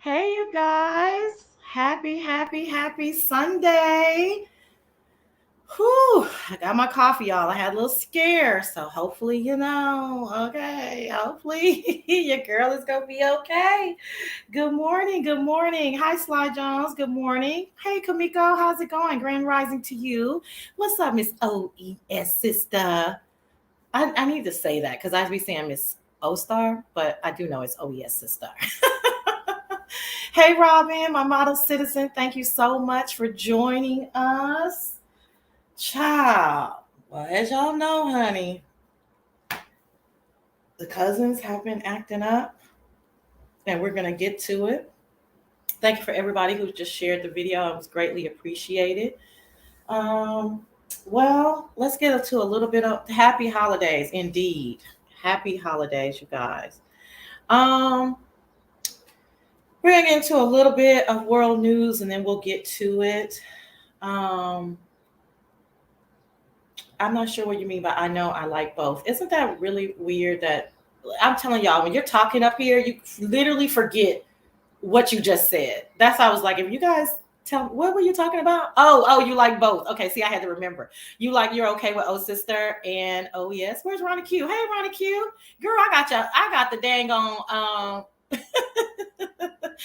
Hey, you guys. Happy Sunday. Whew. I got my coffee, y'all. I had a little scare. So hopefully, okay. Hopefully, your girl is going to be okay. Good morning. Good morning. Hi, Sly Jones. Good morning. Hey, Kamiko. How's it going? Grand rising to you. What's up, Miss OES sister? I need to say that because I be saying Miss O Star, but I do know it's OES sister. Hey, Robin, my model citizen, thank you so much for joining us. Ciao. Well, as y'all know, honey, the cousins have been acting up, and we're going to get to it. Thank you for everybody who just shared the video. It was greatly appreciated. Um, well, let's get to a little bit of happy holidays. Indeed, happy holidays, you guys. Um, we're gonna get into a little bit of world news, and then we'll get to it. Um, I'm not sure what you mean by I know I like both. Isn't that really weird? That I'm telling y'all, when you're talking up here, you literally forget what you just said. That's how I was like, if you guys tell what were you talking about? Oh, you like both. Okay, see, I had to remember. You're okay with oh sister and oh yes. Where's Ronnie Q? Hey Ronnie Q. Girl, I got the dang on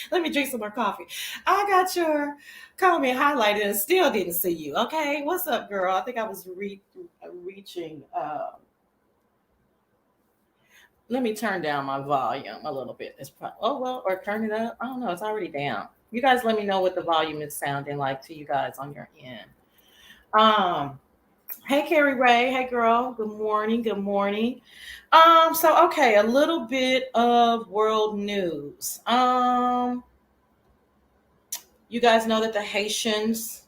let me drink some more coffee. I got your comment highlighted and still didn't see you. Okay, what's up, girl? I think I was reaching. Let me turn down my volume a little bit. Oh well, or turn it up. I don't know. It's already down. You guys, let me know what the volume is sounding like to you guys on your end. Hey Carrie Ray. Hey girl. Good morning. Good morning. So okay, a little bit of world news. You guys know that the Haitians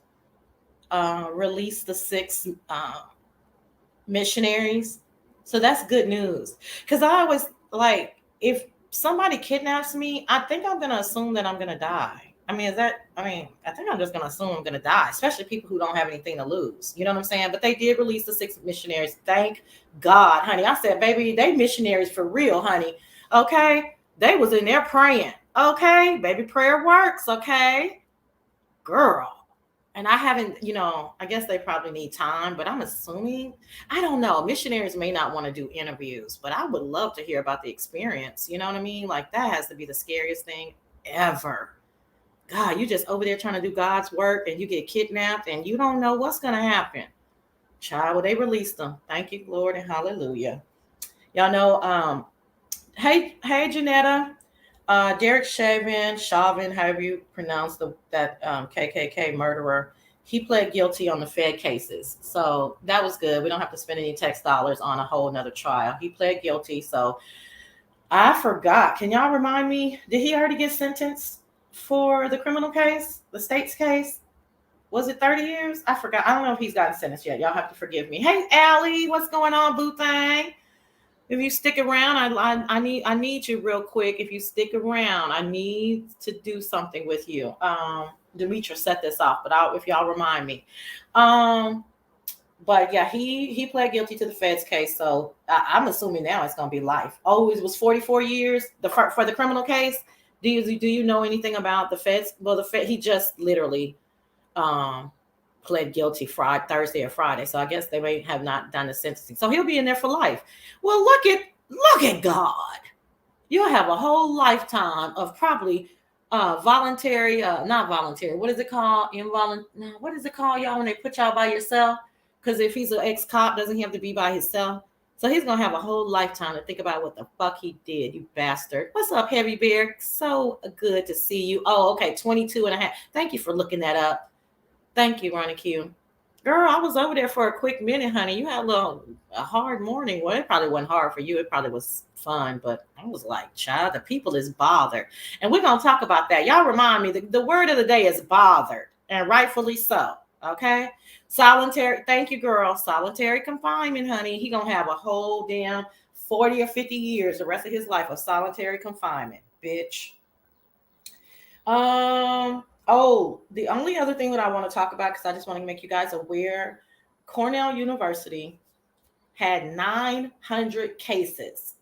released the six missionaries. So that's good news. Because I always like, if somebody kidnaps me, I think I'm going to assume that I'm going to die. I think I'm just going to assume I'm going to die, especially people who don't have anything to lose. You know what I'm saying? But they did release the six missionaries. Thank God, honey. I said, baby, they missionaries for real, honey. Okay. They was in there praying. Okay. Baby, prayer works. Okay. Girl. And I haven't, I guess they probably need time, but I'm assuming, I don't know. Missionaries may not want to do interviews, but I would love to hear about the experience. You know what I mean? Like, that has to be the scariest thing ever. God, you just over there trying to do God's work and you get kidnapped and you don't know what's going to happen. Child, well, they released them. Thank you, Lord, and hallelujah. Y'all know, hey, Janetta. Derek Chauvin, however you pronounce that KKK murderer, he pled guilty on the Fed cases. So that was good. We don't have to spend any tax dollars on a whole nother trial. He pled guilty. So I forgot. Can y'all remind me? Did he already get sentenced for the criminal case, the state's case? Was it 30 years? I forgot. I don't know if he's gotten sentenced yet. Y'all have to forgive me. Hey, Allie, what's going on, boo thing? If you stick around, I need you real quick. If you stick around, I need to do something with you. Demetra set this off, but if y'all remind me. But yeah, he pled guilty to the Fed's case, so I'm assuming now it's gonna be life. Oh, it was 44 years for the criminal case. Do you know anything about the Feds? Well, the Fed, he just literally pled guilty Thursday or Friday. So I guess they may have not done the sentencing. So he'll be in there for life. Well, look at God. You'll have a whole lifetime of probably voluntary, not voluntary. What is it called? What is it called, y'all, when they put y'all by yourself? Because if he's an ex-cop, doesn't he have to be by himself? So he's going to have a whole lifetime to think about what the fuck he did, you bastard. What's up, Heavy Bear? So good to see you. Oh, okay, 22 and a half. Thank you for looking that up. Thank you, Ronnie Q. Girl, I was over there for a quick minute, honey. You had a hard morning. Well, it probably wasn't hard for you. It probably was fun, but I was like, child, the people is bothered. And we're going to talk about that. Y'all remind me, the word of the day is bothered, and rightfully so. Okay? Solitary, thank you, girl. Solitary confinement, honey. He going to have a whole damn 40 or 50 years, the rest of his life, of solitary confinement, bitch. Oh, the only other thing that I want to talk about, because I just want to make you guys aware, Cornell University had 900 cases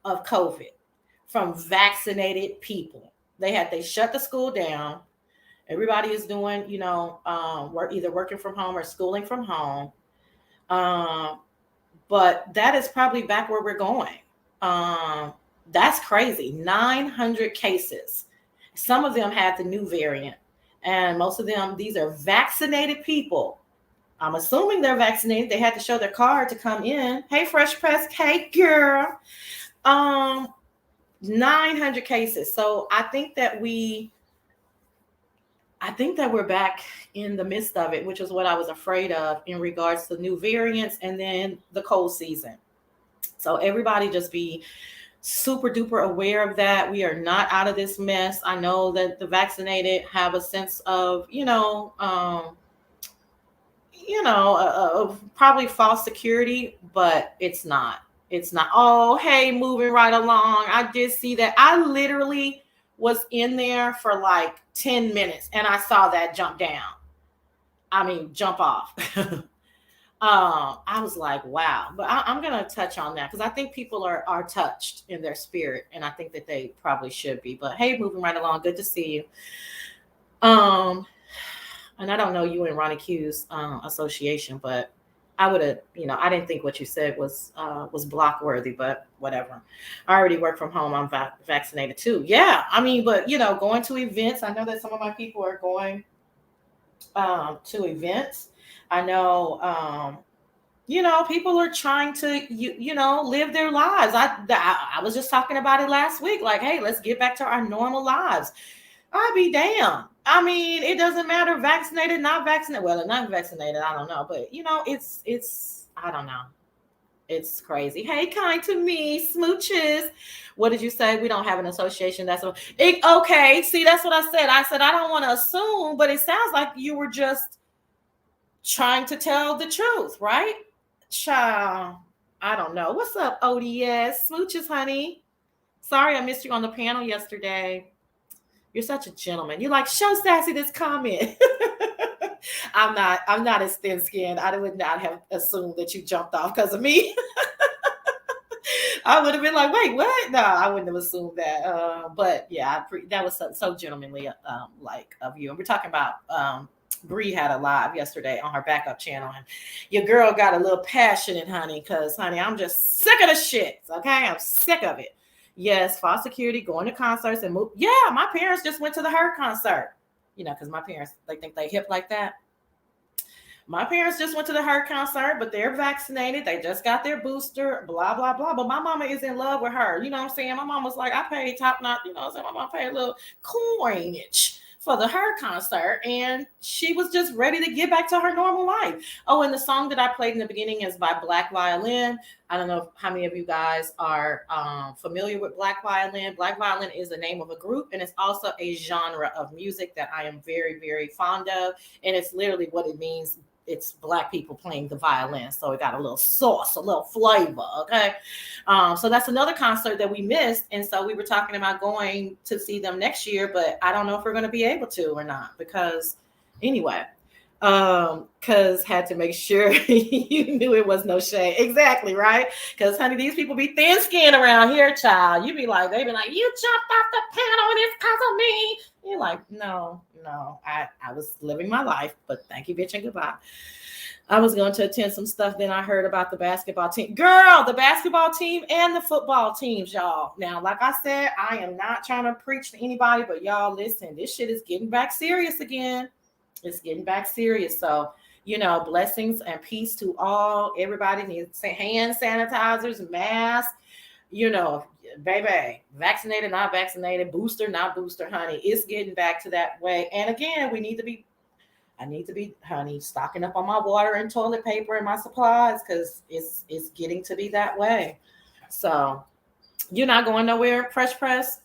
of COVID from vaccinated people. They shut the school down. Everybody is doing, we're either working from home or schooling from home. But that is probably back where we're going. That's crazy. 900 cases. Some of them had the new variant, and most of them, these are vaccinated people. I'm assuming they're vaccinated. They had to show their card to come in. Hey, Fresh Press Cake girl. 900 cases. So I think that I think that we're back in the midst of it, which is what I was afraid of in regards to new variants and then the cold season. So everybody just be super duper aware of that. We are not out of this mess. I know that the vaccinated have a sense of, of probably false security, but it's not. It's not. Oh, hey, moving right along. I did see that. I literally was in there for like 10 minutes and I saw that jump down. I mean, jump off. I was like, wow. But I'm gonna touch on that because I think people are touched in their spirit, and I think that they probably should be. But hey, moving right along, good to see you. And I don't know you and Ronnie Q's association, but I would have, I didn't think what you said was block worthy, but whatever. I already work from home. I'm vaccinated too. Yeah, I mean, but going to events. I know that some of my people are going to events. I know, people are trying to, live their lives. I was just talking about it last week. Like, hey, let's get back to our normal lives. I'd be damned. I mean, it doesn't matter vaccinated, not vaccinated. Well, not vaccinated, I don't know. But it's I don't know. It's crazy. Hey, kind to me, smooches. What did you say? We don't have an association. Okay. See, that's what I said. I said I don't want to assume, but it sounds like you were just trying to tell the truth, right? Child, I don't know. What's up, ODS? Smooches, honey. Sorry I missed you on the panel yesterday. You're such a gentleman. You're like, show Sassy this comment. I'm not as thin skinned. I would not have assumed that you jumped off because of me. I would have been like, wait, what? No, I wouldn't have assumed that. But yeah, that was so gentlemanly like of you. And we're talking about Bree had a live yesterday on her backup channel, and your girl got a little passionate, honey, because honey, I'm just sick of the shit. Okay, I'm sick of it. Yes, false security, going to concerts and move. Yeah, my parents just went to the Her concert. Because my parents, they think they hip like that. My parents just went to the Her concert, but they're vaccinated. They just got their booster, blah, blah, blah. But my mama is in love with her. You know what I'm saying? My mom was like, I paid top notch, you know what I'm saying? My mom paid a little coinage for the Her concert, and she was just ready to get back to her normal life. Oh, and the song that I played in the beginning is by Black Violin. I don't know how many of you guys are familiar with Black Violin. Black Violin is the name of a group, and it's also a genre of music that I am very, very fond of, and it's literally what it means. It's Black people playing the violin, so it got a little sauce, a little flavor. Okay, so that's another concert that we missed, and so we were talking about going to see them next year, but I don't know if we're going to be able to or not, because anyway, because had to make sure you knew it was no shade. Exactly, right? Because honey, these people be thin skinned around here, child. They be like, you jumped off the panel and it's because of me. You're like, no, I was living my life, but thank you, bitch, and goodbye. I was going to attend some stuff. Then I heard about the basketball team. Girl, the basketball team and the football teams, y'all. Now, like I said, I am not trying to preach to anybody, but y'all listen, this shit is getting back serious again. It's getting back serious. So, blessings and peace to all. Everybody needs hand sanitizers, masks, baby, vaccinated, not vaccinated, booster, not booster, honey. It's getting back to that way. And again, I need to be, honey, stocking up on my water and toilet paper and my supplies because it's getting to be that way. So you're not going nowhere, Fresh Press?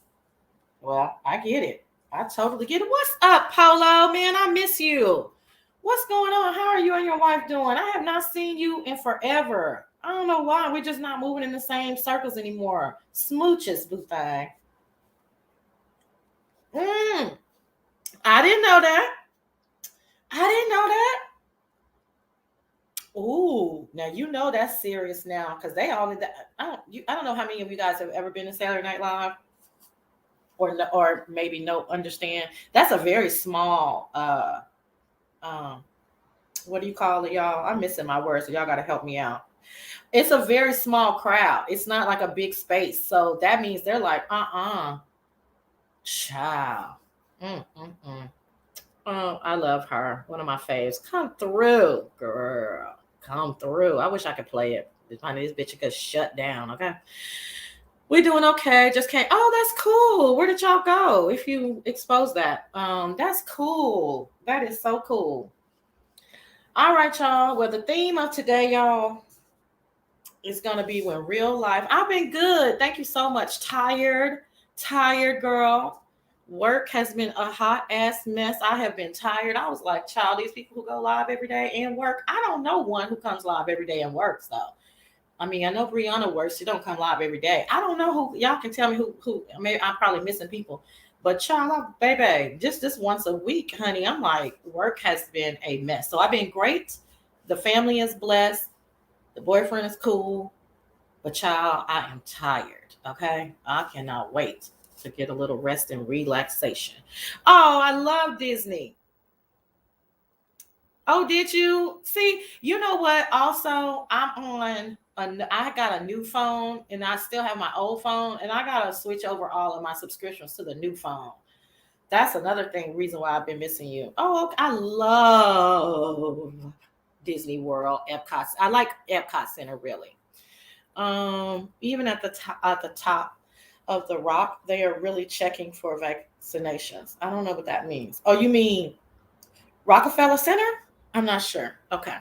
Well, I get it. I totally get it. What's up, Polo? Man, I miss you. What's going on? How are you and your wife doing? I have not seen you in forever. I don't know why. We're just not moving in the same circles anymore. Smooches, boo thing. I didn't know that. Ooh, now that's serious now because they all. I don't know how many of you guys have ever been to Saturday Night Live, or maybe understand. That's a very small. What do you call it, y'all? I'm missing my words, so y'all got to help me out. It's a very small crowd. It's not like a big space, so that means they're like, child. Oh, I love her. One of my faves. Come through, girl. Come through. I wish I could play it. This bitch could shut down, okay? We doing okay. Just can't. Oh, that's cool. Where did y'all go? If you expose that, that's cool. That is so cool. All right, y'all. Well, the theme of today, y'all, is gonna be when real life. I've been good. Thank you so much. Tired, girl. Work has been a hot ass mess. I have been tired. I was like, child, these people who go live every day and work. I don't know one who comes live every day and works though. I mean, I know Brianna works. She don't come live every day. I don't know who. Y'all can tell me who. Maybe I'm probably missing people, but child, baby, just this once a week, honey. I'm like, work has been a mess. So I've been great. The family is blessed. The boyfriend is cool, but child, I am tired. Okay, I cannot wait to get a little rest and relaxation. Oh, I love Disney. Oh, did you see? You know what? Also, I got a new phone, and I still have my old phone, and I gotta switch over all of my subscriptions to the new phone. That's another thing, reason why I've been missing you. Oh, okay. I love Disney World, Epcot. I like Epcot Center really. Even at the top of the rock, they are really checking for vaccinations. I don't know what that means. Oh, you mean Rockefeller Center? I'm not sure. Okay.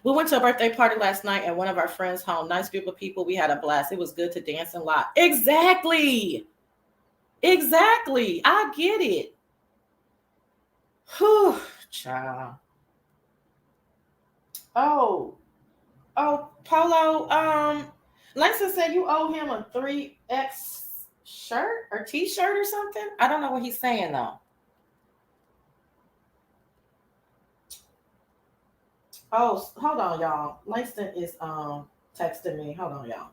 We went to a birthday party last night at one of our friends' home. Nice group of people. We had a blast. It was good to dance and laugh. Exactly. Exactly. I get it. Whew, child. Oh, oh, Polo. Lexa said you owe him a 3X shirt or T-shirt or something. I don't know what he's saying though. Oh, hold on, y'all. Langston is texting me. Hold on, y'all.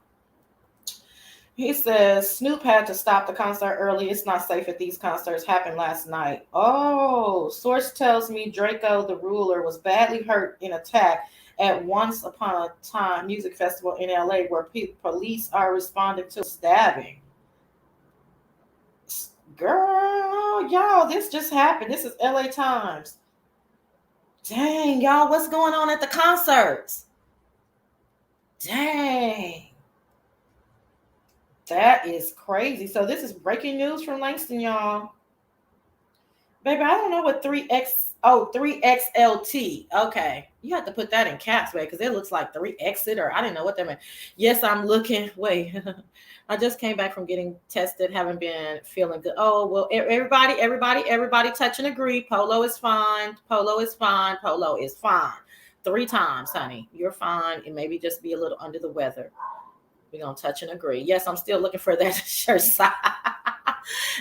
He says Snoop had to stop the concert early. It's not safe at these concerts. Happened last night. Oh, source tells me Draco the Ruler was badly hurt in attack at Once Upon a Time music festival in LA, where police are responding to stabbing. Girl, y'all, this just happened. This is LA Times. Dang, y'all, what's going on at the concerts? Dang. That is crazy. So this is breaking news from Langston, y'all. Baby, I don't know what 3XLT. Okay. You have to put that in caps, baby, because it looks like 3 exit, or I didn't know what that meant. Yes, I'm looking. Wait. I just came back from getting tested, haven't been feeling good. Oh, well, everybody touch and agree. Polo is fine. Polo is fine. Polo is fine. 3 times, honey. You're fine. And maybe just be a little under the weather. We're gonna touch and agree. Yes, I'm still looking for that shirt size.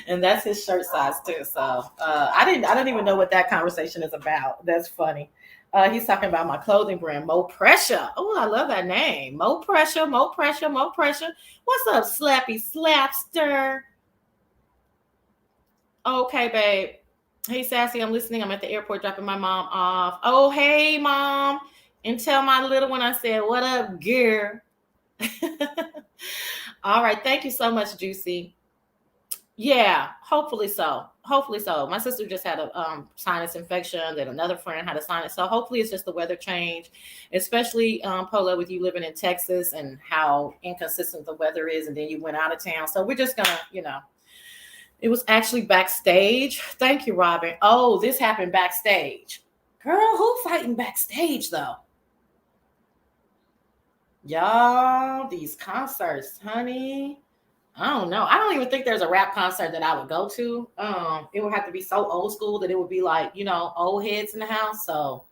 And that's his shirt size too. So I don't even know what that conversation is about. That's funny. He's talking about my clothing brand, Mo Pressure. Oh, I love that name. Mo Pressure, Mo Pressure, Mo Pressure. What's up, Slappy Slapster? Okay, babe. Hey, Sassy, I'm listening. I'm at the airport dropping my mom off. Oh, hey, mom. And tell my little one I said, what up, girl? All right. Thank you so much, Juicy. Yeah, hopefully so. Hopefully so. My sister just had a sinus infection. Then another friend had a sinus. So hopefully it's just the weather change, especially Polo, with you living in Texas and how inconsistent the weather is. And then you went out of town. So we're just gonna, it was actually backstage. Thank you, Robin. Oh, this happened backstage. Girl, who fighting backstage though? Y'all, these concerts, honey. I don't know. I don't even think there's a rap concert that I would go to. It would have to be so old school that it would be like, old heads in the house. So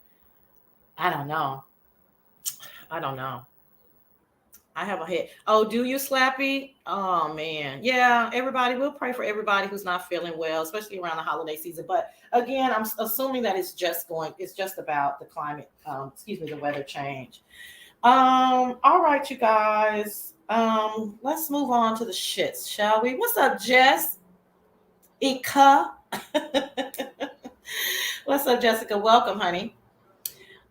I don't know. I don't know. I have a head. Oh, do you, Slappy? Oh man. Yeah, everybody, we'll pray for everybody who's not feeling well, especially around the holiday season. But again, I'm assuming that it's just about the climate, the weather change. All right, you guys. Let's move on to the shits, shall we? What's up, Jess? Ika. What's up, Jessica? Welcome, honey.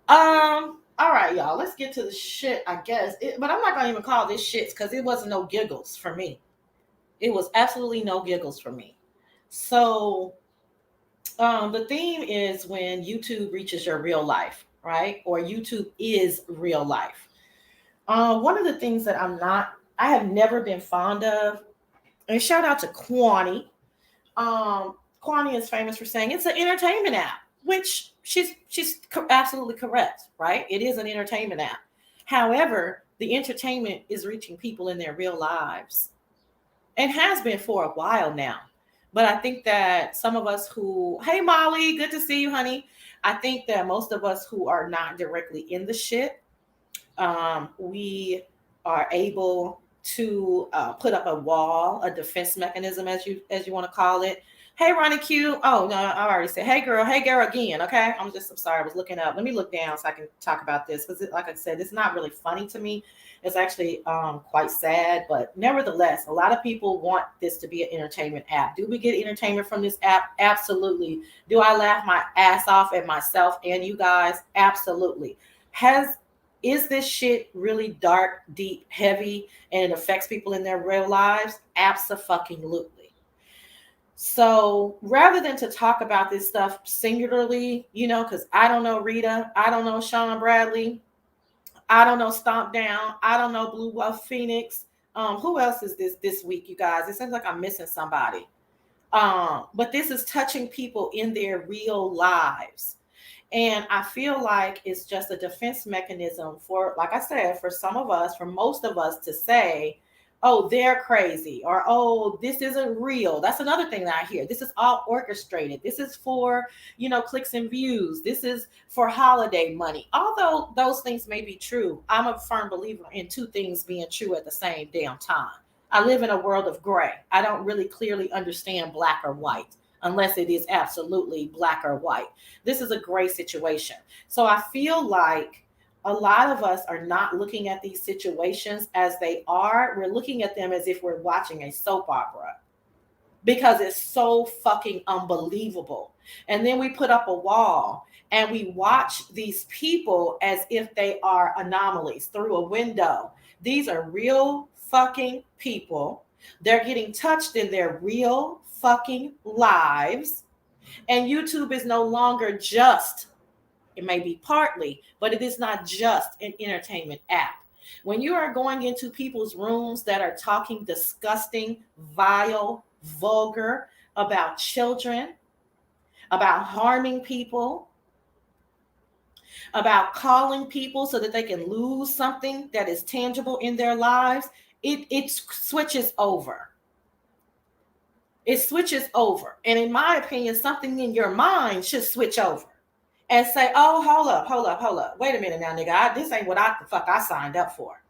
All right, y'all. Let's get to the shit, I guess. But I'm not gonna even call this shits because it wasn't no giggles for me. It was absolutely no giggles for me. So, the theme is when YouTube reaches your real life, right? Or YouTube is real life. One of the things that I'm not I have never been fond of. And shout out to Kwani. Kwani is famous for saying it's an entertainment app, which she's absolutely correct, right? It is an entertainment app. However, the entertainment is reaching people in their real lives and has been for a while now. But I think that some of us who, hey Molly, good to see you, honey. I think that most of us who are not directly in the shit, we are able to put up a wall, a defense mechanism, as you want to call it. Hey, Ronnie Q. Oh no, I already said, hey girl again. Okay, I'm sorry, I was looking up. Let me look down so I can talk about this because, like I said, it's not really funny to me. It's actually quite sad, but nevertheless, a lot of people want this to be an entertainment app. Do we get entertainment from this app? Absolutely. Do I laugh my ass off at myself and you guys? Absolutely. Is this shit really dark, deep, heavy, and it affects people in their real lives? Abso-fucking-lutely. So rather than to talk about this stuff singularly, because I don't know Rita, I don't know Sean Bradley, I don't know Stomp Down, I don't know Blue Wolf Phoenix. Who else is this week, you guys? It seems like I'm missing somebody. But this is touching people in their real lives. And I feel like it's just a defense mechanism for, like I said, for some of us, for most of us to say, oh, they're crazy, or oh, this isn't real. That's another thing that I hear. This is all orchestrated. This is for, clicks and views. This is for holiday money. Although those things may be true, I'm a firm believer in two things being true at the same damn time. I live in a world of gray. I don't really clearly understand black or white unless it is absolutely black or white. This is a gray situation. So I feel like a lot of us are not looking at these situations as they are. We're looking at them as if we're watching a soap opera because it's so fucking unbelievable. And then we put up a wall and we watch these people as if they are anomalies through a window. These are real fucking people. They're getting touched in their real fucking lives. And YouTube is no longer just, it may be partly, but it is not just an entertainment app. When you are going into people's rooms that are talking disgusting, vile, vulgar about children, about harming people, about calling people so that they can lose something that is tangible in their lives, it switches over. It switches over. And in my opinion, something in your mind should switch over and say, oh, hold up. Wait a minute now, nigga. This ain't what the fuck I signed up for.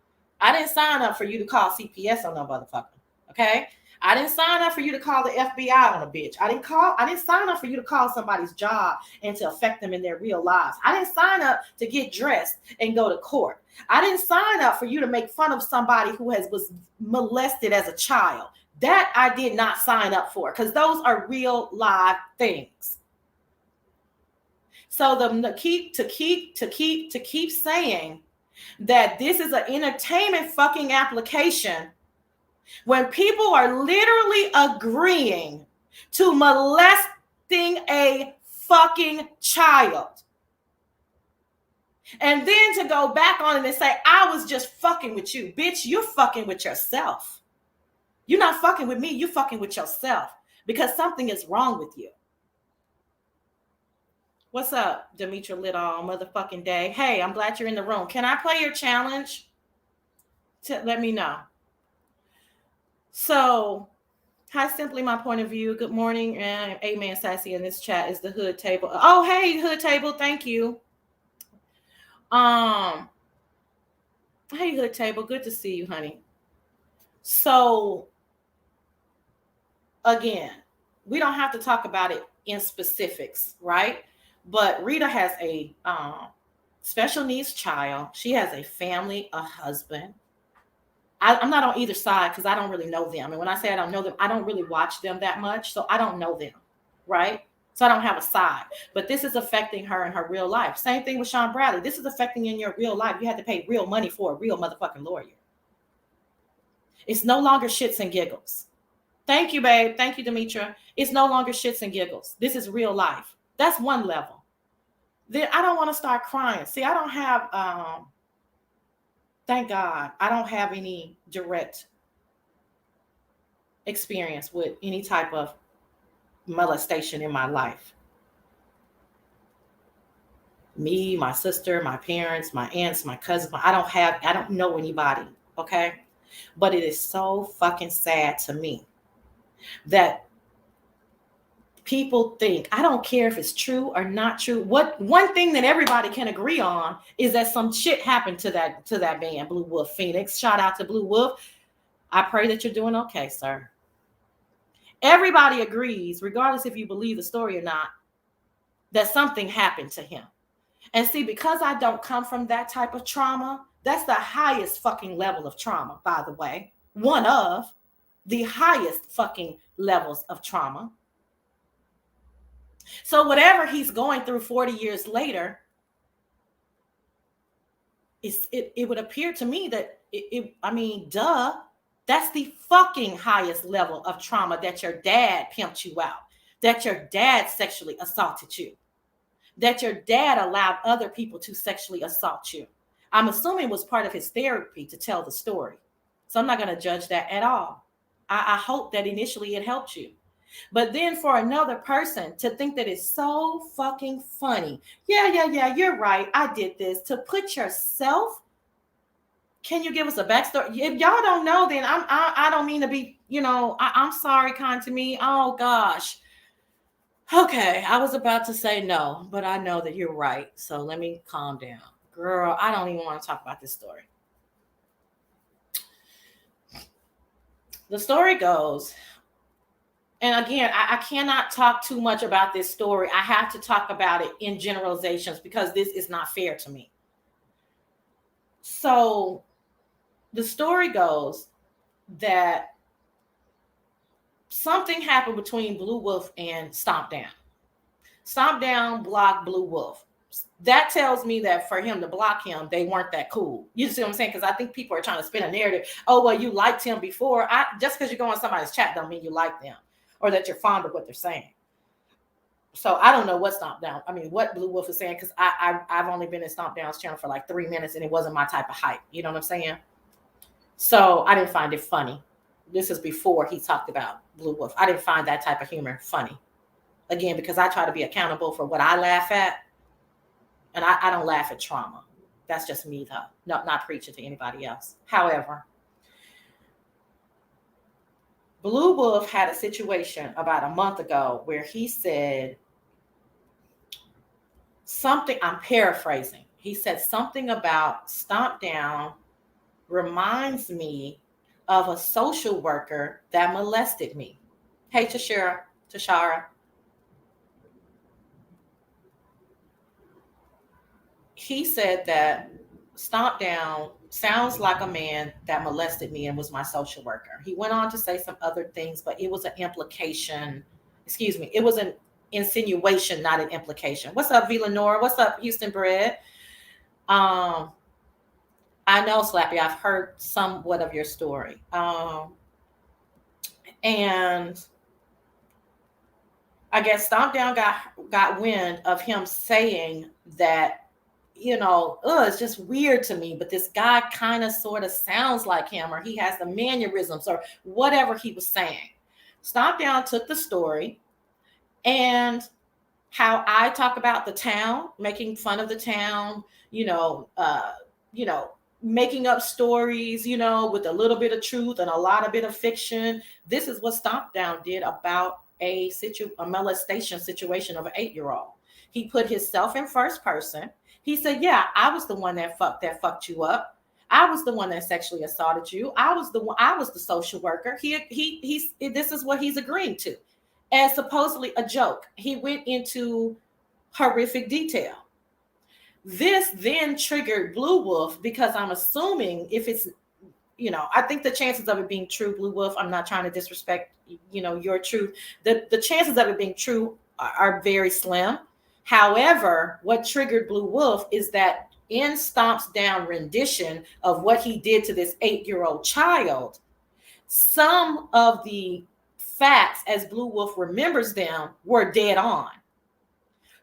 I didn't sign up for you to call CPS on no motherfucker. Okay? I didn't sign up for you to call the FBI on a bitch. I didn't sign up for you to call somebody's job and to affect them in their real lives. I didn't sign up to get dressed and go to court. I didn't sign up for you to make fun of somebody who was molested as a child. That I did not sign up for, because those are real live things. So to keep saying that this is an entertainment fucking application when people are literally agreeing to molesting a fucking child. And then to go back on it and say, I was just fucking with you. Bitch, you're fucking with yourself. You're not fucking with me. You're fucking with yourself because something is wrong with you. What's up, Demetra Lit all motherfucking day? Hey, I'm glad you're in the room. Can I play your challenge? Let me know. So, hi, simply my point of view. Good morning, and amen, Sassy. In this chat is the Hood Table. Oh, hey, Hood Table. Thank you. Hey, Hood Table. Good to see you, honey. So, again, we don't have to talk about it in specifics, right? But Rita has a special needs child. She has a family, a husband. I'm not on either side because I don't really know them. And when I say I don't know them, I don't really watch them that much. So I don't know them, right? So I don't have a side. But this is affecting her in her real life. Same thing with Sean Bradley. This is affecting in your real life. You had to pay real money for a real motherfucking lawyer. It's no longer shits and giggles. Thank you, babe. Thank you, Demetra. It's no longer shits and giggles. This is real life. That's one level. Then I don't want to start crying. See, I don't have Thank God I don't have any direct experience with any type of molestation in my life. Me, my sister, my parents, my aunts, my cousins, I don't know anybody, okay? But it is so fucking sad to me that people think, I don't care if it's true or not true. What one thing that everybody can agree on is that some shit happened to that band, Blue Wolf Phoenix. Shout out to Blue Wolf. I pray that you're doing okay, sir. Everybody agrees, regardless if you believe the story or not, that something happened to him. And see, because I don't come from that type of trauma, that's the highest fucking level of trauma, by the way. One of the highest fucking levels of trauma. So whatever he's going through 40 years later, it would appear to me that duh, that's the fucking highest level of trauma, that your dad pimped you out, that your dad sexually assaulted you, that your dad allowed other people to sexually assault you. I'm assuming it was part of his therapy to tell the story. So I'm not going to judge that at all. I hope that initially it helped you. But then for another person to think that it's so fucking funny. Yeah, you're right. I did this. To put yourself, can you give us a backstory? If y'all don't know, then I don't mean to be, I'm sorry, kind to me. Oh gosh. Okay, I was about to say no, but I know that you're right. So let me calm down. Girl, I don't even want to talk about this story. The story goes, and again, I cannot talk too much about this story. I have to talk about it in generalizations because this is not fair to me. So the story goes that something happened between Blue Wolf and Stomp Down. Stomp Down blocked Blue Wolf. That tells me that for him to block him, they weren't that cool. You see what I'm saying? Because I think people are trying to spin a narrative. Oh, well, you liked him before. Just because you go on somebody's chat don't mean you like them or that you're fond of what they're saying. So I don't know what Stomp Down, what Blue Wolf is saying, because I've only been in Stomp Down's channel for like 3 minutes and it wasn't my type of hype. You know what I'm saying? So I didn't find it funny. This is before he talked about Blue Wolf. I didn't find that type of humor funny. Again, because I try to be accountable for what I laugh at. And I don't laugh at trauma. That's just me, though. No, not preaching to anybody else. However, Blue Wolf had a situation about a month ago where he said something, I'm paraphrasing. He said something about Stomp Down reminds me of a social worker that molested me. Hey, Tashara. He said that Stomp Down sounds like a man that molested me and was my social worker. He went on to say some other things, but it was an implication. It was an insinuation, not an implication. What's up, Villanora? What's up, Houston Bread? I know, Slappy, I've heard somewhat of your story. And I guess Stomp Down got wind of him saying that, it's just weird to me, but this guy kind of sort of sounds like him, or he has the mannerisms or whatever he was saying. Stomp Down took the story and how I talk about the town, making fun of the town, making up stories, with a little bit of truth and a lot of bit of fiction. This is what Stomp Down did about a molestation situation of an 8-year-old. He put himself in first person. He said, yeah, I was the one that fucked you up. I was the one that sexually assaulted you. I was the social worker. This is what he's agreeing to. As supposedly a joke. He went into horrific detail. This then triggered Blue Wolf, because I'm assuming if it's, I think the chances of it being true, Blue Wolf, I'm not trying to disrespect, your truth. The chances of it being true are very slim. However, what triggered Blue Wolf is that in Stomp's Down rendition of what he did to this 8-year-old child, some of the facts, as Blue Wolf remembers them, were dead on.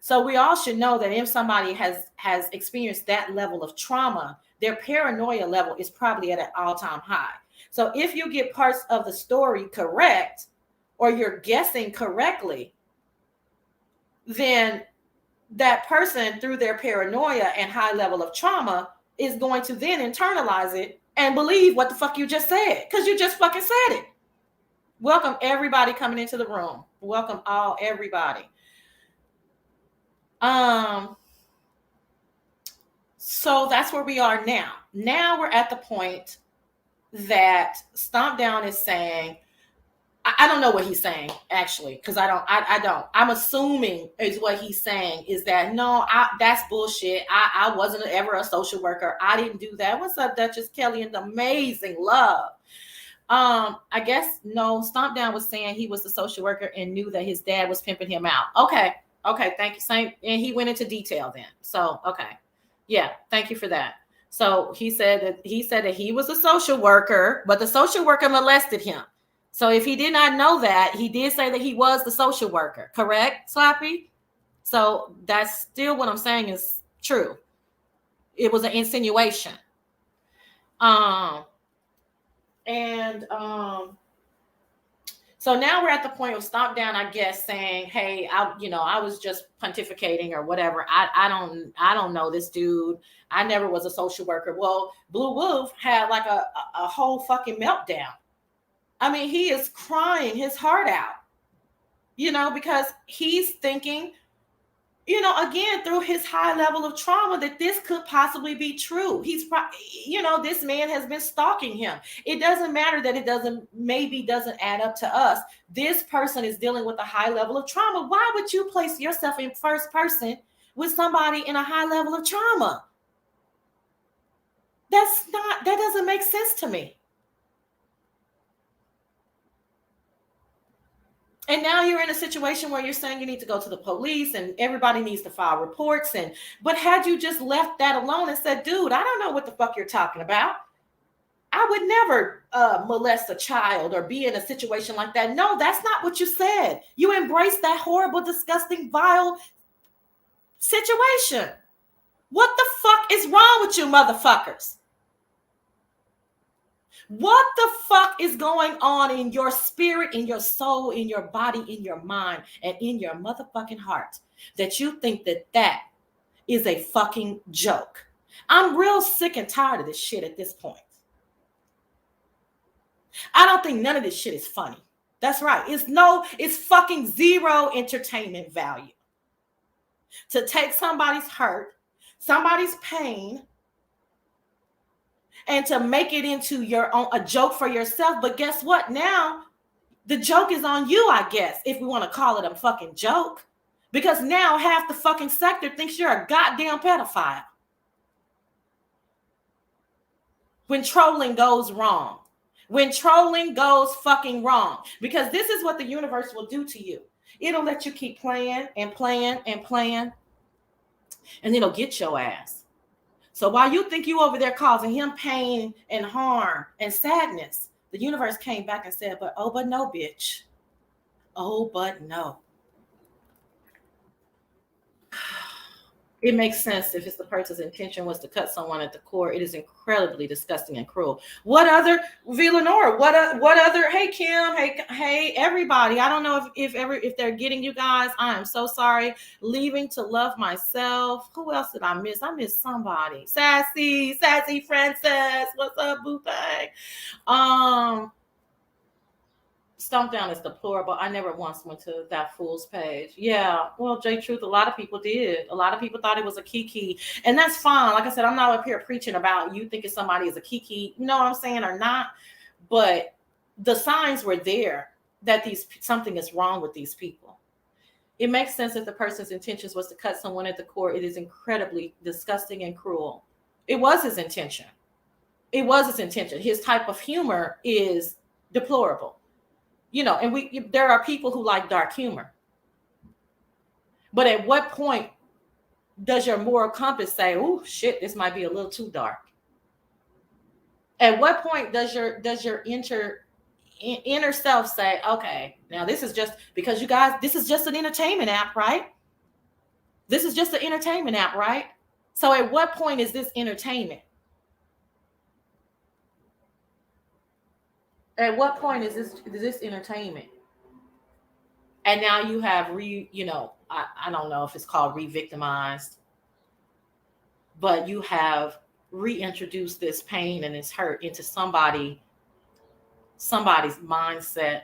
So we all should know that if somebody has experienced that level of trauma, their paranoia level is probably at an all-time high. So if you get parts of the story correct, or you're guessing correctly, then that person, through their paranoia and high level of trauma, is going to then internalize it and believe what the fuck you just said, because you just fucking said it. Welcome everybody coming into the room. Welcome everybody. So that's where we are now. Now we're at the point that Stomp Down is saying, I don't know what he's saying actually, because I don't. I'm assuming is what he's saying is that no, that's bullshit. I wasn't ever a social worker. I didn't do that. What's up, Duchess Kelly and Amazing Love? I guess no. Stomp Down was saying he was the social worker and knew that his dad was pimping him out. Okay, thank you. Same, and he went into detail then. So okay, yeah, thank you for that. So he said that he was a social worker, but the social worker molested him. So if he did not know that, he did say that he was the social worker, correct, Slappy? So that's still what I'm saying is true. It was an insinuation. So now we're at the point of Stomp Down, I guess, saying, hey, I was just pontificating or whatever. I don't know this dude. I never was a social worker. Well, Blue Wolf had like a whole fucking meltdown. I mean, he is crying his heart out, because he's thinking, again, through his high level of trauma, that this could possibly be true. He's, this man has been stalking him. It doesn't matter that it doesn't add up to us. This person is dealing with a high level of trauma. Why would you place yourself in first person with somebody in a high level of trauma? That doesn't make sense to me. And now you're in a situation where you're saying you need to go to the police and everybody needs to file reports. But had you just left that alone and said, dude, I don't know what the fuck you're talking about. I would never molest a child or be in a situation like that. No, that's not what you said. You embraced that horrible, disgusting, vile situation. What the fuck is wrong with you motherfuckers? What the fuck is going on in your spirit, in your soul, in your body, in your mind, and in your motherfucking heart that you think that is a fucking joke? I'm real sick and tired of this shit at this point. I don't think none of this shit is funny. That's right. It's fucking zero entertainment value. To take somebody's hurt, somebody's pain, and to make it into a joke for yourself. But guess what? Now the joke is on you, I guess, if we want to call it a fucking joke. Because now half the fucking sector thinks you're a goddamn pedophile. When trolling goes wrong. When trolling goes fucking wrong. Because this is what the universe will do to you. It'll let you keep playing and playing and playing. And it'll get your ass. So while you think you over there causing him pain and harm and sadness, the universe came back and said, but no, bitch. Oh, but no. It makes sense if it's the person's intention was to cut someone at the core. It is incredibly disgusting and cruel. What other, Villanora? What other? Hey Kim, hey everybody. I don't know if they're getting you guys. I am so sorry. Leaving to love myself. Who else did I miss? I missed somebody. Sassy Frances. What's up, boo thing? Stomp Down is deplorable. I never once went to that fool's page. Yeah, well, J Truth, a lot of people did. A lot of people thought it was a kiki, and that's fine. Like I said, I'm not up here preaching about you thinking somebody is a kiki, you know what I'm saying, or not. But the signs were there that something is wrong with these people. It makes sense if the person's intentions was to cut someone at the core. It is incredibly disgusting and cruel. It was his intention. His type of humor is deplorable. And there are people who like dark humor. But at what point does your moral compass say, oh shit, this might be a little too dark? At what point does your inner self say, okay, now this is just, because you guys, this is just an entertainment app, right? This is just an entertainment app, right? So at what point is this entertainment? At what point is this entertainment? And now you have I don't know if it's called re-victimized, but you have reintroduced this pain and this hurt into somebody's mindset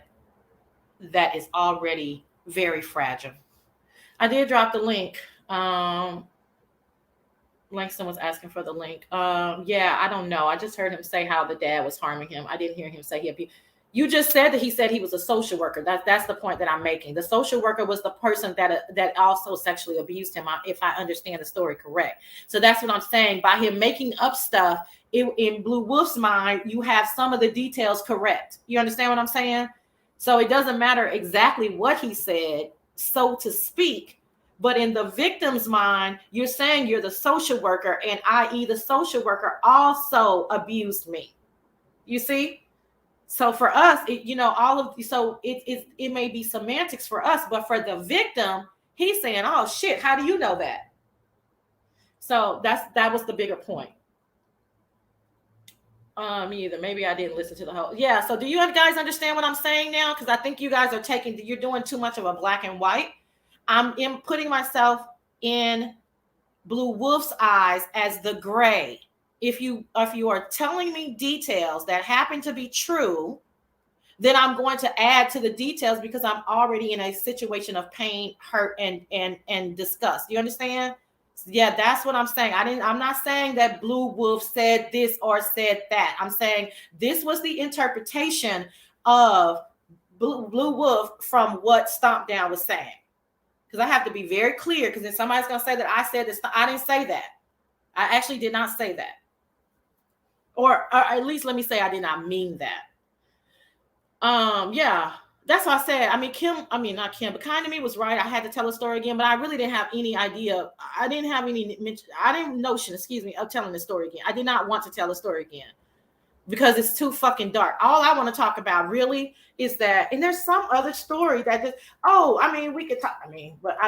that is already very fragile. I did drop the link. Langston was asking for the link. Yeah, I don't know. I just heard him say how the dad was harming him. I didn't hear him say you just said that he said he was a social worker. That's the point that I'm making. The social worker was the person that also sexually abused him, if I understand the story correct. So that's what I'm saying. By him making up stuff, in Blue Wolf's mind, you have some of the details correct. You understand what I'm saying? So it doesn't matter exactly what he said, so to speak. But in the victim's mind, you're saying you're the social worker, and i.e. the social worker also abused me. You see? So for us, it may be semantics for us, but for the victim, he's saying, "Oh shit, how do you know that?" So that was the bigger point. Me either. Maybe I didn't listen to the whole. Yeah. So do you guys understand what I'm saying now? Because I think you guys are you're doing too much of a black and white. I'm putting myself in Blue Wolf's eyes as the gray. If you are telling me details that happen to be true, then I'm going to add to the details because I'm already in a situation of pain, hurt, and disgust. You understand? Yeah, that's what I'm saying. I'm not saying that Blue Wolf said this or said that. I'm saying this was the interpretation of Blue Wolf from what Stomp Down was saying. Because I have to be very clear, because then somebody's going to say that I said this. I didn't say that. I actually did not say that. Or at least let me say I did not mean that. Yeah, that's what I said. Not Kim, but Kind of Me was right. I had to tell a story again, but I really didn't have any idea. I didn't notion, of telling the story again. I did not want to tell the story again because it's too fucking dark. All I want to talk about really is that, and there's some other story that we could talk, but I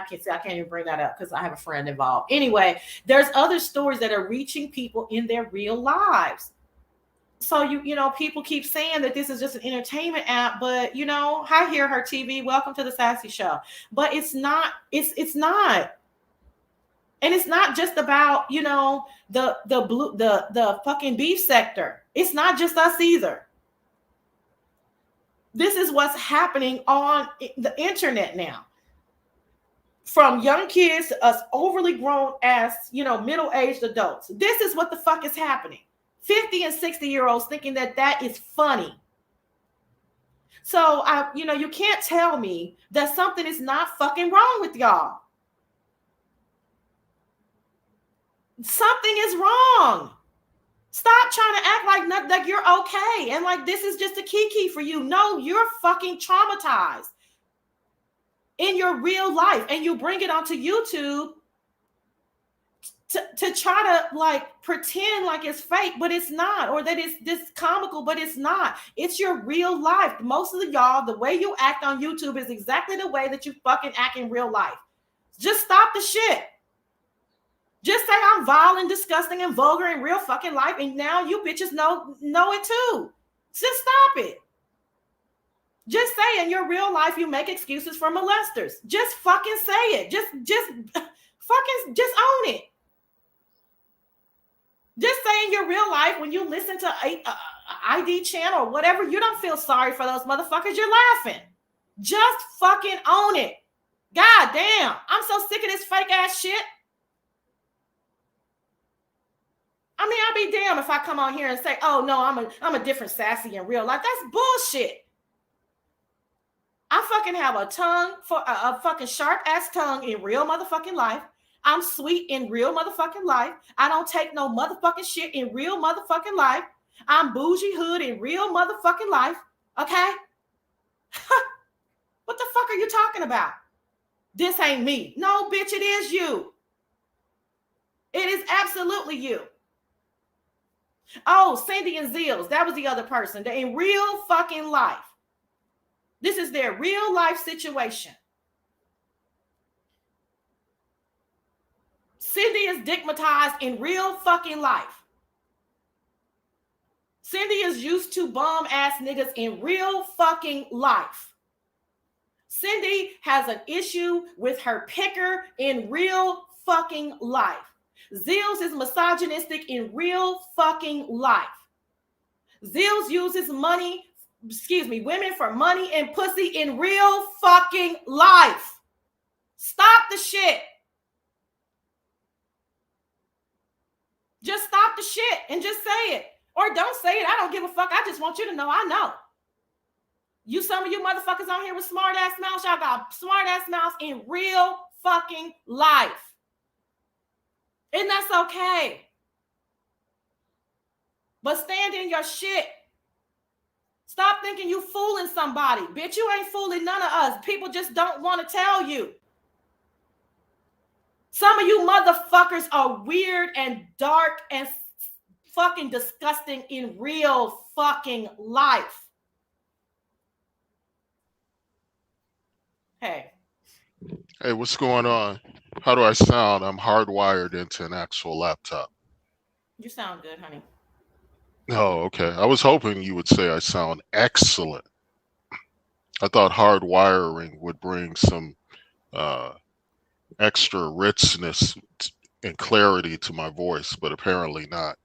can't even bring that up because I have a friend involved. Anyway, there's other stories that are reaching people in their real lives. So people keep saying that this is just an entertainment app, but I hear her TV. Welcome to the Sassy Show. But it's not. It's not. And it's not just about the fucking beef sector. It's not just us either. This is what's happening on the internet now. From young kids to us overly grown as middle-aged adults. This is what the fuck is happening. 50 and 60-year-olds thinking that is funny. So you can't tell me that something is not fucking wrong with y'all. Something is wrong. Stop trying to act like you're okay and like this is just a kiki for you. No, you're fucking traumatized in your real life, and you bring it onto YouTube to try to pretend like it's fake, but it's not, or that it's this comical, but it's not. It's your real life. Most of y'all, the way you act on YouTube is exactly the way that you fucking act in real life. Just stop the shit. Just say I'm vile and disgusting and vulgar in real fucking life, and now you bitches know it too. Just stop it. Just say in your real life you make excuses for molesters. Just fucking say it. Just own it. Just say in your real life when you listen to a ID channel or whatever, you don't feel sorry for those motherfuckers. You're laughing. Just fucking own it. God damn. I'm so sick of this fake ass shit. I'll be damned if I come on here and say, "Oh no, I'm a different Sassy in real life." That's bullshit. I fucking have a tongue for a fucking sharp ass tongue in real motherfucking life. I'm sweet in real motherfucking life. I don't take no motherfucking shit in real motherfucking life. I'm bougie hood in real motherfucking life. Okay? What the fuck are you talking about? This ain't me. No, bitch, it is you. It is absolutely you. Oh, Cindy and Zills. That was the other person. They're in real fucking life. This is their real life situation. Cindy is digmatized in real fucking life. Cindy is used to bum ass niggas in real fucking life. Cindy has an issue with her picker in real fucking life. Zills is misogynistic in real fucking life. Zills uses women for money and pussy in real fucking life. Stop the shit. Just stop the shit and just say it. Or don't say it. I don't give a fuck. I just want you to know I know. Some of you motherfuckers on here with smart ass mouths, y'all got smart ass mouths in real fucking life. And that's okay. But stand in your shit. Stop thinking you fooling somebody. Bitch, you ain't fooling none of us. People just don't want to tell you. Some of you motherfuckers are weird and dark and fucking disgusting in real fucking life. Hey. Hey, what's going on? How do I sound? I'm hardwired into an actual laptop. You sound good, honey. Oh, okay. I was hoping you would say I sound excellent. I thought hardwiring would bring some extra richness and clarity to my voice, but apparently not.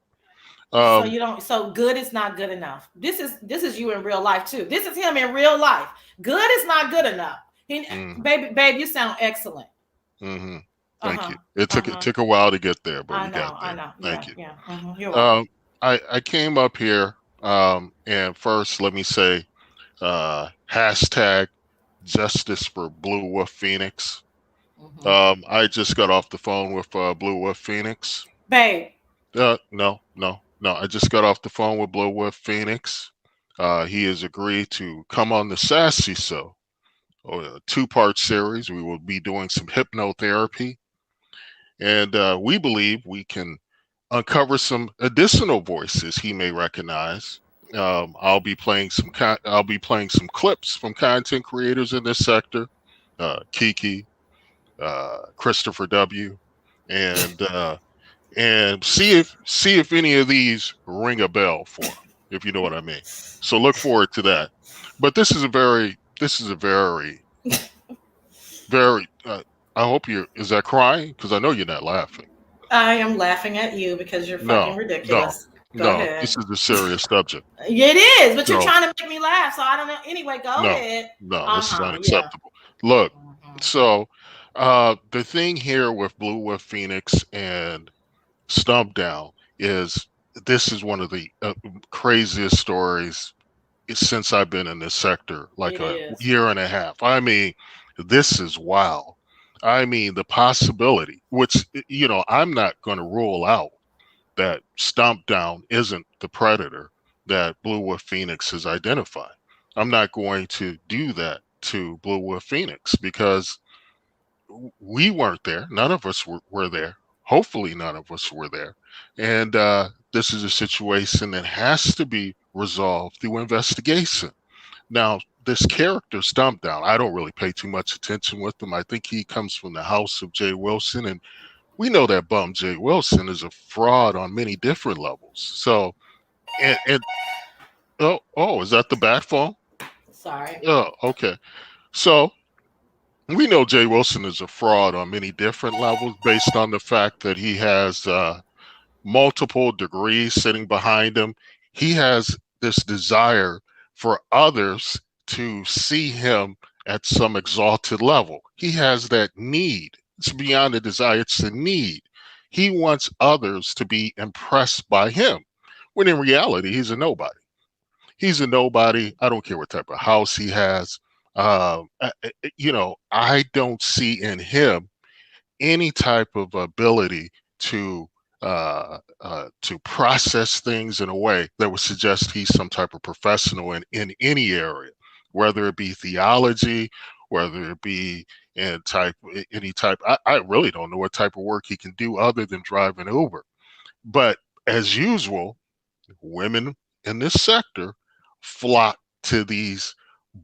So good is not good enough. This is you in real life too. This is him in real life. Good is not good enough. Babe, you sound excellent. Mm-hmm. Thank you. It took a while to get there, but we got there. I know. Thank you. Yeah. Mm-hmm. You're welcome. I came up here, and first let me say, hashtag justice for Blue Wolf Phoenix. Mm-hmm. I just got off the phone with Blue Wolf Phoenix. Babe. No. I just got off the phone with Blue Wolf Phoenix. He has agreed to come on the Sassy Show, a 2-part series. We will be doing some hypnotherapy, and we believe we can uncover some additional voices he may recognize. I'll be playing some clips from content creators in this sector, Kiki, Christopher W, and see if any of these ring a bell for him, if you know what I mean. So look forward to that. But this is a very very. I hope is that crying? Because I know you're not laughing. I am laughing at you because you're fucking ridiculous. Go ahead. This is a serious subject. It is, but you're trying to make me laugh, so I don't know. Anyway, go ahead. No, this is unacceptable. Yeah. Look, so the thing here with Blue Wolf Phoenix and Stump Down is this is one of the craziest stories since I've been in this sector, like year and a half. I mean, this is wild. I mean, the possibility, which, I'm not going to rule out that Stomp Down isn't the predator that Blue Wolf Phoenix has identified. I'm not going to do that to Blue Wolf Phoenix because we weren't there. None of us were there. Hopefully none of us were there. And this is a situation that has to be resolved through investigation. Now, this character, Stomp Down, I don't really pay too much attention with him. I think he comes from the house of Jay Wilson, and we know that bum Jay Wilson is a fraud on many different levels. So, and is that the bat phone? Sorry. Oh, okay. So we know Jay Wilson is a fraud on many different levels based on the fact that he has multiple degrees sitting behind him. He has this desire for others to see him at some exalted level. He has that need. It's beyond the desire, it's the need. He wants others to be impressed by him, when in reality, he's a nobody. He's a nobody. I don't care what type of house he has. I don't see in him any type of ability to process things in a way that would suggest he's some type of professional in any area, whether it be theology, whether it be any type. I really don't know what type of work he can do other than drive an Uber. But as usual, women in this sector flock to these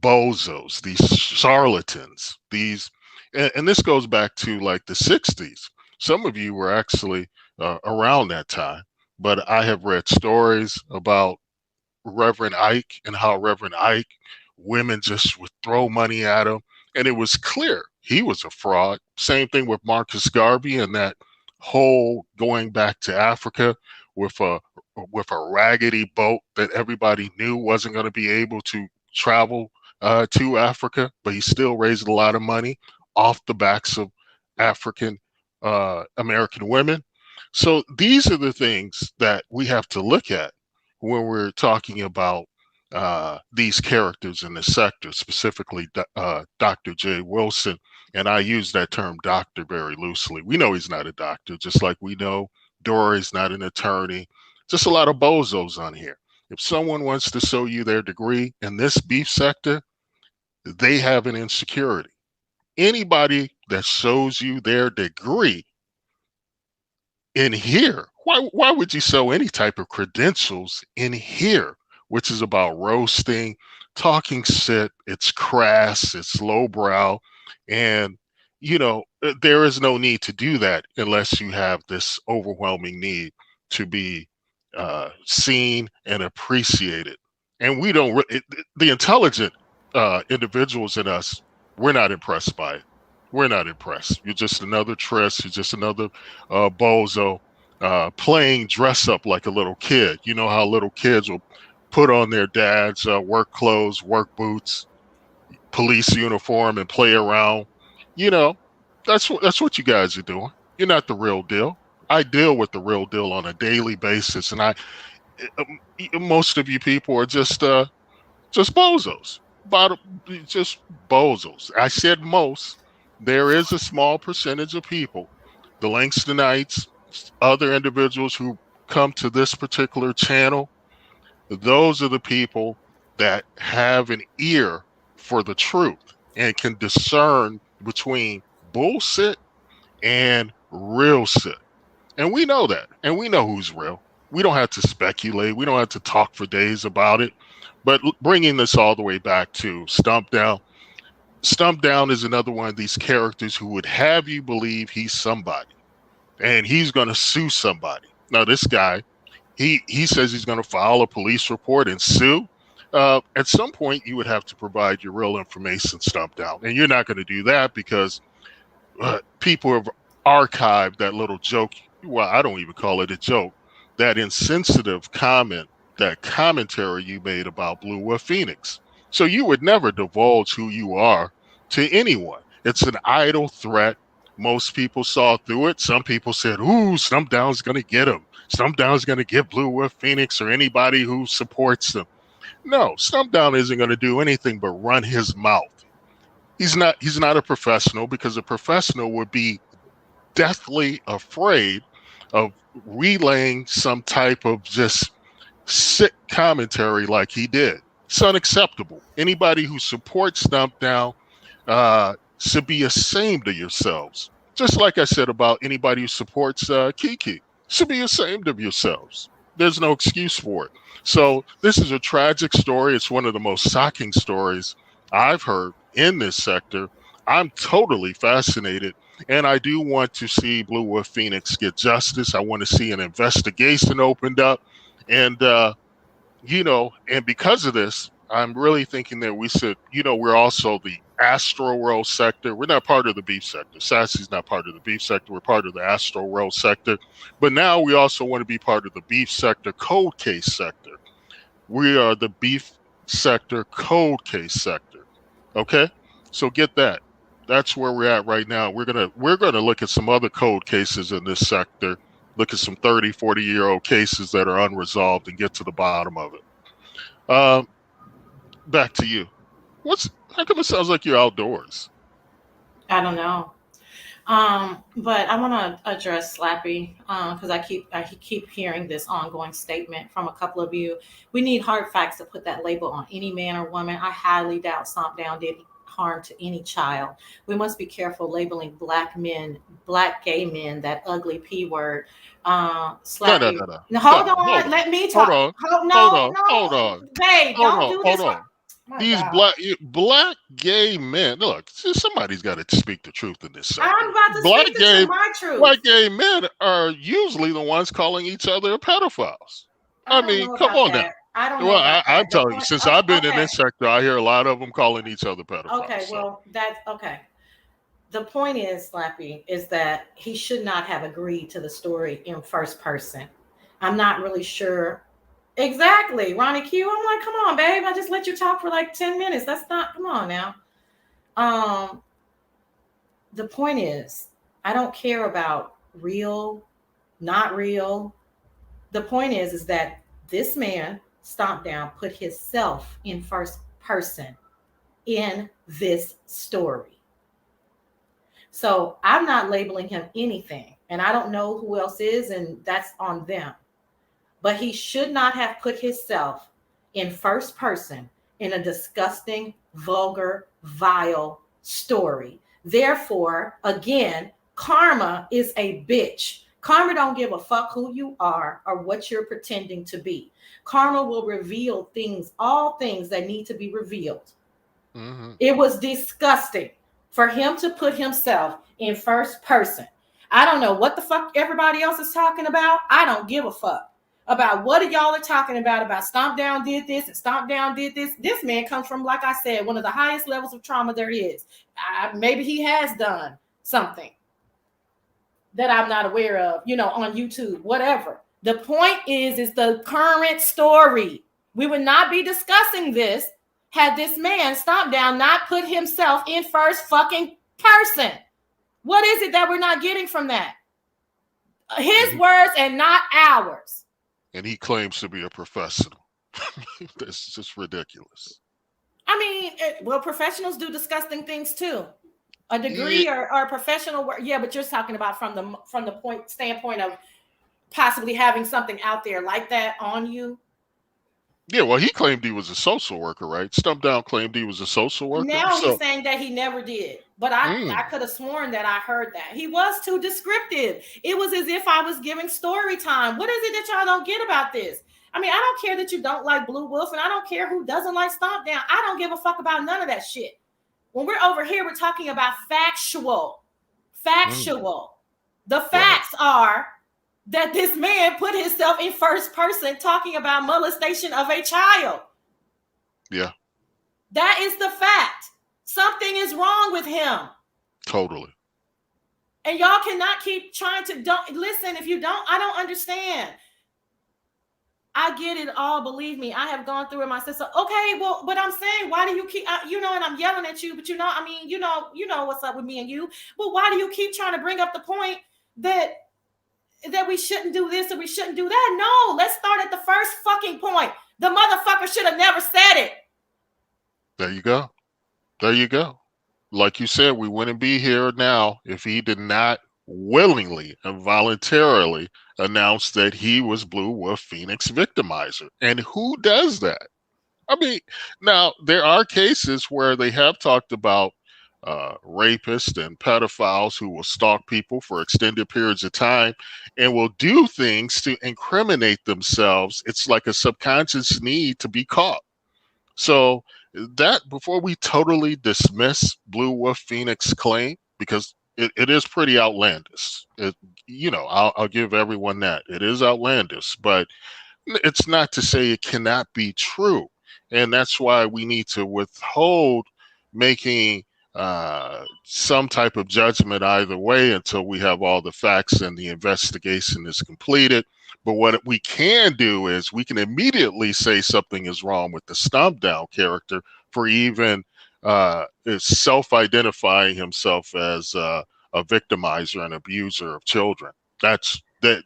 bozos, these charlatans, and this goes back to like the 60s. Some of you were actually around that time, but I have read stories about Reverend Ike and how Reverend Ike, women just would throw money at him. And it was clear he was a fraud. Same thing with Marcus Garvey and that whole going back to Africa with a raggedy boat that everybody knew wasn't going to be able to travel to Africa, but he still raised a lot of money off the backs of African American women. So these are the things that we have to look at when we're talking about these characters in the sector, specifically Dr. J. Wilson. And I use that term doctor very loosely. We know he's not a doctor, just like we know Dory's not an attorney. Just a lot of bozos on here. If someone wants to show you their degree in this beef sector, they have an insecurity. Anybody that shows you their degree in here, why would you sell any type of credentials in here, which is about roasting, talking shit? It's crass, it's lowbrow, and there is no need to do that unless you have this overwhelming need to be seen and appreciated. And we don't. The intelligent individuals in us, we're not impressed by it. We're not impressed. You're just another Triss. You're just another bozo playing dress up like a little kid. You know how little kids will put on their dad's work clothes, work boots, police uniform, and play around. You know, that's what you guys are doing. You're not the real deal. I deal with the real deal on a daily basis, and most of you people are just bozos. Bottom, just bozos. I said most. There is a small percentage of people, the Langstonites, other individuals who come to this particular channel. Those are the people that have an ear for the truth and can discern between bullshit and real shit. And we know that. And we know who's real. We don't have to speculate. We don't have to talk for days about it. But bringing this all the way back to Stump Down. Stump Down is another one of these characters who would have you believe he's somebody. And he's going to sue somebody. Now, this guy, he says he's going to file a police report and sue. At some point, you would have to provide your real information, Stump Down. And you're not going to do that because people have archived that little joke. Well, I don't even call it a joke. That insensitive comment, that commentary you made about Blue Wolf Phoenix. So you would never divulge who you are to anyone. It's an idle threat. Most people saw through it. Some people said, ooh, Stump Down's going to get him. Stump Down's going to get Blue Wolf Phoenix or anybody who supports them. No, Stump Down isn't going to do anything but run his mouth. He's not a professional, because a professional would be deathly afraid of relaying some type of just sick commentary like he did. It's unacceptable. Anybody who supports Stump Down should be ashamed of yourselves. Just like I said about anybody who supports Kiki, should be ashamed of yourselves. There's no excuse for it. So this is a tragic story. It's one of the most shocking stories I've heard in this sector. I'm totally fascinated, and I do want to see Blue Wolf Phoenix get justice. I want to see an investigation opened up, and and because of this, I'm really thinking that we should, we're also the Astro World sector. We're not part of the beef sector. Sassy's not part of the beef sector. We're part of the Astro World sector. But now we also want to be part of the beef sector cold case sector. We are the beef sector cold case sector. Okay? So get that. That's where we're at right now. We're gonna look at some other cold cases in this sector, look at some 30, 40-year-old cases that are unresolved and get to the bottom of it. Back to you. How come it sounds like you're outdoors? I don't know. But I want to address Slappy because I keep hearing this ongoing statement from a couple of you. We need hard facts to put that label on any man or woman. I highly doubt Stomp Down did harm to any child. We must be careful labeling black men, black gay men, that ugly P word. Slappy. No. Now, hold on. Let me Hold talk. on. No, Hold on. no. Hold on. Babe, Hold don't on. do Hold this. on. My these God. black gay men. Look, somebody's got to speak the truth in this I'm sector. about to speak the truth, my Black truth. gay men are usually the ones calling each other pedophiles. I I don't mean, know come about on now. that. I don't know Well, about I'm that. The telling you, point, since I've been in okay, this sector, I hear a lot of them calling each other pedophiles. okay, So, well, that's okay. The point is, Slappy, is that he should not have agreed to the story in first person. I'm not really sure. Exactly, Ronnie Q. I'm like, come on, babe. I just let you talk for like 10 minutes. That's not. Come on now. Um, the point is, I don't care about real, not real. The point is that this man stomped down, put himself in first person in this story. So I'm not labeling him anything, and I don't know who else is, and that's on them. But he should not have put himself in first person in a disgusting, vulgar, vile story. Therefore, again, karma is a bitch. Karma don't give a fuck who you are or what you're pretending to be. Karma will reveal things, all things that need to be revealed. hmm It was disgusting for him to put himself in first person. I don't know what the fuck everybody else is talking about. I don't give a fuck about what y'all are talking about Stomp Down did this and Stomp Down did this. This man comes from, like I said, one of the highest levels of trauma there is. Maybe he has done something that I'm not aware of, on YouTube, whatever. The point is the current story. We would not be discussing this had this man Stomp Down not put himself in first fucking person. What is it that we're not getting from that? and His he words and not ours. and he claims to be a professional. That's just ridiculous. I mean, well, professionals do disgusting things too. A Yeah, degree or professional work, yeah, but you're talking about from the point standpoint of possibly having something out there like that on you. yeah. Well, he claimed he was a social worker, right? Stump Down claimed he was a social worker. Now he's So, saying that he never did. But I mm, could have sworn that I heard that. He was too descriptive. It was as if I was giving story time. What is it that y'all don't get about this? I mean, I don't care that you don't like Blue Wolf, and I don't care who doesn't like Stomp Down. I don't give a fuck about none of that shit. When we're over here, we're talking about factual. mm, Factual. The right. facts are that this man put himself in first person talking about molestation of a child. Yeah, That is the fact. Something is wrong with him. totally. And y'all cannot keep trying to don't listen. If you don't, I don't understand. I get it all. Believe me, I have gone through it myself. So, okay, well, but I'm saying, why do you keep, and I'm yelling at you, but I mean, what's up with me and you. But why do you keep trying to bring up the point that we shouldn't do this or we shouldn't do that? No, let's start at the first fucking point. The motherfucker should have never said it. There you go. There you go. Like you said, we wouldn't be here now if he did not willingly and voluntarily announce that he was Blue Wolf Phoenix victimizer. And who does that? I mean, now there are cases where they have talked about rapists and pedophiles who will stalk people for extended periods of time and will do things to incriminate themselves. It's like a subconscious need to be caught. So that before we totally dismiss Blue Wolf Phoenix claim, because it is pretty outlandish. I'll give everyone that. It is outlandish, but it's not to say it cannot be true. And that's why we need to withhold making some type of judgment either way until we have all the facts and the investigation is completed. But what we can do is we can immediately say something is wrong with the Stomp Down character for even self identifying himself as a victimizer and abuser of children.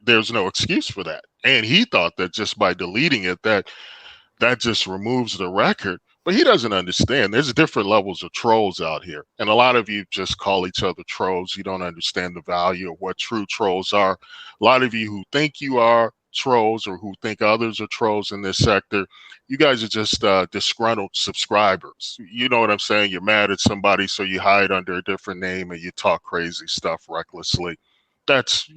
There's no excuse for that. And he thought that just by deleting it, that just removes the record. But he doesn't understand. There's different levels of trolls out here. And a lot of you just call each other trolls. You don't understand the value of what true trolls are. A lot of you who think you are trolls or who think others are trolls in this sector, you guys are just disgruntled subscribers. You know what I'm saying? You're mad at somebody, so you hide under a different name and you talk crazy stuff recklessly. That's,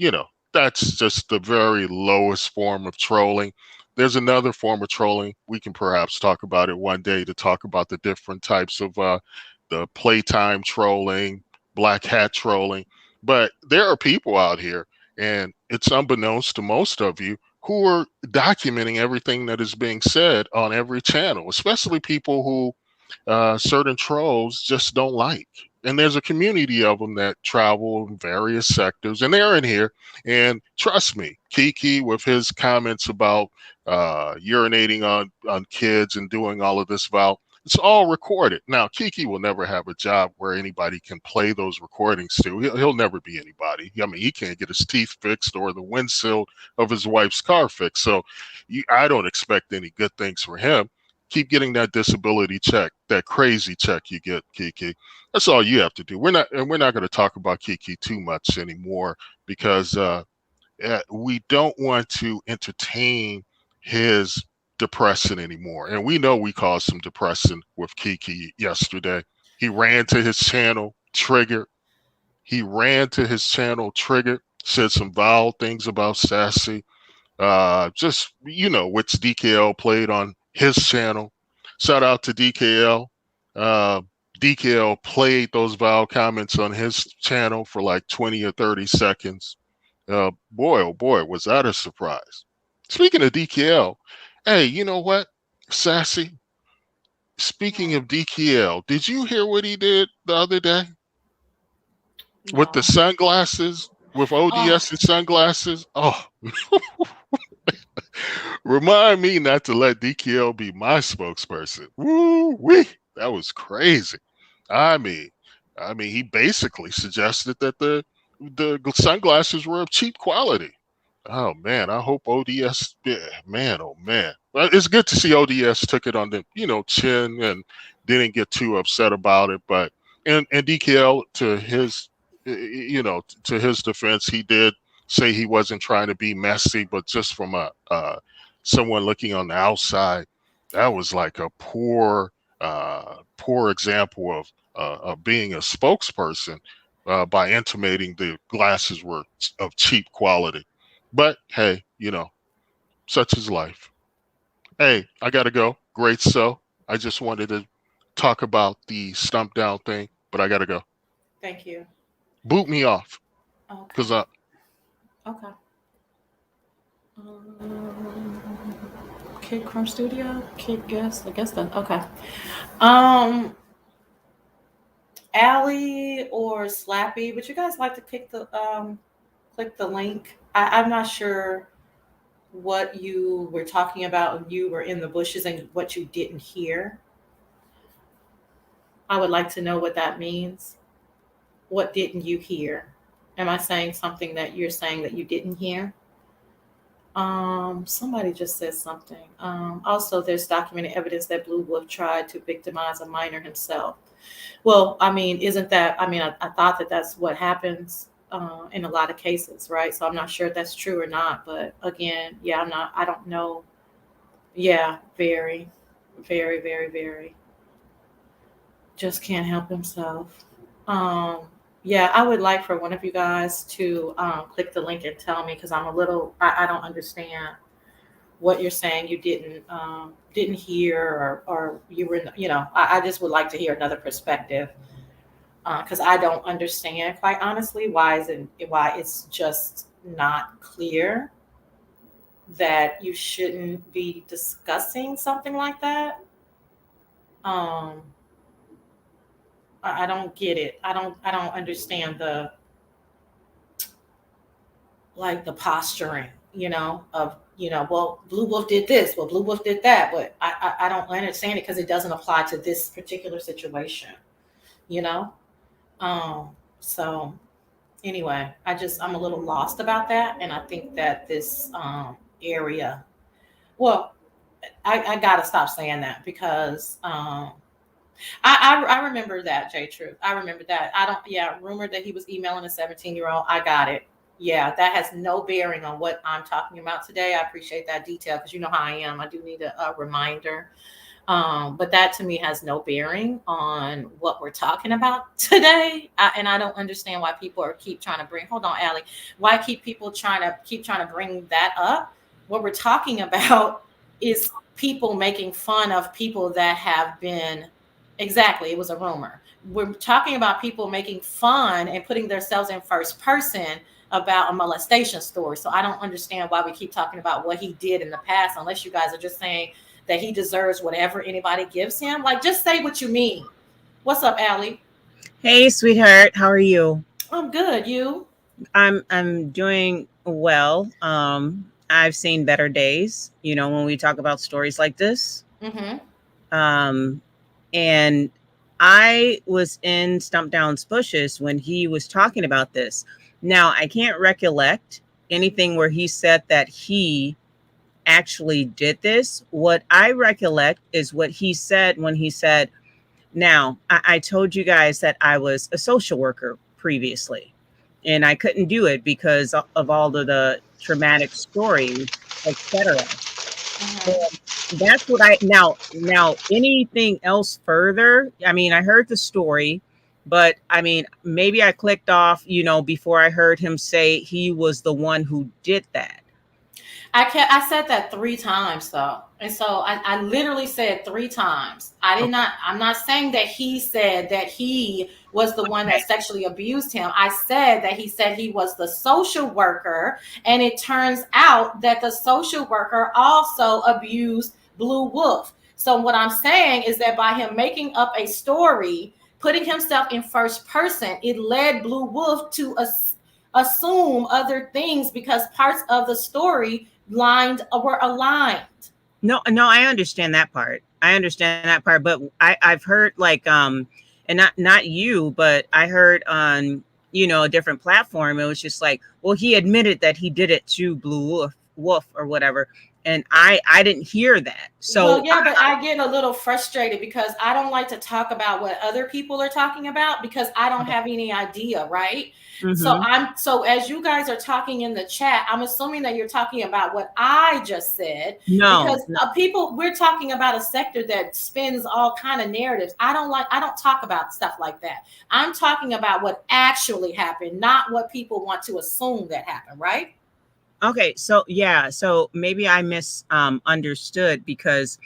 that's just the very lowest form of trolling. there's another form of trolling. We can perhaps talk about it one day to talk about the different types of the playtime trolling, black hat trolling. But there are people out here, and it's unbeknownst to most of you, who are documenting everything that is being said on every channel, especially people who certain trolls just don't like. And there's a community of them that travel in various sectors, and they're in here. And trust me, Kiki, with his comments about urinating on kids and doing all of this, Val, it's all recorded. Now, Kiki will never have a job where anybody can play those recordings to. He'll never be anybody. I mean, he can't get his teeth fixed or the windshield of his wife's car fixed. So I don't expect any good things for him. Keep getting that disability check, that crazy check you get, Kiki. That's all you have to do. We're not going to talk about Kiki too much anymore because we don't want to entertain his depression anymore. And we know we caused some depression with Kiki yesterday. He ran to his channel, triggered. He ran to his channel, triggered, said some vile things about Sassy. Just, which DKL played on his channel. Shout out to DKL. Uh, DKL played those vile comments on his channel for like 20 or 30 seconds. Boy, oh boy, was that a surprise. Speaking of DKL, hey, you know what, Sassy? Speaking of DKL, did you hear what he did the other day with the No. sunglasses, with Oh, ODS and sunglasses? Oh, remind me not to let DKL be my spokesperson. Woo wee, that was crazy. I mean, he basically suggested that the sunglasses were of cheap quality. Oh man, I hope ODS. Yeah, man, oh man. Well, it's good to see ODS took it on the chin and didn't get too upset about it. But and DKL, to his to his defense, he did say he wasn't trying to be messy, but just from a someone looking on the outside, that was like a poor example of being a spokesperson by intimating the glasses were of cheap quality. But hey, such is life. Hey, I gotta go. Great show. I just wanted to talk about the stump down thing, but I gotta go. thank you. Boot me off, cause Okay. I Okay. Um, Kick from studio. Kick guest. I guess that. Okay. Um, Allie or Slappy, would you guys like to click the link? I'm not sure what you were talking about when you were in the bushes and what you didn't hear. I would like to know what that means. What didn't you hear? Am I saying something that you're saying that you didn't hear? Somebody just said something. Also, there's documented evidence that Blue Wolf tried to victimize a minor himself. Well, I mean, isn't that? I mean, I thought that that's what happens in a lot of cases, right? So I'm not sure if that's true or not. But again, yeah, I'm not. I don't know. Yeah, very, very, very, very. Just can't help himself. Um, yeah, I would like for one of you guys to click the link and tell me because I'm a little. I don't understand what you're saying. You didn't hear or you were. I just would like to hear another perspective because I don't understand, quite honestly, why it's just not clear that you shouldn't be discussing something like that. Um, I don't get it. I don't understand the posturing, of well, Blue Wolf did this, well, Blue Wolf did that, but I don't understand it because it doesn't apply to this particular situation, you know. Um, so anyway, I'm a little lost about that, and I think that this area, well, I gotta stop saying that because I remember that, J Truth. I remember that. I don't. Yeah, rumored that he was emailing a 17-year-old. I got it. Yeah, that has no bearing on what I'm talking about today. I appreciate that detail because you know how I am. I do need a reminder. But that to me has no bearing on what we're talking about today. And I don't understand why people keep trying to bring. Hold on, Allie. Why keep people trying to bring that up? What we're talking about is people making fun of people that have been, exactly, it was a rumor. We're talking about people making fun and putting themselves in first person about a molestation story. So I don't understand why we keep talking about what he did in the past, unless you guys are just saying that he deserves whatever anybody gives him. Like, just say what you mean. What's up, Allie? Hey, sweetheart, how are you? I'm good. You? I'm doing well. I've seen better days, when we talk about stories like this. Mm-hmm. Um, and I was in Stump Down's bushes when he was talking about this. Now, I can't recollect anything where he said that he actually did this. What I recollect is what he said when he said, now, I told you guys that I was a social worker previously, and I couldn't do it because of all of the traumatic stories, etc. Mm-hmm. That's what I now anything else further. I mean, I heard the story, but I mean, maybe I clicked off, before I heard him say he was the one who did that. I said that 3 times though. And so I literally said 3 times. I did Okay. not, I'm not saying that he said that he was the one that sexually abused him. I said he was the social worker. And it turns out that the social worker also abused Blue Wolf. So what I'm saying is that by him making up a story, putting himself in first person, it led Blue Wolf to assume other things because parts of the story lined were aligned. No, I understand that part. I understand that part, but I've heard like and not you, but I heard on a different platform. It was just like, well, he admitted that he did it to Wolf or whatever, and I didn't hear that. Well, So yeah, but I get a little frustrated because I don't like to talk about what other people are talking about because I don't have any idea, right? So mm-hmm. so as you guys are talking in the chat, I'm assuming that you're talking about what I just said No, because people, we're talking about a sector that spins all kind of narratives. I don't talk about stuff like that. I'm talking about what actually happened, not what people want to assume that happened, right? okay, so yeah, so maybe I understood because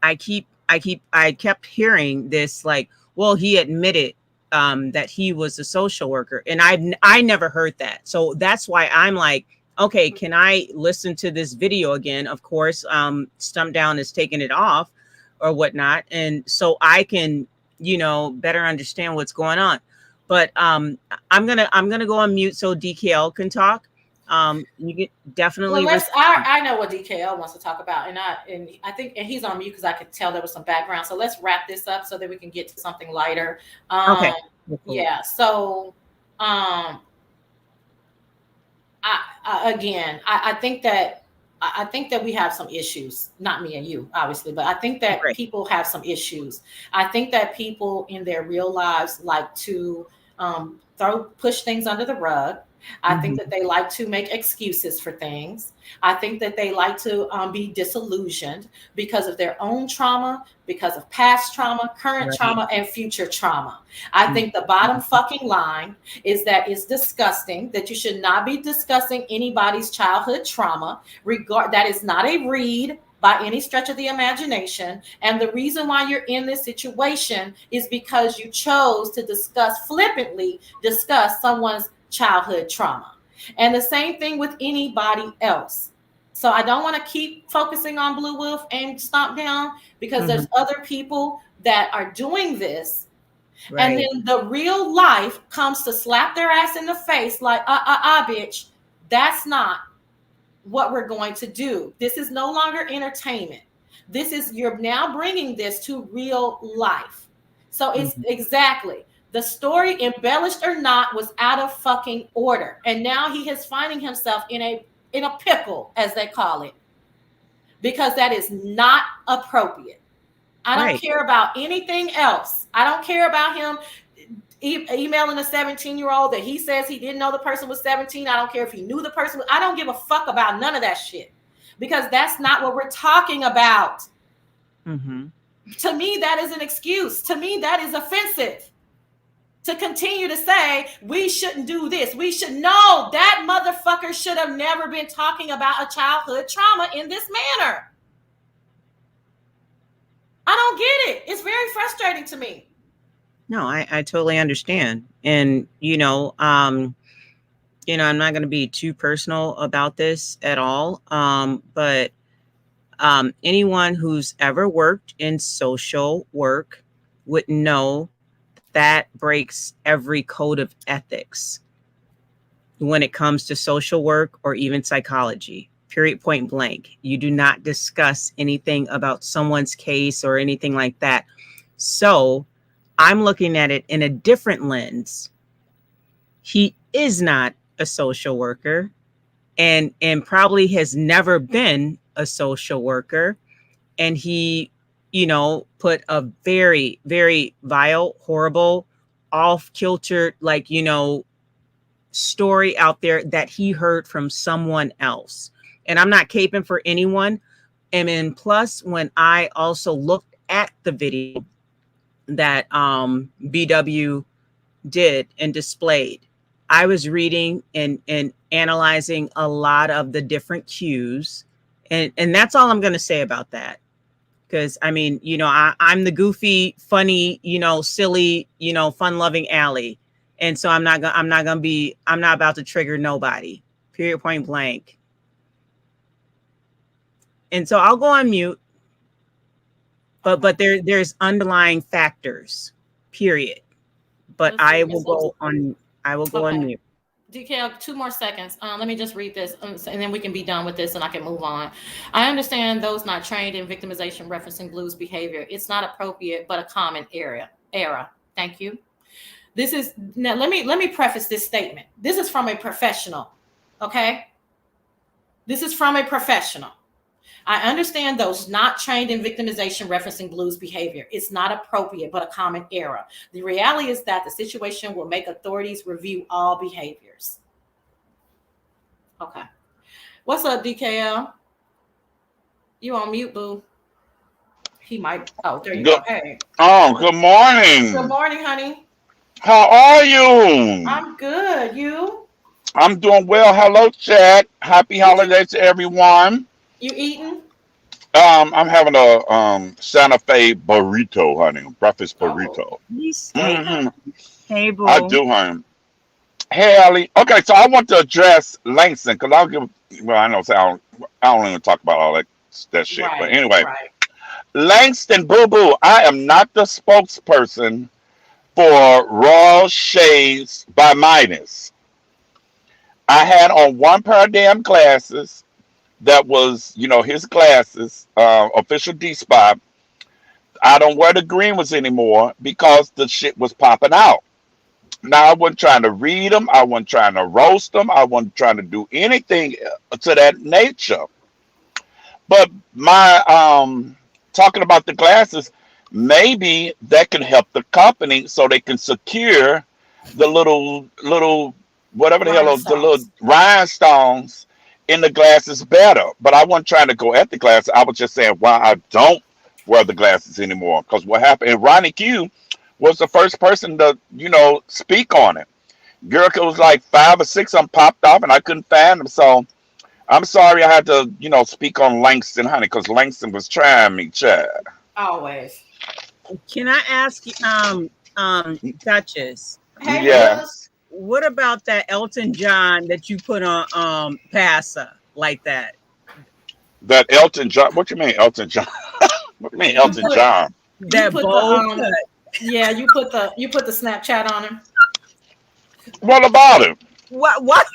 I kept hearing this like, well, he admitted that he was a social worker, and I never heard that. So that's why I'm like, okay, can I listen to this video again? Of course, Stump Down is taking it off or whatnot, and so I can better understand what's going on. But I'm gonna go on mute so DKL can talk. You can Well, definitely I know what DKL wants to talk about, and I think and he's on mute because I could tell there was some background. So let's wrap this up so that we can get to something lighter. okay. Cool. Yeah. So, um, I think that I think that we have some issues. Not me and you, obviously, but I think that Great. people have some issues. I think that people in their real lives like to push things under the rug. I think Mhm. that they like to make excuses for things. I think that they like to be disillusioned because of their own trauma, because of past trauma, current Right. trauma, and future trauma. I Mhm. think the bottom fucking line is that it's disgusting that you should not be discussing anybody's childhood trauma. That is not a read by any stretch of the imagination. And the reason why you're in this situation is because you chose to flippantly discuss someone's childhood trauma. And the same thing with anybody else. So I don't want to keep focusing on Blue Wolf and Stomp Down because Mhm. there's other people that are doing this, and Right. then the real life comes to slap their ass in the face like, bitch, that's not what we're going to do. This is no longer entertainment. You're now bringing this to real life. So it's Mhm. exactly the story, embellished or not, was out of fucking order. And now he is finding himself in a pickle, as they call it, because that is not appropriate. I don't Right. care about anything else. I don't care about him emailing a 17-year-old that he says he didn't know the person was 17. I don't care if he knew the person. I don't give a fuck about none of that shit because that's not what we're talking about. Mhm. To me, that is an excuse. To me, that is offensive. To continue to say we shouldn't do this, we should know that motherfucker should have never been talking about a childhood trauma in this manner. I don't get it. It's very frustrating to me. No, I totally understand. And, I'm not going to be too personal about this at all. But anyone who's ever worked in social work would know that breaks every code of ethics when it comes to social work or even psychology. Period, point blank. You do not discuss anything about someone's case or anything like that. So I'm looking at it in a different lens. He is not a social worker and probably has never been a social worker. And he, put a very, very vile, horrible, off kilter, story out there that he heard from someone else. And I'm not caping for anyone. And then plus, when I also looked at the video that BW did and displayed, I was reading and analyzing a lot of the different cues. And that's all I'm going to say about that. Because I'm the goofy, funny, silly, fun-loving Allie. And so I'm not about to trigger nobody. Period, point blank. And so I'll go on mute. But there's underlying factors. Period. But I will go on mute. DK, 2 more seconds. Let me just read this, and then we can be done with this, and I can move on. I understand those not trained in victimization referencing blues behavior. It's not appropriate, but a common error. Thank you. This is now. Let me preface this statement. This is from a professional. Okay. This is from a professional. I understand those not trained in victimization referencing blues behavior. It's not appropriate, but a common error. The reality is that the situation will make authorities review all behaviors. Okay. What's up, DKL? You on mute, boo? He might. Oh, there you go. Hey. Oh, good morning. Good morning, honey. How are you? I'm good. You? I'm doing well. Hello, chat. Happy holidays to everyone. You eating? I'm having a Santa Fe burrito, honey. Breakfast burrito. Mm-hmm. Hey, boo. I do, honey. Hey, Allie. Okay, so I want to address Langston because I'll give. Well, I know. So I don't even talk about all that shit. Right, but anyway, right. Langston, boo boo. I am not the spokesperson for Raw Shades by Midas. I had on one pair of damn glasses that was, his glasses, official D-Spot. I don't wear the green ones anymore because the shit was popping out. Now, I wasn't trying to read them. I wasn't trying to roast them. I wasn't trying to do anything to that nature. But my talking about the glasses, maybe that can help the company so they can secure the little whatever the hell the little rhinestones in the glasses better. But I wasn't trying to go at the glasses. I was just saying why I don't wear the glasses anymore. Because what happened, and Ronnie Q was the first person to, speak on it. Gurka was like 5 or 6 of them popped off and I couldn't find them. So I'm sorry I had to, speak on Langston, honey, because Langston was trying me, Chad. Always. Can I ask you, Duchess? Hey, yes. What about that Elton John that you put on Passa like that? That Elton John? What you mean Elton John? What do you mean Elton John? That bold cut. Yeah, you put the Snapchat on him. What about it? What would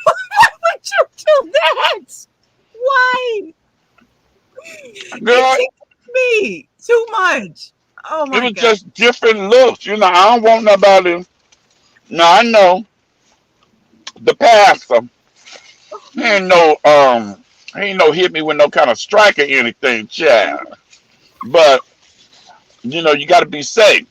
you do that? Why? Girl, me too much. Oh my God. It was just different looks. I don't want nobody. No, I know. The pastor. He ain't no hit me with no kind of strike or anything, child. But you got to be safe.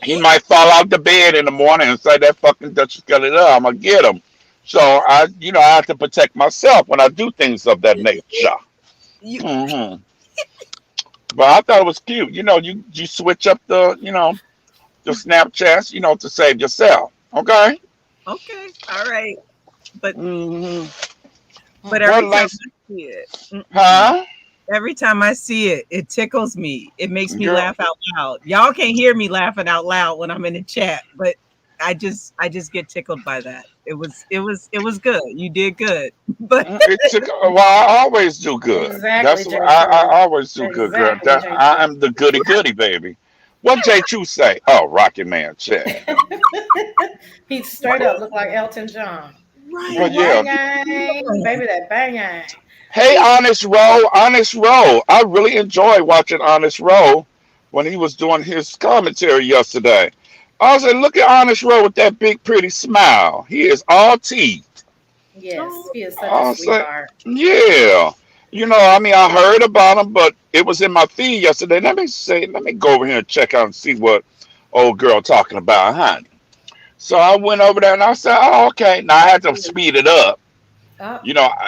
He might fall out the bed in the morning and say that fucking Duchess got it up. I'm gonna get him. So I have to protect myself when I do things of that nature. Mm-hmm. But I thought it was cute. You switch up the the Snapchats, to save yourself. Okay. Okay. All right. But Mm-hmm. but every time I see it, huh? Every time I see it, it tickles me. It makes me Girl, laugh out loud. Y'all can't hear me laughing out loud when I'm in the chat, but I just get tickled by that. It was good. You did good. But it took. Well, I always do good. Exactly, That's what J. I True. always do good, girl. Exactly, That J. I True. am the goody goody baby. What J. Chu say? Oh, Rocky Man, check. He straight up looked like Elton John. right, But That why yeah. bang you do yang, that? baby, that bang yang. Hey, He, Honest Roll, Honest Roll. I really enjoyed watching Honest Roll when he was doing his commentary yesterday. I was like, look at Honest Roll with that big, pretty smile. He is all teeth. yes, Oh, he is such a I was like, sweetheart. yeah. I mean, I heard about him, but it was in my feed yesterday. Let me go over here and check out and see what old girl talking about, honey. So I went over there and I said, oh, okay. Now I had to speed it up, Oh,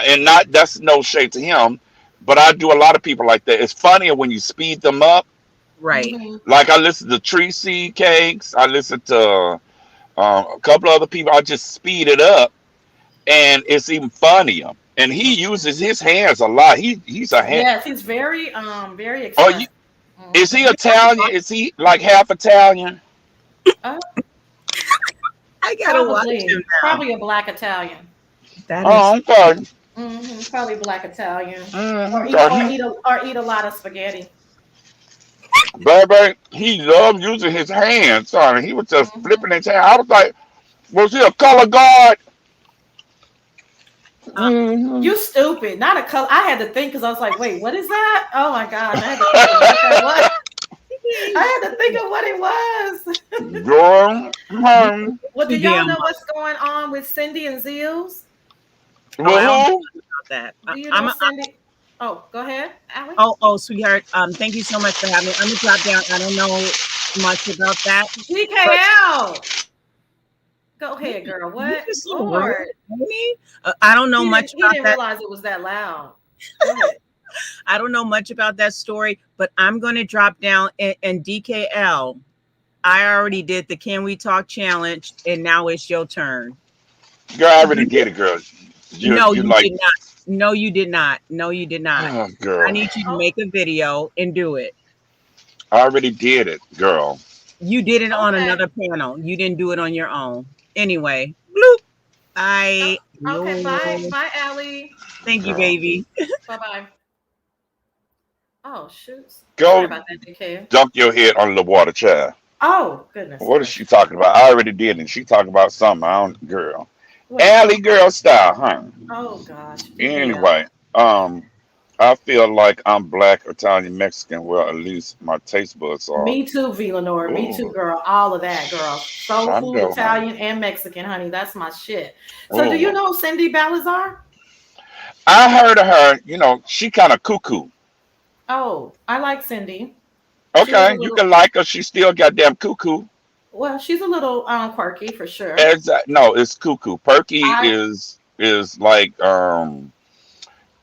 and not that's no shade to him, but I do a lot of people like that. It's funnier when you speed them up. right. mm-hmm. Like I listen to Tree Seed Cakes, I listen to a couple other people. I just speed it up, and it's even funnier. And he uses his hands a lot. He's a hand. Yes, he's very Oh, expressive. is he Mm-hmm. You know Italian? what? Is he like half Italian? Oh, I gotta watch him now. probably a black Italian. That is Oh, okay. Probably black Italian, or eat Okay. eat a lot of spaghetti. Baby, he loved using his hands. Son. He was just hmm flipping his hand. I was like, was he a color guard? uh, Hmm. You stupid. Not a color. I had to think because I was like, wait, what is that? Oh my gosh, I had to think of what that was. I had to think of what it was. Girl. you Well, do too y'all damn know much. what's going on with Cindy and Zeals? Oh, I don't know Who? about that. Do you know Cindy? Oh, go ahead, Allie. Sweetheart. Thank you so much for having me. I'm gonna drop down. I don't know much about that, but DKL. Go you, ahead, girl. you What? just so rude, Lord. honey. I don't know much He about didn't that. realize it was that loud. Go ahead. I don't know much about that story, but I'm gonna drop down and DKL. I already did the Can We Talk challenge, and now it's your turn. Girl, I already You did it, girl. no, You you like, did not. No, you did not. No, you did not. oh, I girl. need you to Oh, make a video and do it. I already did it, girl. You did it on okay. another panel. You didn't do it on your own. Anyway, bloop. Oh, I okay. Bye. no. Bye, Allie. Thank you, Girl. baby. Bye bye. Oh, shoots. Sorry Go about that, DK. dunk your head under the water, child. Oh, goodness What is she gracious. talking about? I already did it. She talking about something. I don't, girl. What? Alley girl style, huh? Oh, gosh. DKL. Anyway, I feel like I'm black, Italian, Mexican. Well, at least my taste buds are. Me too, Villanor. Me too, Ooh, girl. All of that, girl. Soul I food, know, honey. Italian, and Mexican, honey. That's my shit. So, do you Ooh, know Cindy Balazar? I heard of her. She kind of cuckoo. Oh, I like Cindy. She is a Okay, you little, can like her. She still goddamn cuckoo. well, she's a little quirky for sure. Exact. No, it's cuckoo. Perky I is like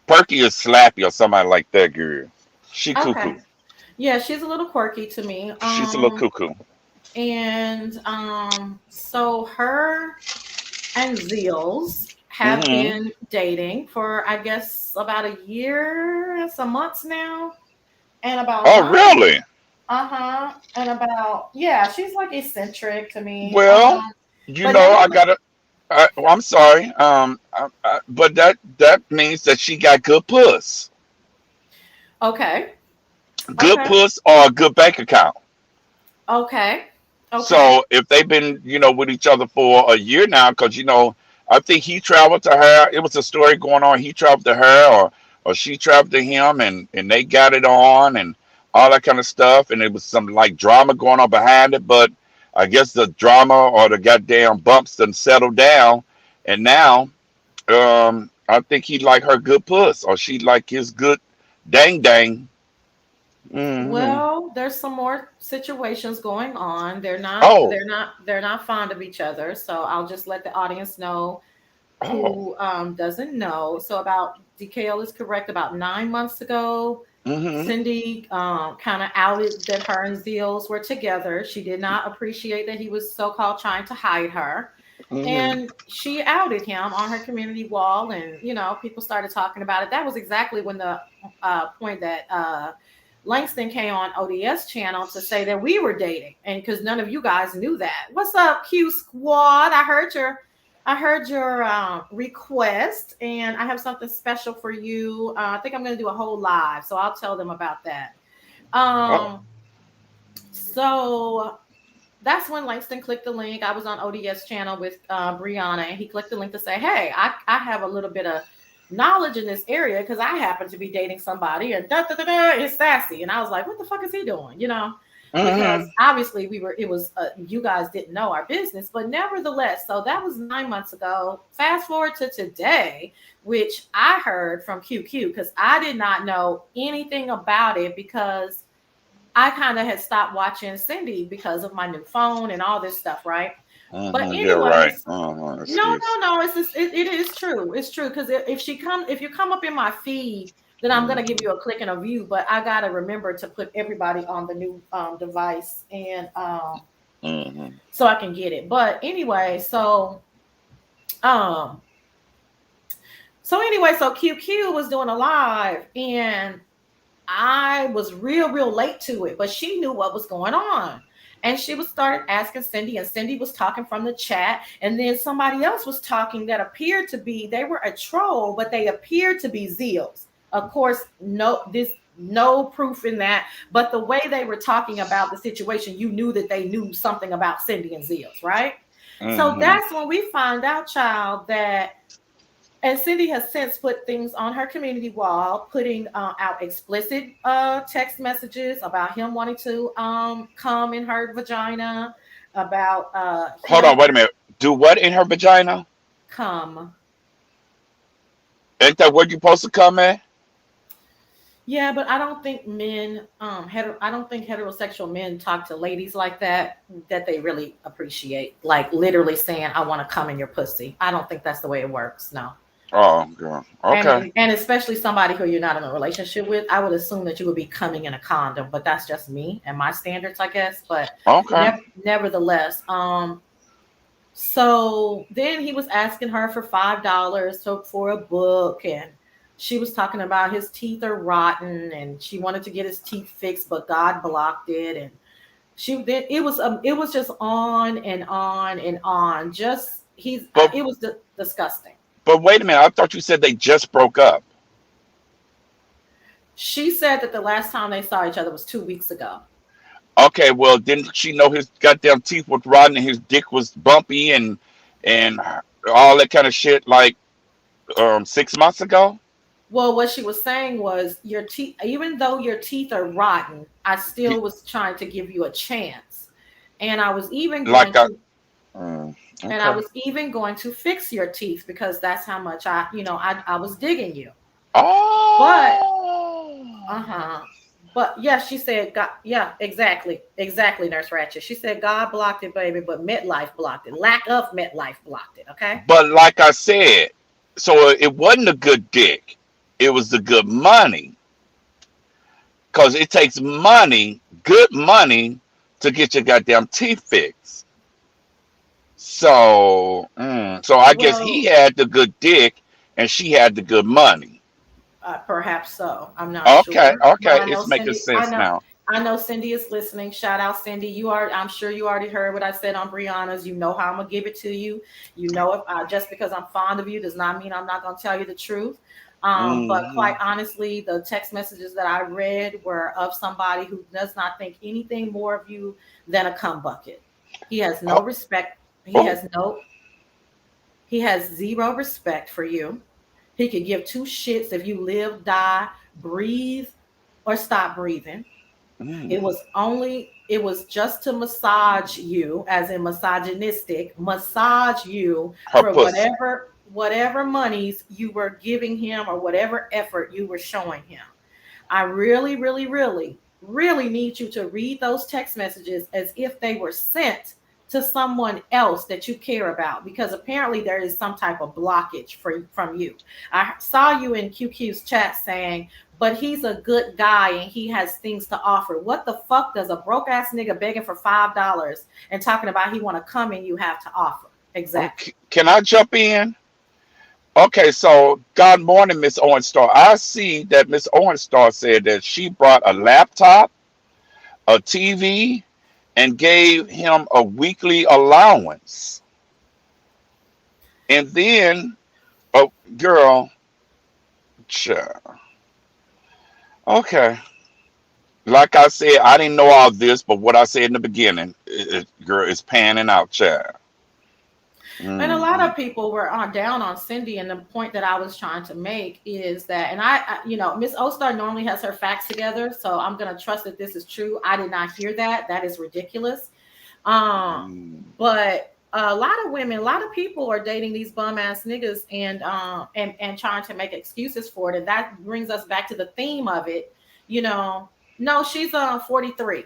Perky is slappy or somebody like that, girl. She okay. cuckoo. Yeah, she's a little quirky to me. She's a little cuckoo. And so her and Zeals have Hmm. been dating for I guess about a year, some months now, and about Oh, 9. really? And about, yeah, she's like eccentric to me. Well, But never. I gotta. I'm sorry. But that means that she got good puss, Okay, good okay, puss, or a good bank account. okay, okay, So if they've been, with each other for a year now, because I think he traveled to her. It was a story going on. He traveled to her, or she traveled to him, and they got it on, and all that kind of stuff. And it was some like drama going on behind it, but I guess the drama or the goddamn bumps done settled down, and now I think he like her good puss, or she like his good dang dang. Hmm. Well, there's some more situations going on. They're not Oh, they're not they're not fond of each other. So I'll just let the audience know oh. who doesn't know. So about DKL is correct. About 9 months ago, Hmm. Cindy kind of outed that her and Zeals were together. She did not appreciate that he was so-called trying to hide her. And she outed him on her community wall, and people started talking about it. That was exactly when the point that Langston came on ODS channel to say that we were dating, and because none of you guys knew that. What's up, Q Squad? I heard your request, and I have something special for you. I think I'm going to do a whole live, so I'll tell them about that. Oh. So that's when Langston clicked the link. I was on ODS channel with Brianna, and he clicked the link to say, hey, I have a little bit of knowledge in this area because I happen to be dating somebody, and it's Sassy. And I was like, what the fuck is he doing? Because obviously you guys didn't know our business, but nevertheless, so that was 9 months ago. Fast forward to today, which I heard from QQ because I did not know anything about it because I kind of had stopped watching Cindy because of my new phone and all this stuff, right? But anyway, You're right. no, it's just, it is true. It's true because if you come up in my feed, then I'm gonna give you a click and a view. But I gotta remember to put everybody on the new device and so I can get it. But anyway, so QQ was doing a live and I was real late to it, but she knew what was going on. And she started asking Cindy, and Cindy was talking from the chat. And then somebody else was talking that appeared to be, they were a troll, but they appeared to be Zeals. Of course, no proof in that. But the way they were talking about the situation, you knew that they knew something about Cindy and Zeals, right? So that's when we find out, child, that and Cindy has since put things on her community wall, putting out explicit text messages about him wanting to come in her vagina, about hold on, wait a minute. Do what in her vagina? Come. Ain't that where you supposed to come at? Yeah, but I don't think men, I don't think heterosexual men talk to ladies like that they really appreciate. Like literally saying, I want to come in your pussy. I don't think that's the way it works. No. Oh, girl. Okay. And especially somebody who you're not in a relationship with, I would assume that you would be coming in a condom, but that's just me and my standards, I guess. But nevertheless, so then he was asking her for $5 for a book, and she was talking about his teeth are rotten, and she wanted to get his teeth fixed, but God blocked it, and it was just on and on and on. It was disgusting. But wait a minute, I thought you said they just broke up. She said that the last time they saw each other was 2 weeks ago. Okay, well, didn't she know his goddamn teeth was rotten and his dick was bumpy and all that kind of shit like 6 months ago? Well, what she was saying was your teeth, even though your teeth are rotten, I still was trying to give you a chance. And I was even going Okay. And I was even going to fix your teeth because that's how much I was digging you. Oh. But yeah, she said, God, yeah, exactly, Nurse Ratchet. She said, God blocked it, baby, but MetLife blocked it. Lack of MetLife blocked it, okay? But like I said, so it wasn't a good dick. It was the good money. Because it takes money, good money, to get your goddamn teeth fixed. So I guess he had the good dick and she had the good money. Perhaps so. I'm not sure. Okay, it's making sense now. I know Cindy is listening. Shout out, Cindy. I'm sure you already heard what I said on Brianna's. You know how I'm gonna give it to you. You know, if just because I'm fond of you does not mean I'm not gonna tell you the truth. But quite honestly, the text messages that I read were of somebody who does not think anything more of you than a cum bucket. He has no respect. He has zero respect for you. He could give two shits if you live, die, breathe, or stop breathing. It was just to massage you, as in misogynistic, massage you for whatever monies you were giving him or whatever effort you were showing him. I really, really, really, really need you to read those text messages as if they were sent to someone else that you care about, because apparently there is some type of blockage from you. I saw you in QQ's chat saying, but he's a good guy and he has things to offer. What the fuck does a broke ass nigga begging for $5 and talking about he want to come and you have to offer? Exactly. Can I jump in? Okay, so good morning, Miss Owen Star. I see that Miss Owen Star said that she brought a laptop, a TV, and gave him a weekly allowance. And then, oh, girl, child. Okay. Like I said, I didn't know all this, but what I said in the beginning, girl, is panning out, child. And a lot Hmm. of people were on down on Cindy, and the point that I was trying to make is that, and Miss Ostar normally has her facts together, so I'm gonna trust that this is true. I did not hear that. That is ridiculous. Um, but a lot of women, a lot of people are dating these bum ass niggas and trying to make excuses for it, and that brings us back to the theme of it. You know, no, she's 43.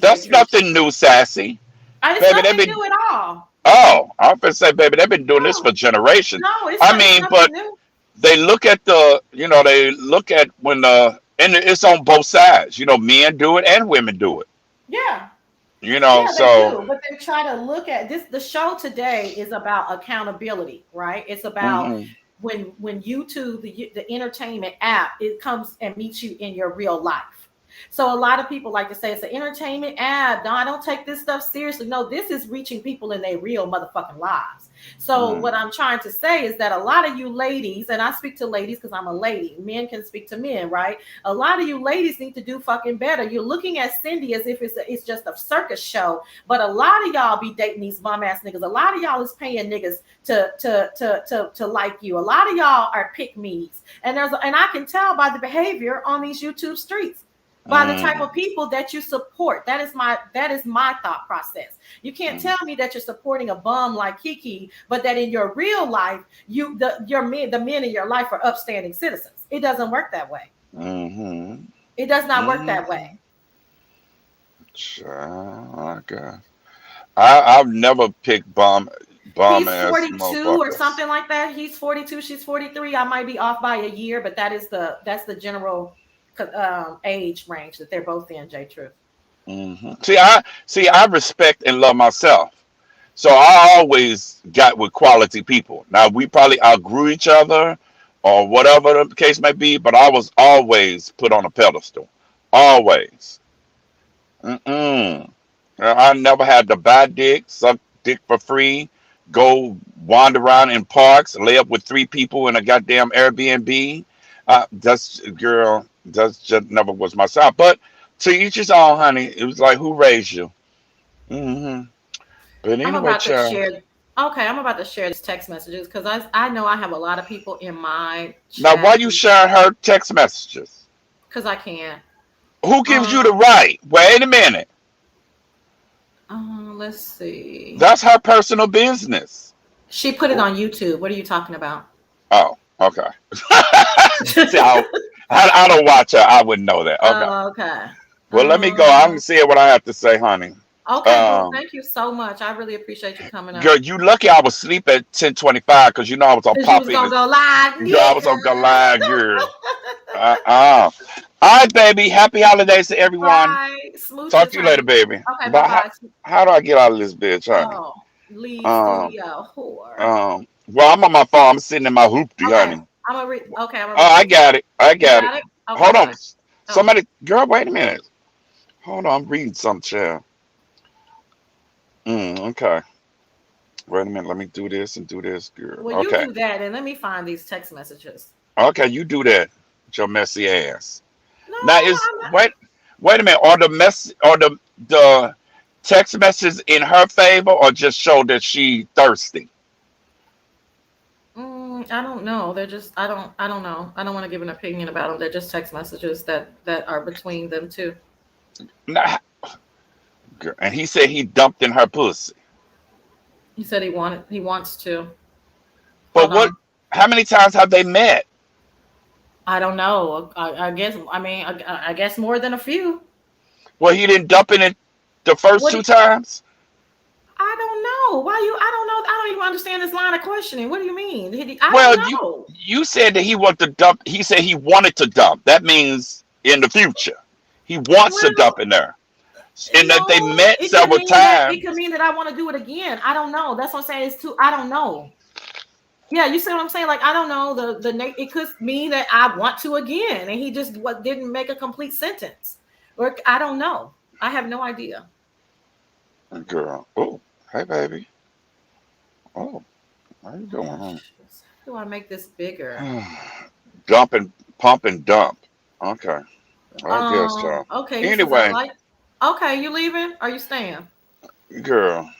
That's nothing new, Sassy. It's Baby, they've nothing been, new at all. oh, I'm going to say, baby, they've been doing this No, for generations. no, I it's mean, nothing but new. they look at they look at when and it's on both sides. Men do it and women do it. Yeah. Yeah, they So, do, but they try to look at this. The show today is about accountability, right? It's about hmm when YouTube, the entertainment app, it comes and meets you in your real life. So a lot of people like to say it's an entertainment app. No, I don't take this stuff seriously. No, this is reaching people in their real motherfucking lives. So what mm, I'm trying to say is that a lot of you ladies, and I speak to ladies because I'm a lady, men can speak to men, right? A lot of you ladies need to do fucking better. You're looking at Cindy as if it's just a circus show, but a lot of y'all be dating these bum ass niggas. A lot of y'all is paying niggas to like you. A lot of y'all are pick me's, and I can tell by the behavior on these YouTube streets, by the type of mm, people that you support. That is my thought process. You can't mm, tell me that you're supporting a bum like Kiki, but that in your real life, the men in your life are upstanding citizens. It doesn't work that way. mm-hmm, It does not work that way. mm-hmm. Okay. I've never picked bomb He's ass 42 or motherfuckers. something like that. He's 42, she's 43. I might be off by a year, but that's the general age range that they're both in, J Truth. See, I respect and love myself. So I always got with quality people. Now we probably outgrew each other or whatever the case may be, but I was always put on a pedestal. Always. Mm-mm. I never had to buy dick, suck dick for free, go wander around in parks, lay up with three people in a goddamn Airbnb. That's just never was my style. But to each his own, honey. It was like, who raised you? hmm But I'm anyway, about to child. share. Okay, I'm about to share these text messages because I know I have a lot of people in my Now, why chat you sharing her text messages? because I can. Who gives you the Um, right? Wait a minute. let's see. That's her personal business. She put it on YouTube. What are you talking about? Oh, okay. See, I don't watch her. I wouldn't know that. Okay. Okay. Well, let me go. I Um, can say what I have to say, honey. okay, boo. Um, Thank you so much. I really appreciate you coming Girl, up. you lucky I was asleep at 10:25 because I was on Because you pop was in. gonna go live, Girl, I was nigga. on go live, girl. Uh-uh. All right, baby. Happy holidays to everyone. Bye. Talk Smooches, to you later, honey. baby. Okay, bye But bye. how do I get out of this bitch, honey? Oh, leave Um, studio whore. well, I'm on my phone. I'm sitting in my hoopty, Okay, honey. I'm gonna Oh, read I this one. got it. I You got it. got it? Okay, Hold on. bye. Oh, Somebody, girl, wait a minute. Hold on. I'm reading some child. Okay. Wait a minute. Let me do this and do this, girl. well, you Okay. do that and let me find these text messages. Okay, you do that with your messy ass. No, Now is I'm not. wait a minute. Are the text messages in her favor or just show that she thirsty? I don't know. They're just I don't know. I don't want to give an opinion about them. They're just text messages that are between them two. Nah, girl, and he said he dumped in her pussy. He said he wants to. But Hold what? on. How many times have they met? I don't know. I guess I mean I guess more than a few. Well, he didn't dump in it the first What do two you, times. I don't know. Why you I don't know. I don't even understand this line of questioning. What do you mean? I Well, don't you know. you said that he wanted to dump. He said he wanted to dump. That means in the future, he wants to dump Well, in there. and that they No, met several it could times. mean that I want to do it again. I don't know. That's what I'm saying. It's too. I don't know. Yeah, you see what I'm saying? Like I don't know. It could mean that I want to again, and he just didn't make a complete sentence, or I don't know. I have no idea. Girl, oh, hey baby, oh, how you doing? How do I make this bigger? Dump and pump and dump. Okay, I guess so. Okay, he says I Anyway, like. Okay, you leaving? Are you staying? girl.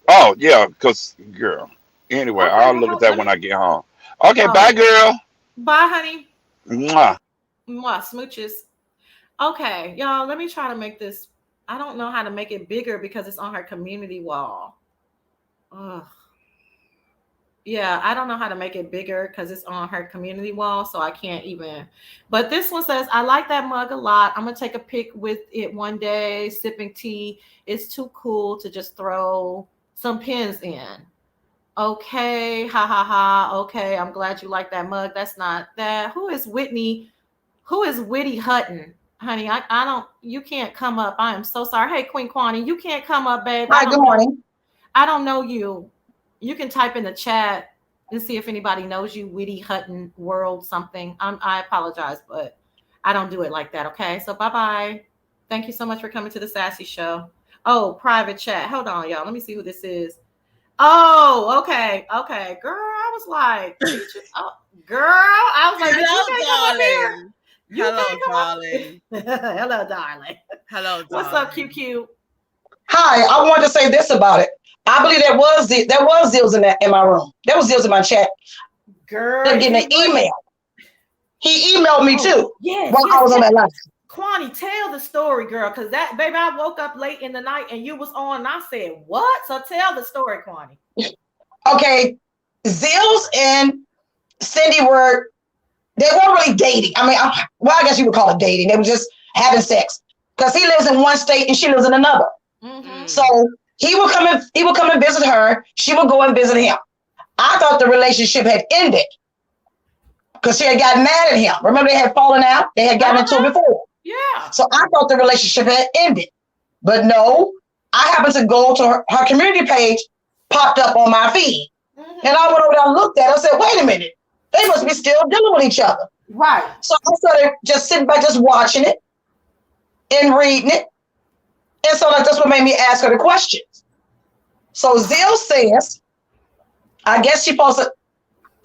Oh yeah, cause girl. Anyway, Okay, I'll well, look at that let when me. I get home. Okay, bye, Oh, girl. bye, honey. Mwah. Mwah, smooches. Okay, y'all, let me try to make this. I don't know how to make it bigger because it's on her community wall. Ugh. Yeah, I don't know how to make it bigger because it's on her community wall, so I can't even. But this one says, I like that mug a lot. I'm gonna take a pic with it one day, sipping tea. It's too cool to just throw some pins in. Okay, ha ha ha. Okay, I'm glad you like that mug. That's not that. Who is Whitney? Who is Whitty Hutton? Honey, I don't, you can't come up. I am so sorry. Hey, Queen Kwani, you can't come up, babe. Hi, good morning. I don't know you. You can type in the chat and see if anybody knows you, Whitty Hutton World something. I apologize, but I don't do it like that. Okay, so bye-bye. Thank you so much for coming to the Sassy Show. Oh, private chat. Hold on, y'all. Let me see who this is. Oh, okay. Okay. Girl, I was like, girl, I was like, you can't come up here. You Hello, can't come darling. up. Hello, darling. Hello, darling. What's up, QQ? Hi, I wanted to say this about it. I believe there was Zills in my room. There was Zills in my chat. Girl, They're getting an email. He emailed me too Yes, while I was on that line. Kwani, tell the story, girl, because that baby, I woke up late in the night and you was on, and I said, "What?" So tell the story, Kwani. Okay, Zills and Cindy they weren't really dating. I mean, I guess you would call it dating. They were just having sex because he lives in one state and she lives in another. Mm-hmm. So he would come and visit her. She would go and visit him. I thought the relationship had ended because she had gotten mad at him. Remember, they had fallen out. They had gotten into it before. Yeah. So I thought the relationship had ended. But no, I happened to go to her community page, popped up on my feed. Mm-hmm. And I went over there and looked at it. I said, wait a minute. They must be still dealing with each other. Right. So I started just sitting back, just watching it and reading it. And so that's what made me ask her the questions. So Zill says, I guess she supposed to,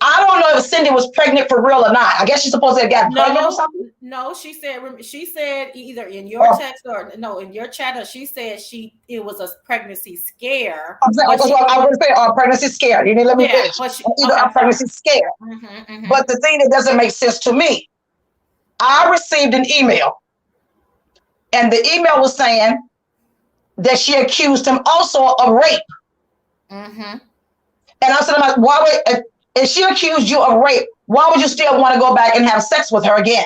I don't know if Cindy was pregnant for real or not. I guess she's supposed to have gotten pregnant or something. No, she said either in your text or no, in your chat, or she said it was a pregnancy scare. I was going to say pregnancy scare. You didn't let me finish. Either a pregnancy scare. Mm-hmm, mm-hmm. But the thing that doesn't make sense to me, I received an email, and the email was saying that she accused him also of rape. Mm-hmm. And I said, if she accused you of rape, why would you still want to go back and have sex with her again?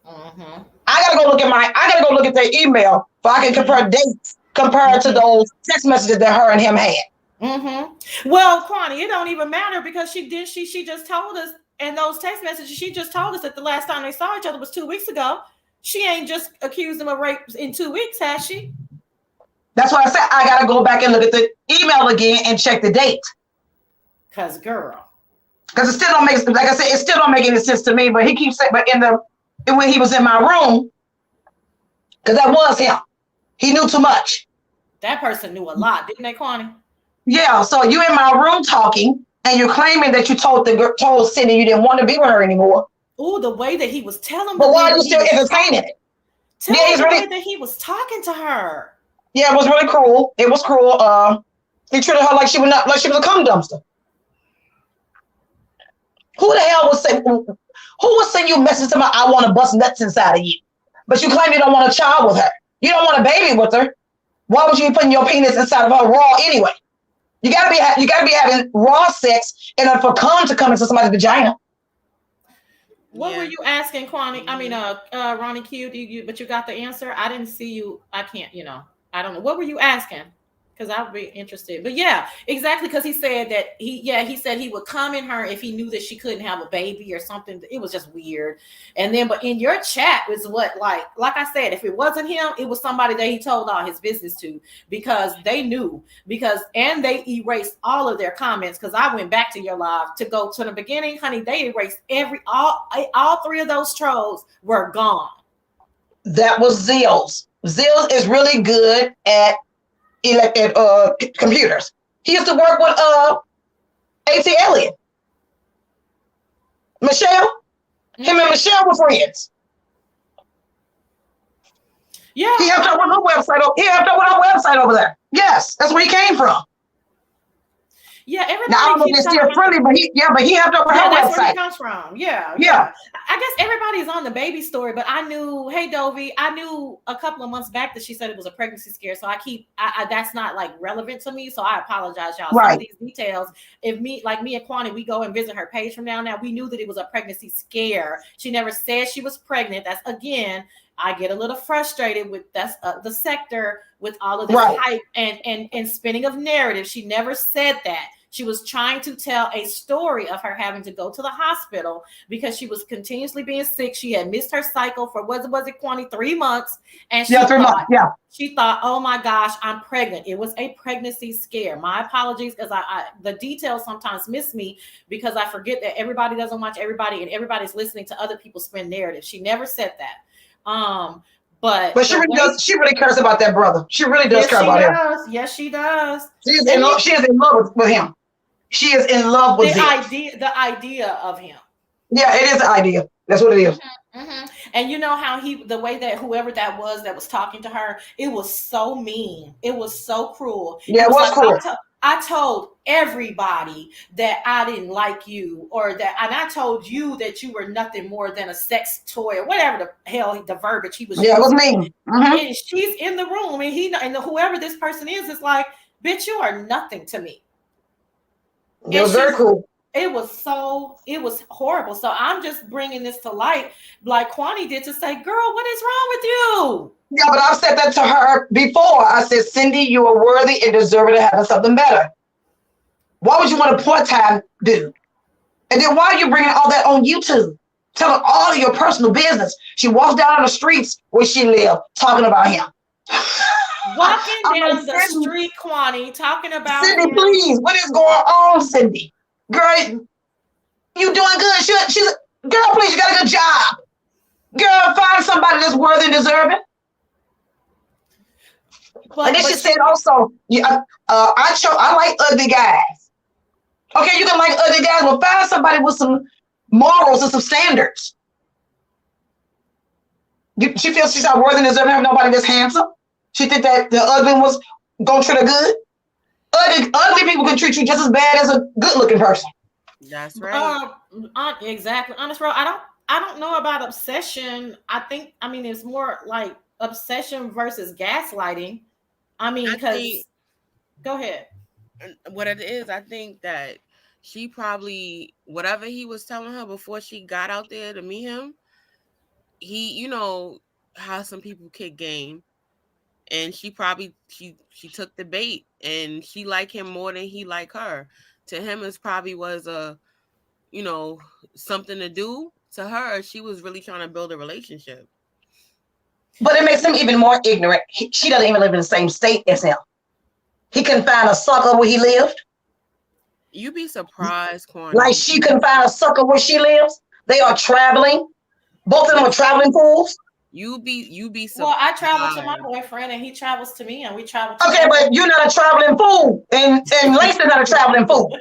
Mm-hmm. I gotta go look at their email so I can compare dates compared to those text messages that her and him had. Mm-hmm. Well, Kwani, it don't even matter because she just told us in those text messages. She just told us that the last time they saw each other was 2 weeks ago. She ain't just accused him of rape in 2 weeks, has she? That's why I said I gotta go back and look at the email again and check the date. Because it still don't make, like I said, it still don't make any sense to me. But he keeps saying, but when he was in my room, because that was him, he knew too much. That person knew a lot, didn't they, Kwani? Yeah. So you in my room talking, and you're claiming that you told Cindy you didn't want to be with her anymore. Oh, the way that he was telling. But why are you still entertaining it? Tell me the way that he was talking to her. Yeah, it was really cruel. It was cruel. He treated her like she was a cum dumpster. Who the hell would send you a message about I want to bust nuts inside of you? But you claim you don't want a child with her. You don't want a baby with her. Why would you be putting your penis inside of her raw anyway? You gotta be having raw sex in order for cum to come into somebody's vagina. What were you asking, Kwani? I mean, Ronnie Q, but you got the answer. I didn't see you. I can't, I don't know. What were you asking? because I would be interested. But yeah, exactly. Because he said that he said he would come in her if he knew that she couldn't have a baby or something. It was just weird. And then, but in your chat was what, like I said, if it wasn't him, it was somebody that he told all his business to, because they knew, and they erased all of their comments. Because I went back to your live to go to the beginning, honey. They erased all three of those trolls were gone. That was Zills. Zills is really good at computers. He used to work with A.T. Elliott. Michelle? Him and Michelle were friends. Yeah. He helped out with her website. He helped out with our website over there. Yes, that's where he came from. Yeah, everybody. Now, I don't know if they're still friendly, but he helped out with her that's website. where he comes from. Yeah. I guess everybody's on the baby story, but I knew, hey Dovey, I knew a couple of months back that she said it was a pregnancy scare. So I that's not like relevant to me. So I apologize, y'all. Right. Some of these details, if me and Kwani, we go and visit her page from now. We knew that it was a pregnancy scare. She never said she was pregnant. That's, again, I get a little frustrated with the sector with all of this hype and spinning of narrative. She never said that. She was trying to tell a story of her having to go to the hospital because she was continuously being sick. She had missed her cycle for, was it Kwani, 3 months? And she thought, oh my gosh, I'm pregnant. It was a pregnancy scare. My apologies, because the details sometimes miss me because I forget that everybody doesn't watch everybody and everybody's listening to other people spin narrative. She never said that. But she really does. She really cares about that brother. She really does care about him. Yes, she does. She is in love with him. She is in love with the idea of him. Yeah, it is the idea. That's what it is. Mm-hmm. And you know how the way that whoever that was talking to her, it was so mean. It was so cruel. Yeah, it was cruel. I told everybody that I didn't like you, and I told you that you were nothing more than a sex toy or whatever the hell the verbiage he was using. Yeah, it was mean. Mm-hmm. And she's in the room, and whoever this person is like, bitch, you are nothing to me. It was very cool. It was horrible. So I'm just bringing this to light, like Kwani did, to say, girl, what is wrong with you? Yeah, but I've said that to her before. I said, Cindy, you are worthy and deserving of having something better. Why would you want a part-time dude? And then why are you bringing all that on YouTube? Telling all of your personal business. She walks down the streets where she lived, talking about him. Walking down the street, Kwani, talking about Cindy, him. Please, what is going on, Cindy? Girl, you doing good. She's girl, please, you got a good job. Girl, find somebody that's worthy and deserving. And then she said also, I like ugly guys. Okay, you can like ugly guys, but find somebody with some morals and some standards. She feels she's not worthy and deserving of nobody that's handsome. She think that the ugly was gonna treat her good. Ugly people can treat you just as bad as a good-looking person. That's right. Exactly. Honest, bro. I don't know about obsession. I mean, it's more like obsession versus gaslighting. I mean, because go ahead. What it is, I think that she probably, whatever he was telling her before she got out there to meet him, he, you know how some people kick game. And she probably she took the bait, and she liked him more than he liked her. To him, it probably was something to do. To her, she was really trying to build a relationship. But it makes him even more ignorant. She doesn't even live in the same state as him. He couldn't find a sucker where he lived. You'd be surprised, Kwani. Like she couldn't find a sucker where she lives. They are traveling. Both of them are traveling fools. You be surprised. Well, I travel to my boyfriend and he travels to me and we travel to Okay, but you're not a traveling fool. And Langston's not a traveling fool.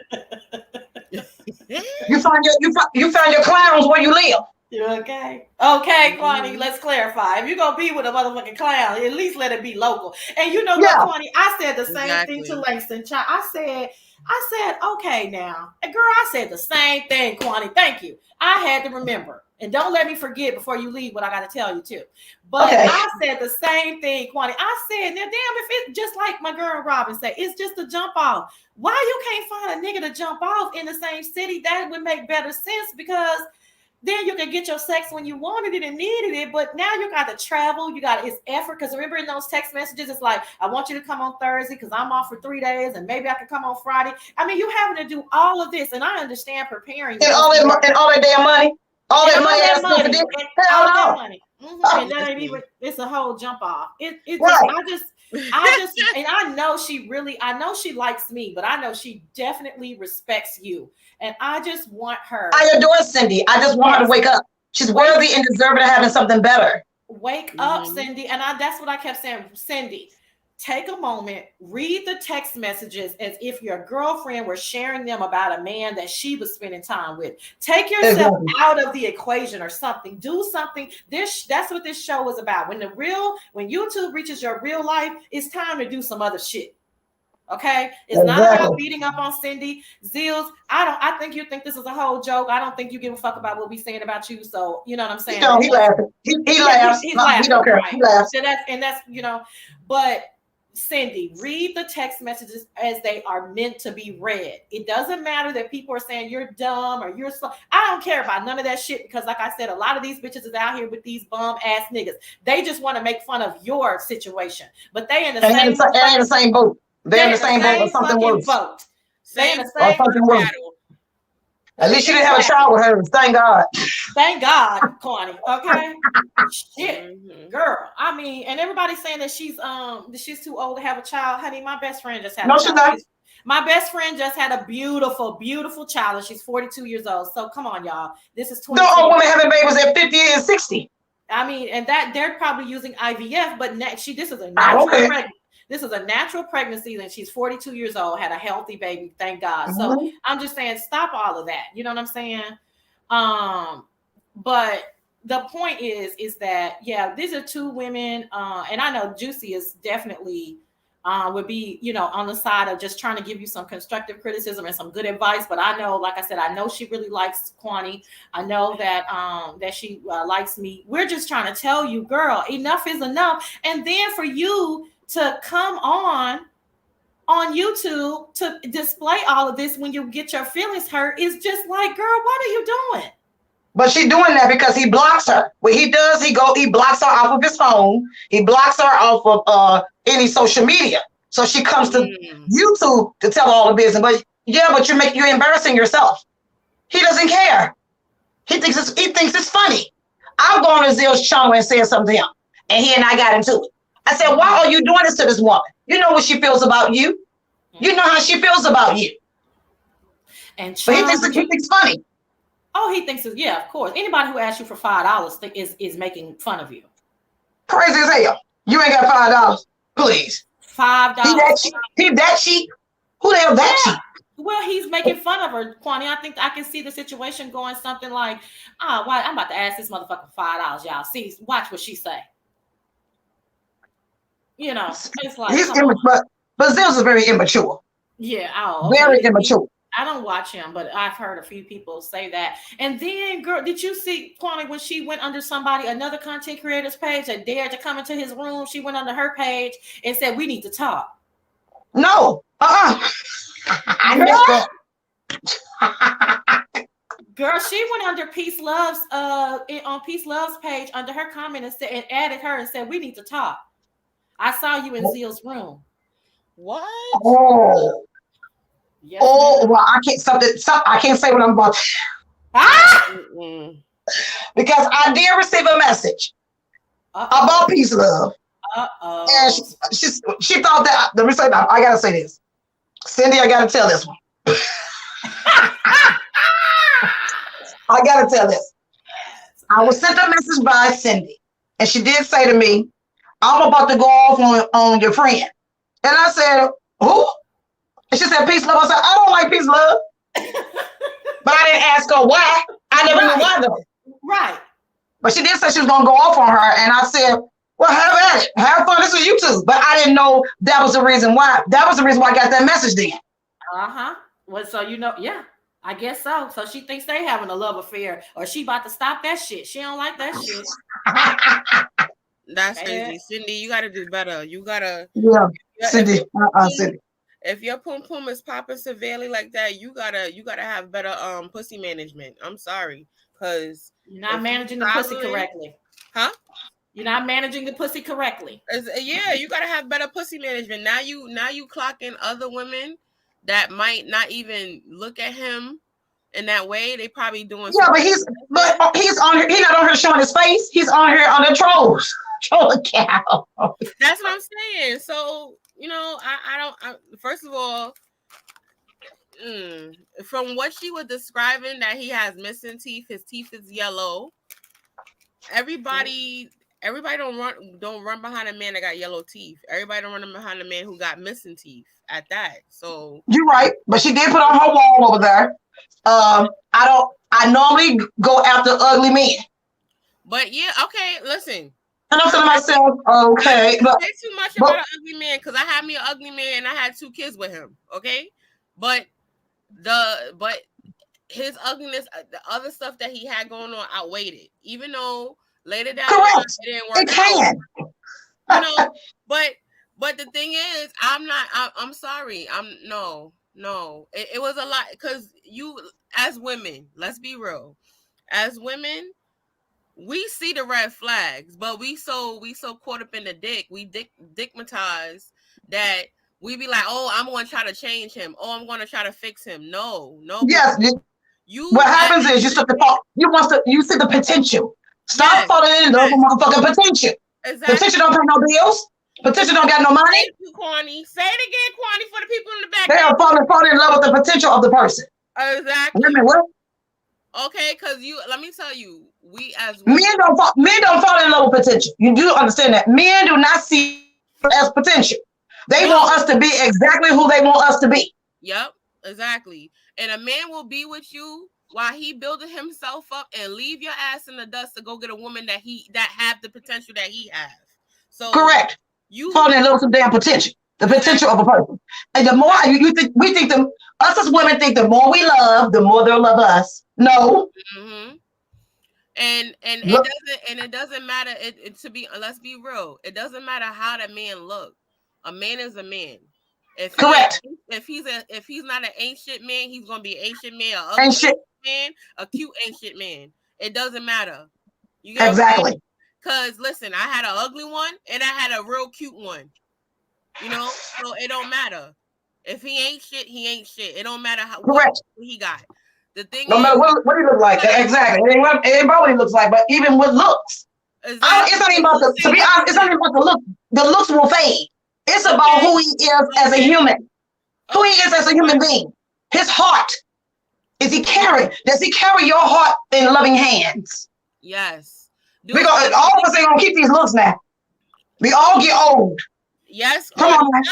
You found your clowns where you live. You okay? Okay, Kwani, let's clarify. If you're gonna be with a motherfucking clown, at least let it be local. And you know what, Kwani, I said the same thing to Langston. I said, okay now. And girl, I said the same thing, Kwani. Thank you. I had to remember. And don't let me forget before you leave what I got to tell you too. But I said the same thing, Kwani. I said, now damn, if it's just like my girl Robin said, it's just a jump off. Why you can't find a nigga to jump off in the same city? That would make better sense because then you can get your sex when you wanted it and needed it. But now you got to travel. You got it's effort. Because remember in those text messages, it's like, I want you to come on Thursday because I'm off for 3 days and maybe I can come on Friday. I mean, you having to do all of this. And I understand preparing. And all that damn money. All that money. And all that money. Oh, and that ain't even, it's a whole jump off. It right. just, and I know she likes me, but I know she definitely respects you. And I just want her. I adore Cindy. I just want her to wake up. She's worthy and deserving of having something better. Wake up, Cindy. And that's what I kept saying. Cindy, take a moment, read the text messages as if your girlfriend were sharing them about a man that she was spending time with. Take yourself out of the equation or something. Do something. That's what this show is about. When YouTube reaches your real life, it's time to do some other shit. Okay, it's not about beating up on Cindy. Zills, I think you think this is a whole joke. I don't think you give a fuck about what we saying about you. So you know what I'm saying? He laughing. He laughs. He's laughing. He don't care. Right. He laughs. So that's but Cindy, read the text messages as they are meant to be read. It doesn't matter that people are saying you're dumb or you're slow. I don't care about none of that shit because, like I said, a lot of these bitches is out here with these bum ass niggas. They just want to make fun of your situation, but they in the same boat. They're in the same boat or something worse. They in the same battle. At least you didn't have a child with her. Thank God. Thank God, Connie. Okay. Shit, girl. I mean, and everybody's saying that she's too old to have a child. Honey, my best friend just had a child. She's not. My best friend just had a beautiful, beautiful child, and she's 42 years old. So come on, y'all. This is 20. No women having babies at 50 and 60. I mean, and that they're probably using IVF, but this is a natural pregnancy. This is a natural pregnancy, and she's 42 years old, had a healthy baby, thank God. So I'm just saying, stop all of that. You know what I'm saying? But the point is that, yeah, these are two women, and I know Juicy is definitely would be, on the side of just trying to give you some constructive criticism and some good advice. But I know, like I said, I know she really likes Kwani. I know that that she likes me. We're just trying to tell you, girl, enough is enough. And then for you to come on YouTube to display all of this when you get your feelings hurt is just like, girl, what are you doing? But she's doing that because he blocks her. What he does, he blocks her off of his phone. He blocks her off of any social media. So she comes to YouTube to tell all the business. But you're embarrassing yourself. He doesn't care. He thinks it's funny. I've gone to Zill's channel and said something to him, and he and I got into it. I said, why are you doing this to this woman? You know what she feels about you. You know how she feels about you. And but he thinks funny. Oh, he thinks it's, yeah, of course. Anybody who asks you for $5 is making fun of you. Crazy as hell. You ain't got $5. Please. $5. He that cheap? Who the hell that cheap? Well, he's making fun of her, Kwani. I think I can see the situation going something like, why I'm about to ask this motherfucker $5, y'all. See, watch what she say. It's like but Zills is very immature. Yeah, very immature. I don't watch him, but I've heard a few people say that. And then, girl, did you see Kwani when she went under another content creator's page that dared to come into his room? She went under her page and said, "We need to talk." No, I missed that. Girl, she went under Peace Love's on Peace Love's page under her comment and added her and said, "We need to talk. I saw you in Zill's room." What? Oh. Yes, well, I can't I can't say what I'm about because I did receive a message about Peace Love. And she thought that. Let me say that. I gotta say this, Cindy. I gotta tell this one. I gotta tell this. I was sent a message by Cindy, and she did say to me, "I'm about to go off on your friend," and I said, "Who?" And she said, "Peace Love." I said, "I don't like Peace Love." But I didn't ask her why. I never knew why though. Right. But she did say she was going to go off on her. And I said, well, have at it. Have fun. This is YouTube. But I didn't know that was the reason why. That was the reason why I got that message then. Well, so yeah, I guess so. So she thinks they having a love affair or she about to stop that shit. She don't like that shit. That's crazy. Cindy, you got to do better. You got to. Yeah, Cindy. Cindy. If your pum pum is popping severely like that, you gotta have better pussy management. I'm sorry, because You're not managing the pussy correctly. Huh? You're not managing the pussy correctly. Yeah, you gotta have better pussy management. Now you clocking other women that might not even look at him in that way. They probably doing. Yeah, but he's on here. He's not on here showing his face. He's on here on the trolls. Troll cow. That's what I'm saying. So I don't. First of all, from what she was describing, that he has missing teeth. His teeth is yellow. Everybody don't run behind a man that got yellow teeth. Everybody don't run behind a man who got missing teeth at that. So you're right, but she did put on her wall over there. I normally go after ugly men. But yeah, okay, listen. And I'm telling myself, okay, but say too much about an ugly man, because I had me an ugly man and I had 2 kids with him. Okay, but his ugliness, the other stuff that he had going on outweighed it. Even though later down the line it didn't work out. But the thing is, I'm sorry. No. It was a lot, because you, as women, let's be real. As women, we see the red flags, but we so caught up in the dick. We dickmatize that we be like, oh, I'm going to try to change him. Oh, I'm going to try to fix him. No. Yes. What happens is you see the potential. Stop falling in love with motherfucking potential. Exactly. Potential don't pay no bills. Potential don't got no money. Thank you, Kwani. Say it again, Kwani, for the people in the back. They are falling in love with the potential of the person. Exactly. Women, what? Okay, because let me tell you, we as women, men don't fall in love with potential. You do understand that men do not see as potential. They want us to be exactly who they want us to be. Yep, exactly. And a man will be with you while he building himself up and leave your ass in the dust to go get a woman that have the potential that he has. So correct. You fall in love with some damn potential. The potential of a person. And the more us as women think the more we love, the more they'll love us. No. Mm-hmm. And it doesn't matter. Let's be real. It doesn't matter how that man look. A man is a man. Correct. If he's not an ancient man, he's gonna be an ancient man, a ugly man, a cute ancient man. It doesn't matter. You get exactly. Because listen, I had an ugly one and I had a real cute one. So it don't matter. If he ain't shit, he ain't shit. It don't matter what he got. The thing no matter what he looks like. Exactly. It ain't about what he looks like, but even with looks. Exactly. It's not even about to be honest, it's not even about the look. The looks will fade. It's about who he is as a human. Who he is as a human being. His heart. Does he carry your heart in loving hands? Yes. All of us ain't gonna keep these looks now. We all get old. Yes. Come on, man.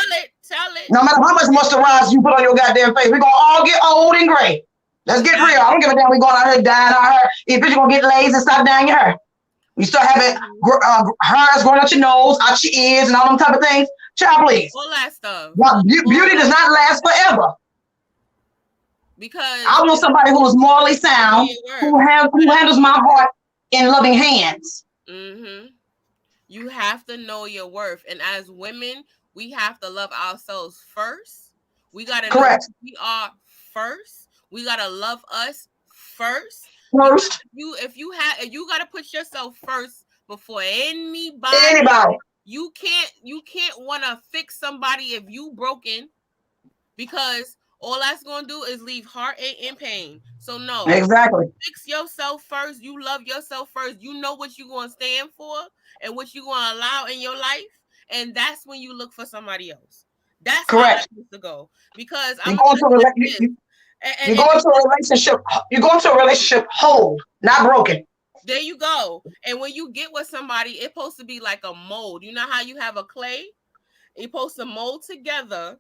Tell it. No matter how much moisturizer you put on your goddamn face, we're gonna all get old and gray. Let's get real. I don't give a damn. We going out here dyeing our hair. If you're gonna get lazy, stop dyeing your hair. You start having hairs growing out your nose, out your ears, and all them type of things. Child, please. All that stuff. Beauty does not last forever. Because I want somebody who is morally sound, who handles my heart in loving hands. Mm-hmm. You have to know your worth, and as women, we have to love ourselves first. We gotta know who we are first. We gotta love us first. If you gotta put yourself first before anybody. You can't want to fix somebody if you broken, because all that's gonna do is leave heartache and pain. So no, exactly. Fix yourself first. You love yourself first. You know what you're gonna stand for and what you're gonna allow in your life, and that's when you look for somebody else. That's correct. How that needs to go. Because you're going to a relationship whole, not broken. There you go. And when you get with somebody, it's supposed to be like a mold. You know how you have a clay? You're supposed to mold together,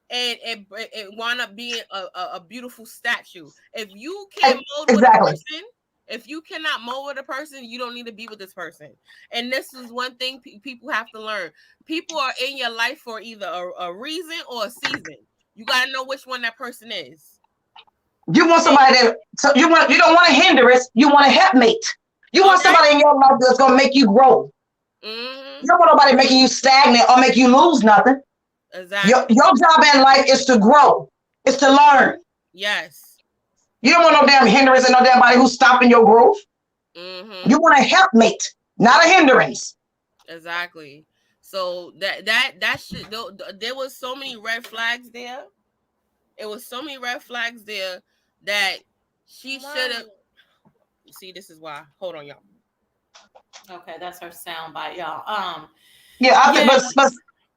and it wind up being a beautiful statue. If you can't mold with a person, if you cannot mold with a person, you don't need to be with this person. And this is one thing people have to learn. People are in your life for either a reason or a season. You got to know which one that person is. You want somebody you don't want a hindrance, you want a helpmate. You want somebody in your life that's gonna make you grow. Mm-hmm. You don't want nobody making you stagnant or make you lose nothing. Exactly. Your job in life is to grow. It's to learn. Yes. You don't want no damn hindrance and no damn body who's stopping your growth. Mm-hmm. You want a helpmate, not a hindrance. Exactly. So that shit. There was so many red flags there. It was so many red flags there that she should have. See, this is why. Hold on, y'all. Okay, that's her soundbite, y'all. Yeah, I think, Yeah. but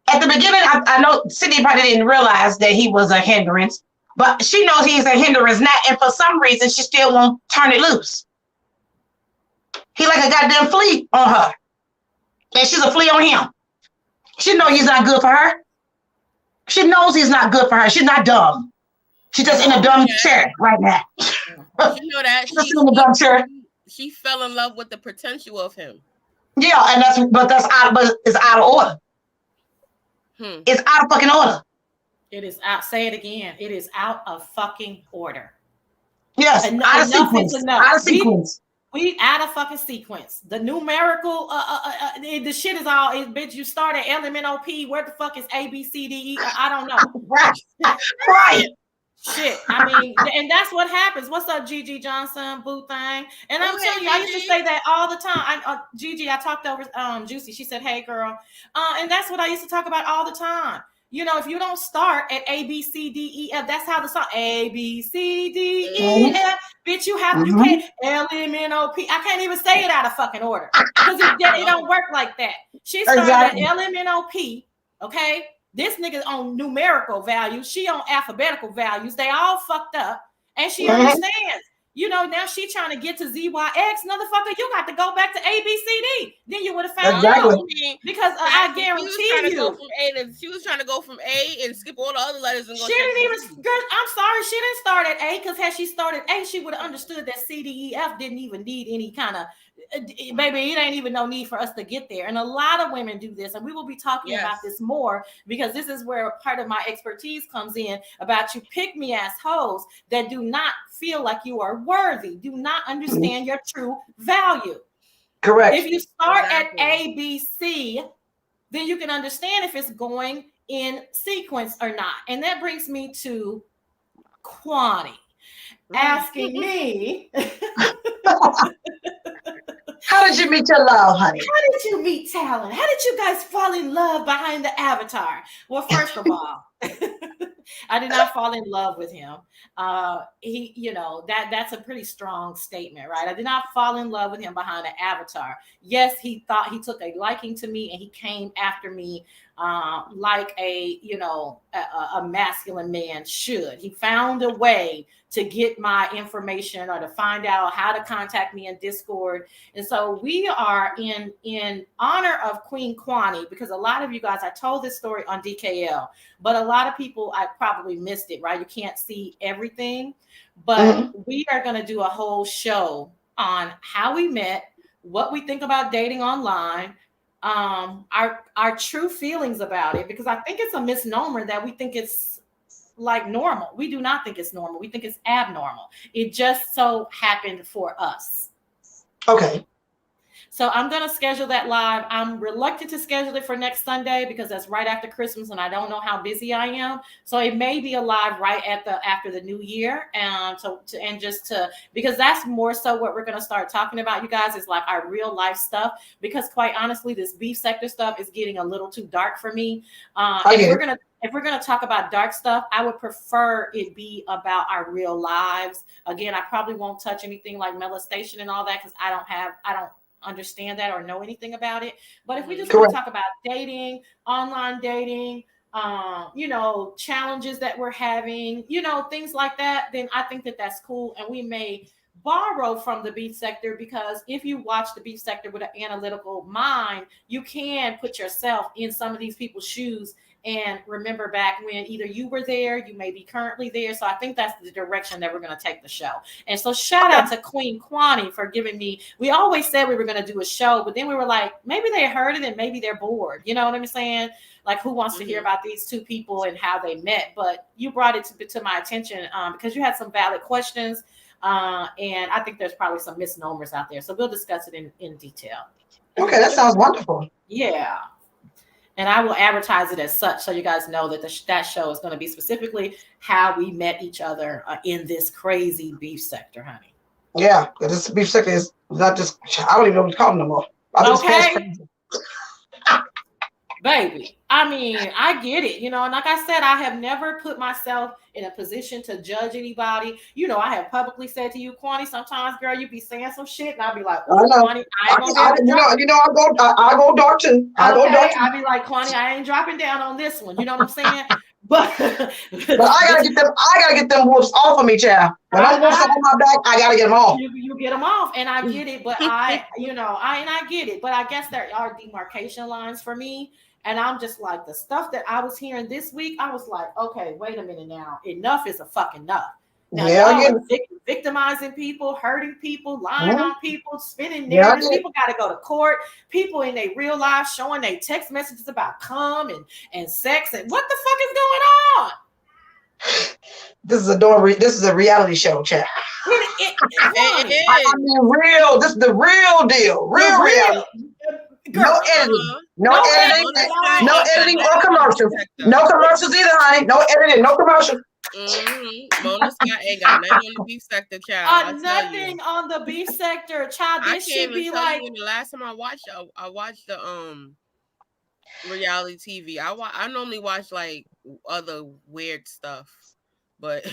at the beginning, I know Sydney probably didn't realize that he was a hindrance, but she knows he's a hindrance now, and for some reason, she still won't turn it loose. He like a goddamn flea on her, and she's a flea on him. She knows he's not good for her. She knows he's not good for her. She's not dumb. She's just in a dumb chair right now. She know that She's just in a dumb chair. She fell in love with the potential of him. Yeah, and it's out of order. It's out of fucking order. It is out. Say it again. It is out of fucking order. Yes, out of sequence. Out of sequence. We out of fucking sequence. The numerical, the shit is all. Bitch, you start at LMNOP. Where the fuck is A B C D E? I don't know. Right. Shit. I mean, and that's what happens. What's up, Gigi Johnson, boo thing? And I'm telling you, I used to say that all the time. Gigi, I talked over Juicy. She said, "Hey, girl," and that's what I used to talk about all the time. You know, if you don't start at A, B, C, D, E, F, that's how the song A, B, C, D, E, F. Bitch, you can't L, M, N, O, P. I can't even say it out of fucking order because it don't work like that. She started at L, M, N, O, P. Okay, this nigga on numerical values. She on alphabetical values. They all fucked up, and she understands. You know, now she trying to get to ZYX, motherfucker. You got to go back to ABCD. Then you would have found out. Because I guarantee you, she was trying to go from A and skip all the other letters and go. She didn't even. Girl, I'm sorry, she didn't start at A. Because had she started A, she would have understood that C, D, E, F didn't even need any kind of. Baby, it ain't even no need for us to get there. And a lot of women do this, and we will be talking about this more because this is where part of my expertise comes in about you pick me ass hoes that do not feel like you are worthy, do not understand your true value. Correct. If you start at A, B, C, then you can understand if it's going in sequence or not. And that brings me to Kwani asking me. How did you meet your love, honey? How did you meet Talon? How did you guys fall in love behind the avatar? Well, first of all, I did not fall in love with him. He, you know, that's a pretty strong statement, right? I did not fall in love with him behind the avatar. Yes, he thought he took a liking to me and he came after me like a, you know, a masculine man should. He found a way to get my information or to find out how to contact me in Discord. And so we are in honor of Queen Kwani, because a lot of you guys, I told this story on DKL, but a lot of people, I probably missed it, right? You can't see everything, but we are going to do a whole show on how we met, what we think about dating online, our true feelings about it, because I think it's a misnomer that we think it's like normal. We do not think it's normal. We think it's abnormal. It just so happened for us. Okay. So I'm going to schedule that live. I'm reluctant to schedule it for next Sunday because that's right after Christmas and I don't know how busy I am. So it may be a live right after the new year. Because that's more so what we're going to start talking about, you guys, is like our real life stuff. Because quite honestly, this beef sector stuff is getting a little too dark for me. If we're going to talk about dark stuff, I would prefer it be about our real lives. Again, I probably won't touch anything like molestation and all that because I don't understand that or know anything about it. But if we just want to talk about dating, online dating, you know, challenges that we're having, you know, things like that, then I think that that's cool. And we may borrow from the beef sector, because if you watch the beef sector with an analytical mind, you can put yourself in some of these people's shoes and remember back when either you were there, you may be currently there. So I think that's the direction that we're going to take the show. And so shout out to Queen Kwani for giving me, we always said we were going to do a show, but then we were like, maybe they heard it and maybe they're bored. You know what I'm saying? Like, who wants to hear about these two people and how they met? But you brought it to my attention because you had some valid questions. And I think there's probably some misnomers out there. So we'll discuss it in detail. Okay, that sounds wonderful. Yeah. And I will advertise it as such, so you guys know that that show is going to be specifically how we met each other in this crazy beef sector, honey. Yeah, this beef stick is not just. I don't even know what to call them no more. I think it's Okay. crazy. Baby, I mean, I get it, and like I said, I have never put myself in a position to judge anybody. I have publicly said to you, Kwani, sometimes, girl, you be saying some shit, and I'll be like, I oh, know. Kwani, I ain't gonna be able to drop. I go dark too. I go dark Okay, too. I'll be like, Kwani, I ain't dropping down on this one. You know what I'm saying? But But I gotta get them wolves off of me, child. When I'm wolves on my back, I gotta get them off. You get them off, and I get it. But I get it. But I guess there are demarcation lines for me. And I'm just like, the stuff that I was hearing this week, I was like, okay, wait a minute now. Enough is a fucking enough. Now, y'all are victimizing people, hurting people, lying on people, spinning narratives. People got to go to court. People in their real life showing their text messages about cum and sex. And what the fuck is going on? This is a reality show, chat. It is. I mean, real. This is the real deal. Real reality. Girl, no editing. No editing or commercials. No commercials either, honey. No editing, no commercials. Mona Scott ain't got nothing on the beef sector, child. Nothing on the beef sector, child. This should be like. The last time I watched the reality TV. I normally watch like other weird stuff, but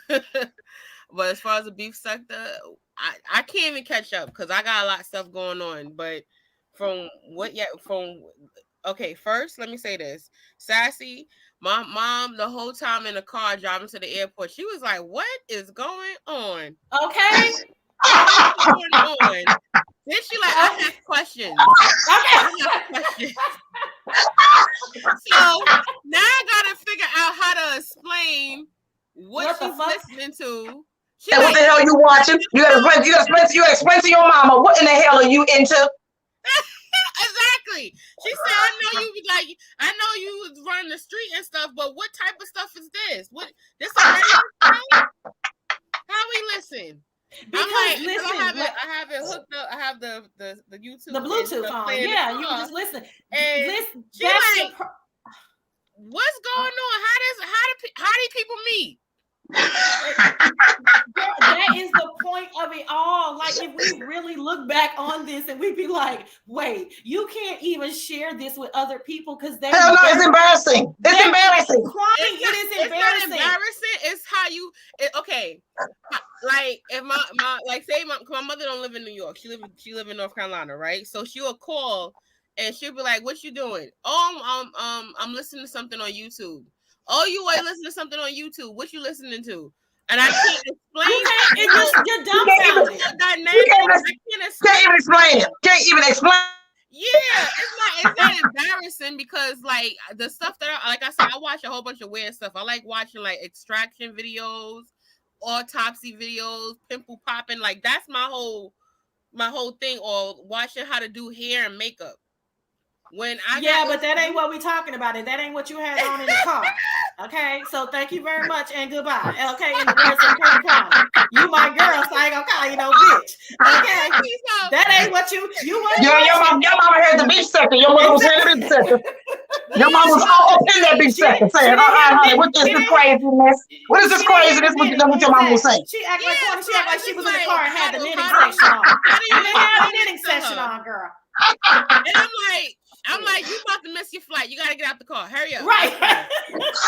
but as far as the beef sector, I can't even catch up because I got a lot of stuff going on. But okay, first let me say this. Sassy, my mom, the whole time in the car driving to the airport, she was like, what is going on? Okay. What's going on? Then she like, I have questions. So now I gotta figure out how to explain what she's listening to. And what the hell you watching? You gotta explain to your mama what in the hell are you into? Exactly. She said, I know you was running the street and stuff, but what type of stuff is this? What this a radio show? How we listen? Because I have it hooked up. I have the YouTube, the Bluetooth on. Yeah, you can just listen. And listen. What's going on? How do people meet? That is the point of it all. Like, if we really look back on this and we'd be like, wait, you can't even share this with other people because they hell no, it's embarrassing. It's embarrassing. It is embarrassing. It's not embarrassing. It's how you okay. Like if my mother don't live in New York. She live in North Carolina, right? So she'll call and she'll be like, what you doing? Oh, I'm listening to something on YouTube. Oh, you ain't listening to something on YouTube. What you listening to? And I can't explain. You're dumbfounded. Can't even explain it. Can't even explain. Yeah, it's not embarrassing because like the stuff that I said, I watch a whole bunch of weird stuff. I like watching like extraction videos, autopsy videos, pimple popping. Like that's my whole thing. Or watching how to do hair and makeup. But that ain't what we talking about, and that ain't what you had on in the car. Okay, so thank you very much and goodbye. Okay, in the words of Kurt County, you my girl, so I ain't gonna call you no bitch. Okay, that ain't what you want. Your mama heard the beef sector. Your mama was hearing the beef sector. Your mama was all up in that beef sector saying, honey, what is this craziness? What is this craziness? What your mama was saying? She act like she was in the car and had the knitting section on. You didn't have the knitting section on, girl. And I'm like, you about to miss your flight. You got to get out the car. Hurry up. Right. Because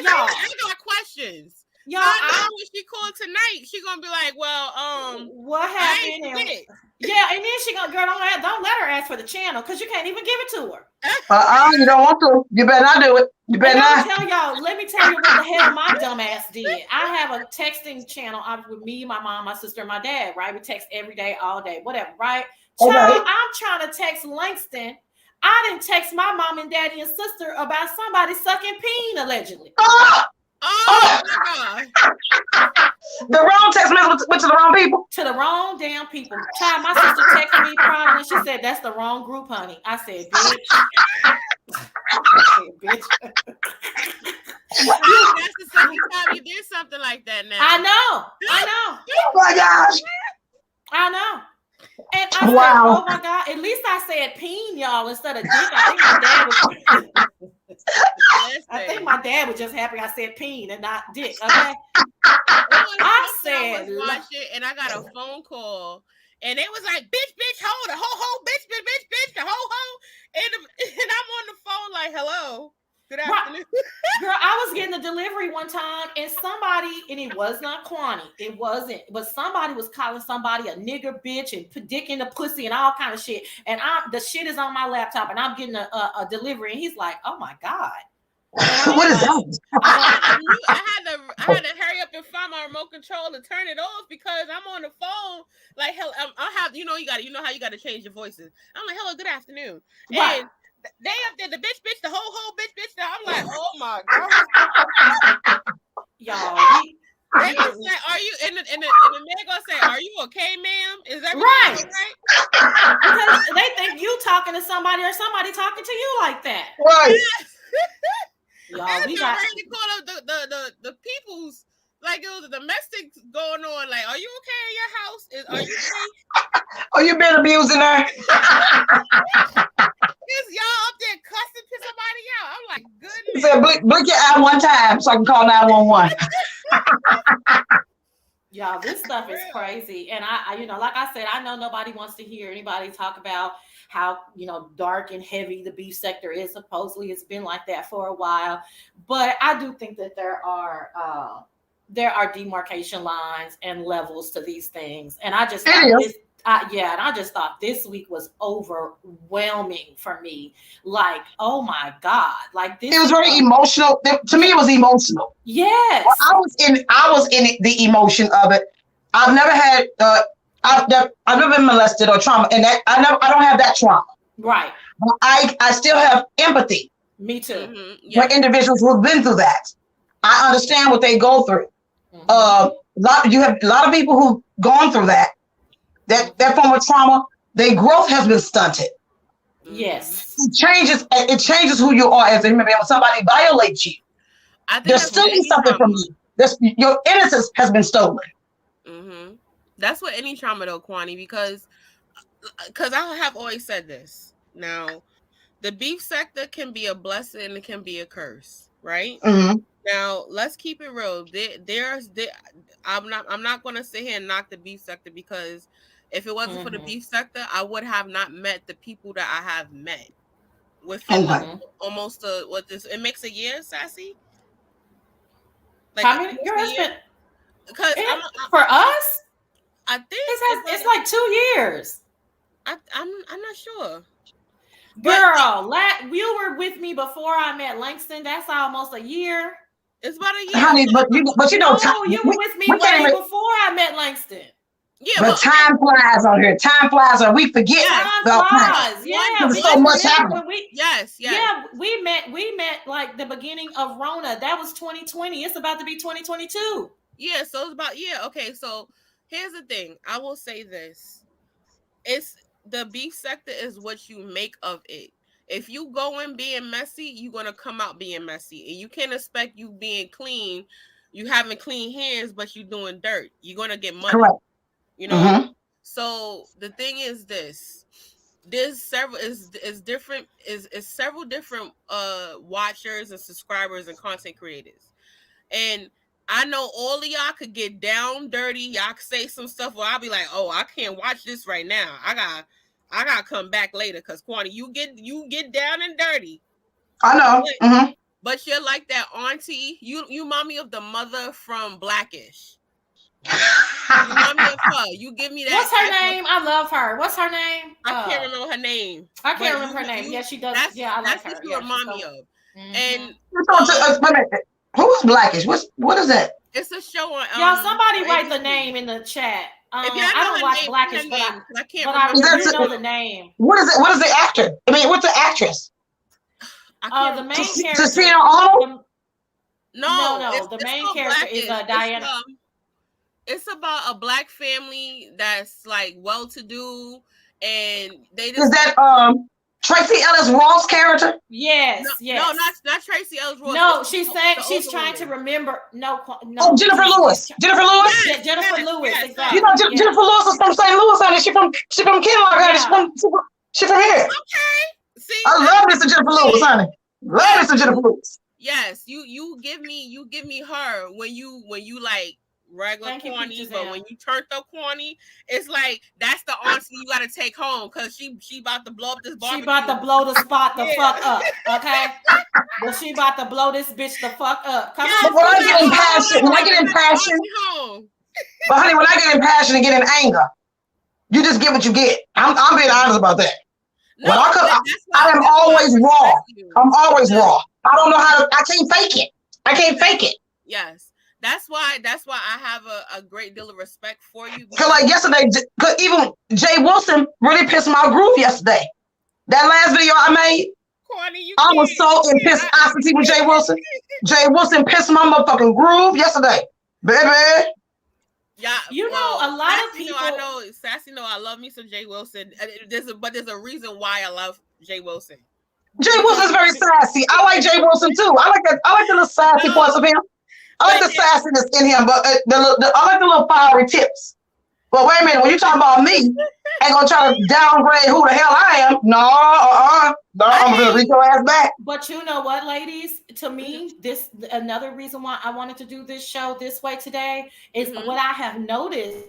I got questions. Yo, when she called tonight, she going to be like, well, what happened? Yeah, and then she going to, girl, don't let her ask for the channel because you can't even give it to her. You don't want to. You better not do it. You better not. Let me tell you what the hell my dumb ass did. I have a texting channel with me, my mom, my sister, and my dad, right? We text every day, all day, whatever, right? Child, I'm trying to text Langston. I didn't text my mom and daddy and sister about somebody sucking peen, allegedly. Oh my God. The wrong text message went to the wrong people. To the wrong damn people. Child, my sister texted me probably and she said, that's the wrong group, honey. I said, bitch. That's the second time you did something like that now. I know. Oh my gosh. I know. And I said, oh my God, at least I said peen, y'all, instead of dick. I think my dad was I think my dad was just happy I said peen and not dick. Okay. I said, was watching, and I got a phone call, and it was like, bitch, hold it, ho, bitch, the ho, and I'm on the phone like, hello, good afternoon. Girl, I was getting a delivery one time, and somebody, and it was not Kwani, it wasn't, but somebody was calling somebody a nigger bitch and dick in the pussy and all kind of shit, and the shit is on my laptop, and I'm getting a delivery, and he's like, oh my God. What is that? I had to hurry up and find my remote control to turn it off because I'm on the phone. Like, hell, I have, you know how you got to change your voices. I'm like, hello, good afternoon. Right. And they up there, the bitch, the whole bitch. I'm like, oh my God. Y'all, they gonna say, are you, and the man gonna say, are you okay, ma'am? Is everything right? Because they think you talking to somebody or somebody talking to you like that. Right. Yes. Y'all, we got ready to call up the people's, like it was a domestic going on. Like, are you okay in your house? Are you okay? Oh, you been abusing her? Is y'all up there cussing to somebody out? I'm like, goodness. He said, blink your eye one time so I can call 911. Y'all, this stuff is crazy. And I, like I said, I know nobody wants to hear anybody talk about how, dark and heavy the beef sector is. Supposedly it's been like that for a while. But I do think that there are demarcation lines and levels to these things. And I just thought this week was overwhelming for me. Like, oh my God. Like this. It was very emotional. To me, it was emotional. Yes. I was in the emotion of it. I've never had I've never been molested or trauma, and that I don't have that trauma. Right. But I still have empathy. Me too. Mm-hmm. For individuals who've been through that. I understand what they go through. Mm-hmm. You have a lot of people who've gone through that form of trauma. Their growth has been stunted. Yes. It changes who you are as a human being. When somebody violates you, they're stealing something from you. Your innocence has been stolen. Mm-hmm. That's what any trauma though, Kwani, because I have always said this. Now, the beef sector can be a blessing and it can be a curse, right? Mm-hmm. Now, let's keep it real. I'm not going to sit here and knock the beef sector, because if it wasn't for the beef sector, I would have not met the people that I have met within almost it makes a year, Sassy. Like, how many years? Because for us, I think it's like 2 years. I'm not sure. Girl, you were with me before I met Langston. That's almost a year. It's about a year. Honey, but you know, you were with me way before I met Langston. Yeah, but time flies on here. Time flies, or we forget about time. Yeah, so much happening. Yes. Yeah, we met like the beginning of Rona. That was 2020. It's about to be 2022. Yeah, so it's about okay. So here's the thing. I will say this: it's the beef sector is what you make of it. If you go in being messy, you're gonna come out being messy, and you can't expect you being clean. You having clean hands, but you doing dirt. You're gonna get money. Correct. So the thing is this: there's several several different watchers and subscribers and content creators, and I know all of y'all could get down dirty. Y'all could say some stuff where I'll be like, "Oh, I can't watch this right now. I gotta come back later." Because Kwani, you get down and dirty. I know. But you're like that auntie. You remind me of the mother from Blackish. You remind me of her. You give me that. What's her name? I love her. What's her name? I can't remember her name. I can't remember her name. Yeah, she does. I like her. That's what you remind me of. And who's Blackish? What is that? It's a show on. Y'all, somebody write the name in the chat. I don't watch Blackish, but I know the name. What is it? What is the actor? I mean, what's the actress? The main character. Christina Arnold? No. The main character is Diana. It's about a black family that's like well-to-do, and they just. Is that Tracy Ellis Ross character? Yes. No, not Tracy Ellis Ross. No, she's saying she's trying to remember. No. Oh, Jennifer Lewis. Jennifer Lewis. Yes, Jennifer Lewis. Yes, exactly. You know, Jennifer Lewis is from St. Louis, honey. She from Kenlock, honey. She from here. Okay. See, I love this Jennifer Lewis, honey. Love me some Jennifer Lewis. Yes, you give me her when you like regular Thank you, corny, Peaches but M. when you turned up corny, it's like that's the auntie you gotta take home because she about to blow up this She barbecue. about to blow the spot the Yeah. fuck up. Okay. Well, she about to blow this bitch the fuck up. Come Yes, on, But when I Peaches get in M. passion, when I get in passion, auntie home. but honey, when I get in passion and get in anger, you just get what you get. I'm being honest about that. No, When I come, that's why, I am that's why I always respect raw. you. I'm always raw. I don't know how to. I can't fake it. I can't fake it. Yes, that's why I have a great deal of respect for you. Cause like yesterday, cause even Jay Wilson really pissed my groove yesterday. That last video I made, corny, I was so in pissosity with Jay Wilson. Jay Wilson pissed my motherfucking groove yesterday, baby. Yeah, You know, a lot of people. I know Sassy. Know I love me some Jay Wilson. But there's a reason why I love Jay Wilson. Jay Wilson's very sassy. I like Jay Wilson too. I like that. I like the little sassy parts of him. I like the sassiness in him, but I like the little fiery tips. But wait a minute, when you talk about me, ain't gonna try to downgrade who the hell I am. No, I'm gonna reach your ass back. But you know what, ladies? To me, this another reason why I wanted to do this show this way today is what I have noticed.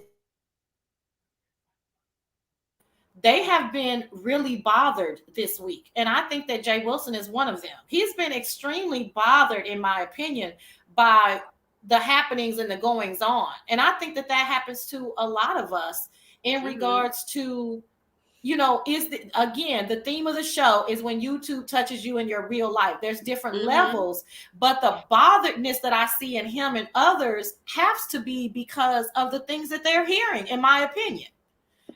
They have been really bothered this week. And I think that Jay Wilson is one of them. He's been extremely bothered, in my opinion, by the happenings and the goings on. And I think that happens to a lot of us in regards to, the theme of the show is when YouTube touches you in your real life. There's different levels, but the botheredness that I see in him and others has to be because of the things that they're hearing, in my opinion.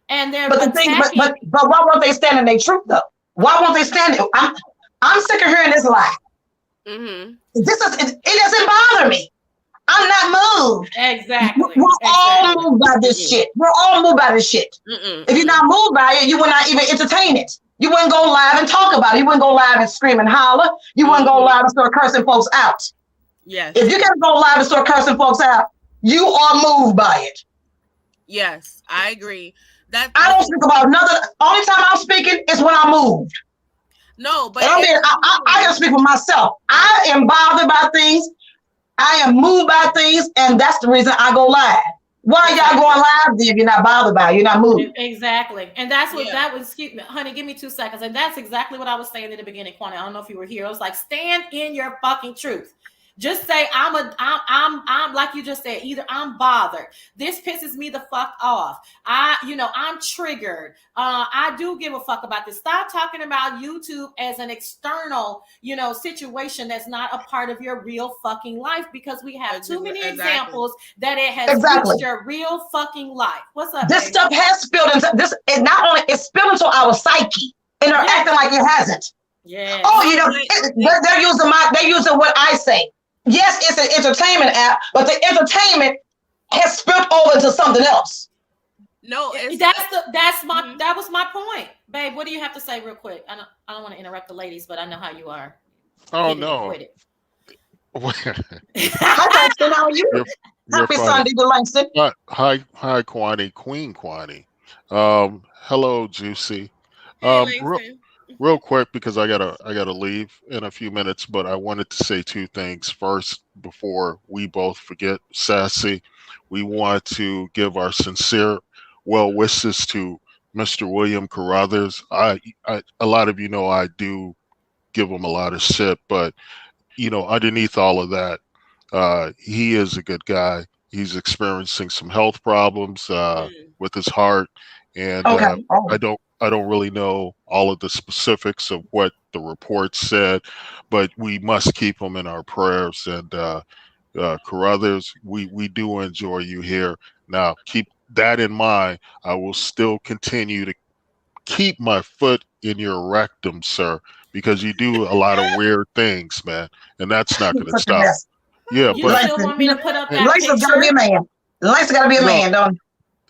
And they're but why won't they stand in their truth though? Why won't they stand it? I'm sick of hearing this lie. It doesn't bother me. I'm not moved. Exactly. We're all moved by this shit. We're all moved by this shit. If you're not moved by it, you would not even entertain it. You wouldn't go live and talk about it. You wouldn't go live and scream and holler. You wouldn't go live and start cursing folks out. Yes. If you can go live and start cursing folks out, you are moved by it. Yes, I agree. I don't speak about another. Only time I'm speaking is when I'm moved. No, but I gotta speak for myself. I am bothered by things. I am moved by things, and that's the reason I go live. Why y'all going live then if you're not bothered by it? You're not moved. Exactly. And that's what that was. Excuse me, honey, give me 2 seconds. And that's exactly what I was saying in the beginning, Kwani. I don't know if you were here. I was like, stand in your fucking truth. Just say I'm like you just said, either I'm bothered. This pisses me the fuck off. I'm triggered. I do give a fuck about this. Stop talking about YouTube as an external, situation that's not a part of your real fucking life, because we have too many examples that it has reached your real fucking life. What's up? This stuff has spilled into this. It not only it's spilled into our psyche, and they're acting like it hasn't. Yeah. Oh, they're using what I say. Yes, it's an entertainment app, but the entertainment has spilled over into something else. No, that was my point, babe. What do you have to say, real quick? I don't want to interrupt the ladies, but I know how you are. Oh no. Hi, Langston. How are you? Happy Sunday to Langston. Hi, Kwani, Queen Kwani. Hello, Juicy. Real quick, because I gotta leave in a few minutes, but I wanted to say 2 things first before we both forget. Sassy, we want to give our sincere well wishes to Mr. William Carruthers. A lot of I do give him a lot of shit, but underneath all of that, he is a good guy. He's experiencing some health problems with his heart, and I don't really know all of the specifics of what the report said, but we must keep him in our prayers. And Carruthers, we do enjoy you here. Now, keep that in mind. I will still continue to keep my foot in your rectum, sir, because you do a lot of weird things, man, and that's not going to stop. Yeah, you still want me to put up that Langston's got to be a man. Langston got to be a man, don't he?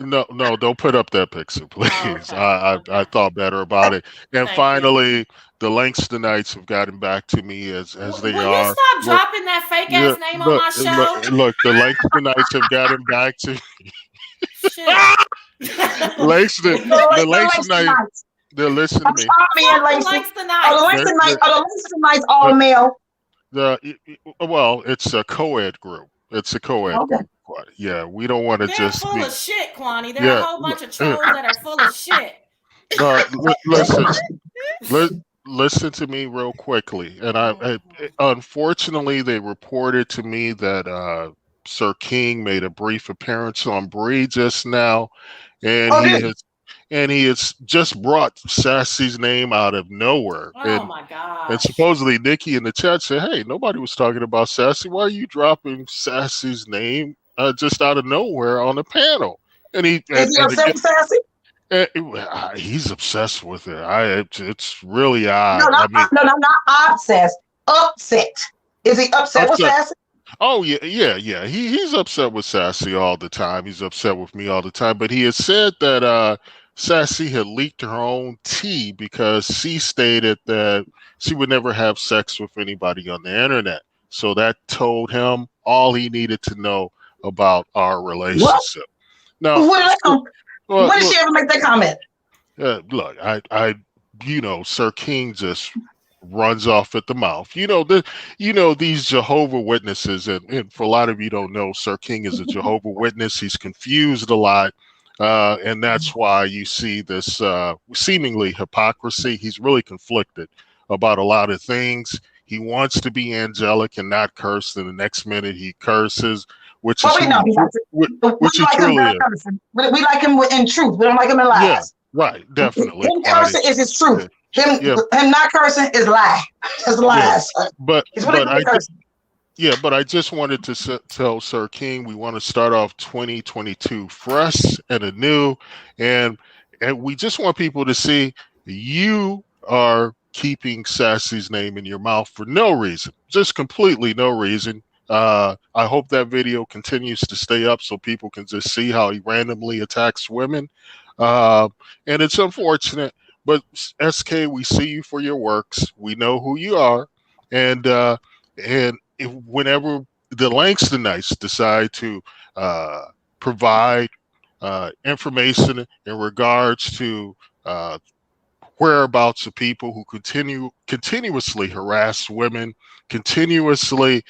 No, don't put up that picture, please. Okay. I thought better about it. And finally, the Langstonites have gotten back to me as they Will are. You stop dropping that fake ass name on my show? Look, the Langstonites have gotten back to me. Shit. The Langstonites. They'll listen to me. Stop being Fuck the Lacey. likes the Are the nights. Langston The, Knights? Are the Langston Knights all the, male? well, it's a co-ed group. It's a co-ed Okay. group. Yeah, we don't want to They're just full be. of shit, Kwani. They're a Yeah, whole bunch of trolls that are full of shit. listen, listen to me real quickly. And unfortunately, they reported to me that Sir King made a brief appearance on Bree just now, and he has just brought Sassy's name out of nowhere. Oh my And gosh. supposedly Nikki in the chat said, "Hey, nobody was talking about Sassy. Why are you dropping Sassy's name just out of nowhere on the panel?" And Is he upset with Sassy? he's obsessed with it. It's really odd. No, I mean, not obsessed. Upset. Is he upset with upset. Sassy? Oh yeah. He's upset with Sassy all the time. He's upset with me all the time. But he has said that Sassy had leaked her own tea because she stated that she would never have sex with anybody on the internet. So that told him all he needed to know about our relationship. Now, When did she ever make that comment? look, Sir King just runs off at the mouth. These Jehovah Witnesses, and for a lot of you don't know, Sir King is a Jehovah Witness. He's confused a lot, and that's why you see this seemingly hypocrisy. He's really conflicted about a lot of things. He wants to be angelic and not curse, and the next minute he curses, which is truly is. We like him in truth. We don't like him in lies. Yeah, right, definitely. Him cursing is his truth. Him not cursing is lie. It's lies. Yeah. But I just wanted to tell Sir King we want to start off 2022 fresh and anew, and we just want people to see you are keeping Sassy's name in your mouth for no reason, just completely no reason. I hope that video continues to stay up so people can just see how he randomly attacks women. And it's unfortunate, but SK, we see you for your works. We know who you are. And whenever the Langstonites decide to provide information in regards to whereabouts of people who continuously harass women, continuously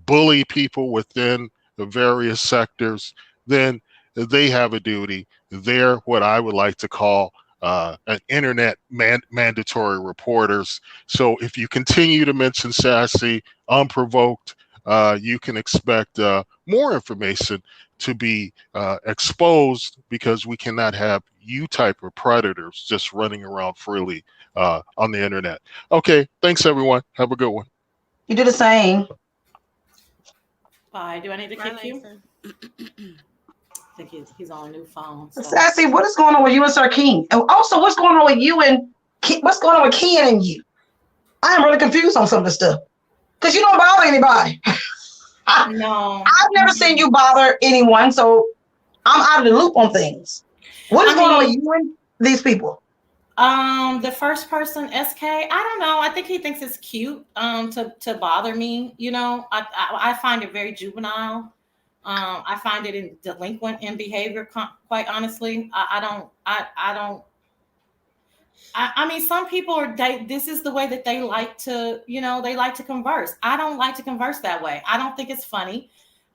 bully people within the various sectors, then they have a duty. They're what I would like to call an internet mandatory reporters. So if you continue to mention Sassy unprovoked, you can expect more information to be exposed, because we cannot have you type of predators just running around freely on the internet. Okay, thanks everyone. Have a good one. You do the same. Bye. Do I need to kick you? I think he's on a new phone. So. Sassy, what is going on with you and Sir King? And also, what's going on with you and what's going on with Ken and you? I am really confused on some of this stuff because you don't bother anybody. No, I've never seen you bother anyone, so I'm out of the loop on things. What is going on with you and these people? The first person, SK, I don't know. I think he thinks it's cute to bother me. I find it very juvenile. I find it delinquent in behavior, quite honestly. I mean, some people this is the way that they like to, they like to converse. I don't like to converse that way. I don't think it's funny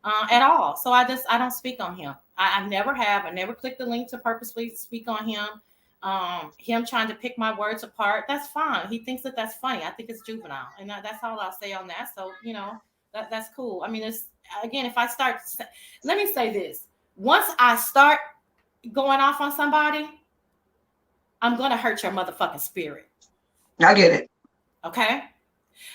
at all. So I don't speak on him. I never have. I never clicked the link to purposely speak on him. Him trying to pick my words apart, that's fine. He thinks that that's funny. I think it's juvenile. And that's all I'll say on that. So, that's cool. I mean, if I start, let me say this. Once I start going off on somebody, I'm going to hurt your motherfucking spirit. I get it. Okay?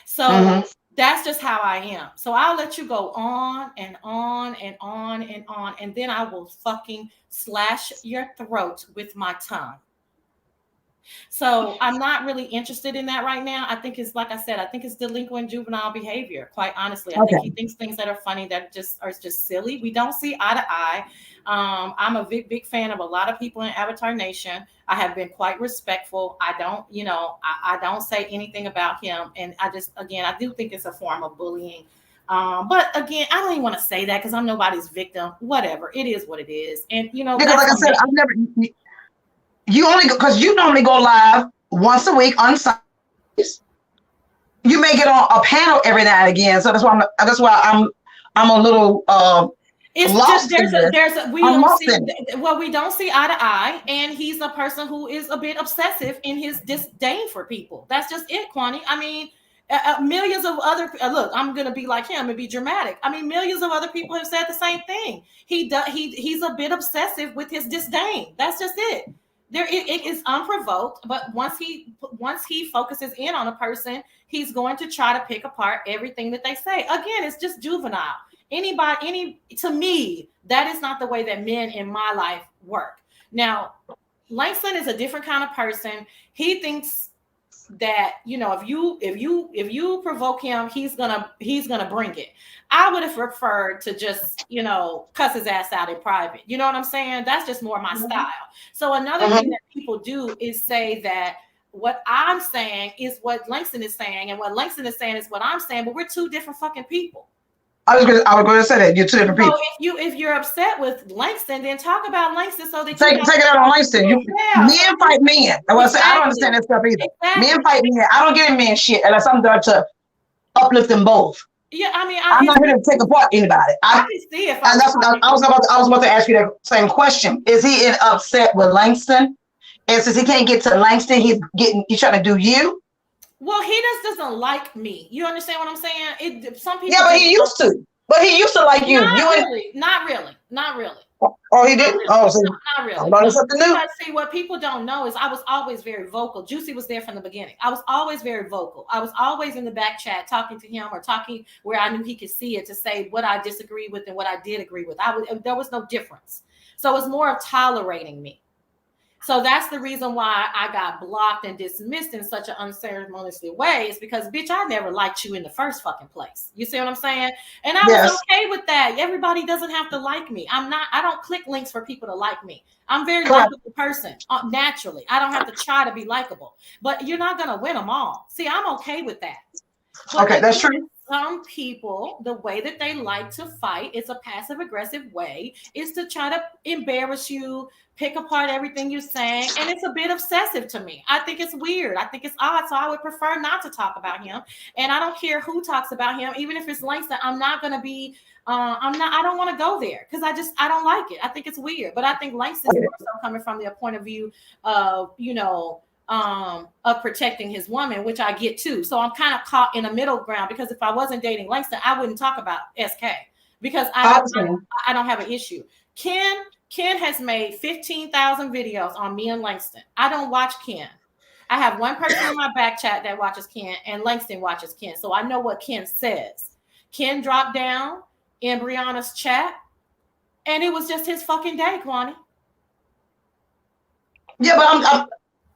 So that's just how I am. So I'll let you go on and on and on and on. And then I will fucking slash your throat with my tongue. So I'm not really interested in that right now. I think it's, like I said, I think it's delinquent juvenile behavior. Quite honestly, I think he thinks things that are funny that are just silly. We don't see eye to eye. I'm a big fan of a lot of people in Avatar Nation. I have been quite respectful. I don't, I don't say anything about him. And I do think it's a form of bullying. But again, I don't even want to say that because I'm nobody's victim. Whatever. It is what it is. And, because like I said, I've never... You only because you normally go live once a week on Sundays. You may get on a panel every now and again, so that's why I'm a little It's lost just in this. we I'm don't lost see in it. we don't see eye to eye, and he's a person who is a bit obsessive in his disdain for people. That's just it, Kwani. I mean, millions of other look. I'm gonna be like him and be dramatic. I mean, millions of other people have said the same thing. He's a bit obsessive with his disdain. That's just it. It is unprovoked, but once he focuses in on a person, he's going to try to pick apart everything that they say. Again, it's just juvenile. To me, that is not the way that men in my life work. Now, Langston is a different kind of person. He thinks that, if you provoke him, he's gonna bring it. I would have preferred to just, cuss his ass out in private. You know what I'm saying? That's just more my style. So another thing that people do is say that what I'm saying is what Langston is saying, and what Langston is saying is what I'm saying, but we're two different fucking people. I was going to say that you're two different people. So if you're upset with Langston, then talk about Langston so that take it out on Langston. Men fight men. I don't understand that stuff either. Exactly. Men fight men. I don't give a man shit unless I'm there to uplift them both. Yeah, I mean, I'm not here to take apart anybody. I can see if I was about to ask you that same question. Is he upset with Langston? And since he can't get to Langston, he's trying to do you. Well, he just doesn't like me. You understand what I'm saying? Some people. Yeah, but he used to. But he used to like you. Not really. Oh, he didn't? Oh, so not really. I'm learning something new. See, what people don't know is I was always very vocal. Juicy was there from the beginning. I was always very vocal. I was always in the back chat talking to him or talking where I knew he could see it to say what I disagreed with and what I did agree with. There was no difference. So it's more of tolerating me. So that's the reason why I got blocked and dismissed in such an unceremonious way, is because, bitch, I never liked you in the first fucking place. You see what I'm saying? And I was okay with that. Everybody doesn't have to like me. I don't click links for people to like me. I'm a very likable person, naturally. I don't have to try to be likable. But you're not going to win them all. See, I'm okay with that. But okay, that's true. Some people, the way that they like to fight, it's a passive aggressive way, is to try to embarrass you, pick apart everything you're saying, and it's a bit obsessive to me. I think it's weird. I think it's odd, so I would prefer not to talk about him. And I don't care who talks about him, even if it's Langston. I'm not going to be. I don't want to go there because I don't like it. I think it's weird. But I think Langston's more so coming from the point of view of of protecting his woman, which I get too. So I'm kind of caught in a middle ground, because if I wasn't dating Langston, I wouldn't talk about SK, because I don't have an issue. Ken has made 15,000 videos on me and Langston. I don't watch Ken. I have one person in my back chat that watches Ken, and Langston watches Ken. So I know what Ken says. Ken dropped down in Brianna's chat, and it was just his fucking day, Kwani. Yeah,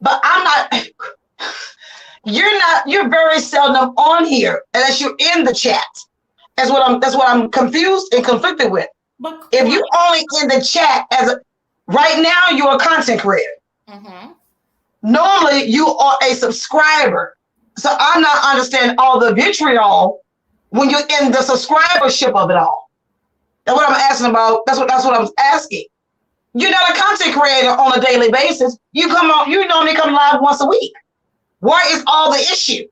but I'm not. You're very seldom on here unless you're in the chat. That's what I'm confused and conflicted with. But if you only in the chat right now, you're a content creator. Mm-hmm. Normally, you are a subscriber. So I'm not understanding all the vitriol when you're in the subscribership of it all. That's what I'm asking about. That's what I'm asking. You're not a content creator on a daily basis. You normally come live once a week. Where is all the issue?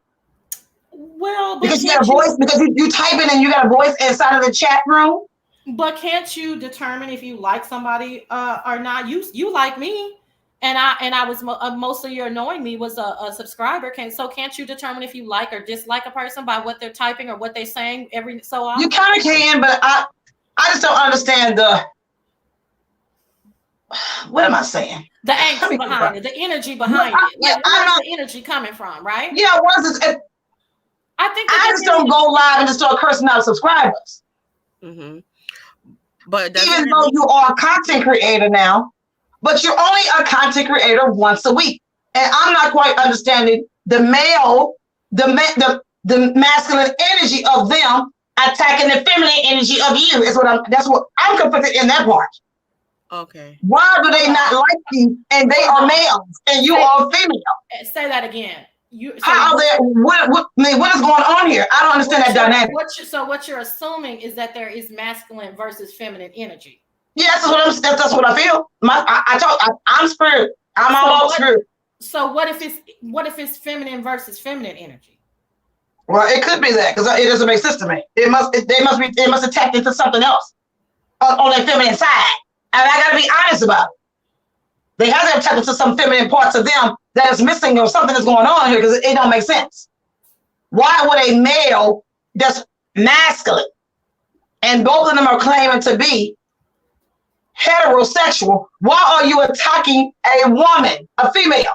Well, because you got a voice, because you type in and you got a voice inside of the chat room. But can't you determine if you like somebody or not? You like me, and I was most of your knowing me was a subscriber. Can't you determine if you like or dislike a person by what they're typing or what they're saying every so often? You kind of can, but I just don't understand what am I saying? The angst behind it, the energy behind it. Like, where's the energy coming from, right? Yeah, I just don't go live and just start cursing out subscribers. Mm-hmm. But even though you are a content creator now, but you're only a content creator once a week, and I'm not quite understanding the masculine energy of them attacking the feminine energy of you. That's what I'm conflicted in that part. Okay. Why do they not like you and they are males and you are female? Say that again. What is going on here? I don't understand that dynamic. So what you're assuming is that there is masculine versus feminine energy. Yes, that's what I feel. I'm spirit. I'm all about spirit. So what if it's feminine versus feminine energy? Well, it could be that because it doesn't make sense to me. They must have tapped into something else on their feminine side, and I got to be honest about it. They have to tapped into some feminine parts of them that is missing, or something is going on here, because it don't make sense. Why would a male that's masculine, and both of them are claiming to be heterosexual, why are you attacking a woman, a female?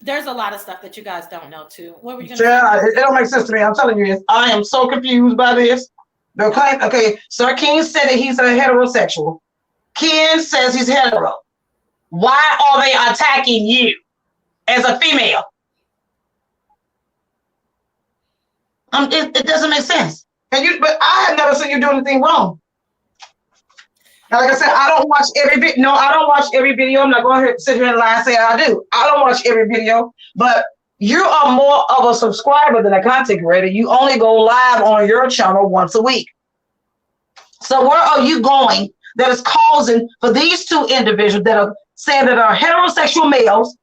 There's a lot of stuff that you guys don't know too. What were you gonna say? It don't make sense to me. I'm telling you, I am so confused by this. They're claiming, okay, Sir King said that he's a heterosexual. Ken says he's hetero. Why are they attacking you as a female? It doesn't make sense. But I have never seen you do anything wrong. Now, like I said, I don't watch every video. No, I don't watch every video. I'm not going to sit here and lie and say I do. I don't watch every video, but you are more of a subscriber than a content creator. You only go live on your channel once a week. So where are you going that is causing for these two individuals that are saying that are heterosexual males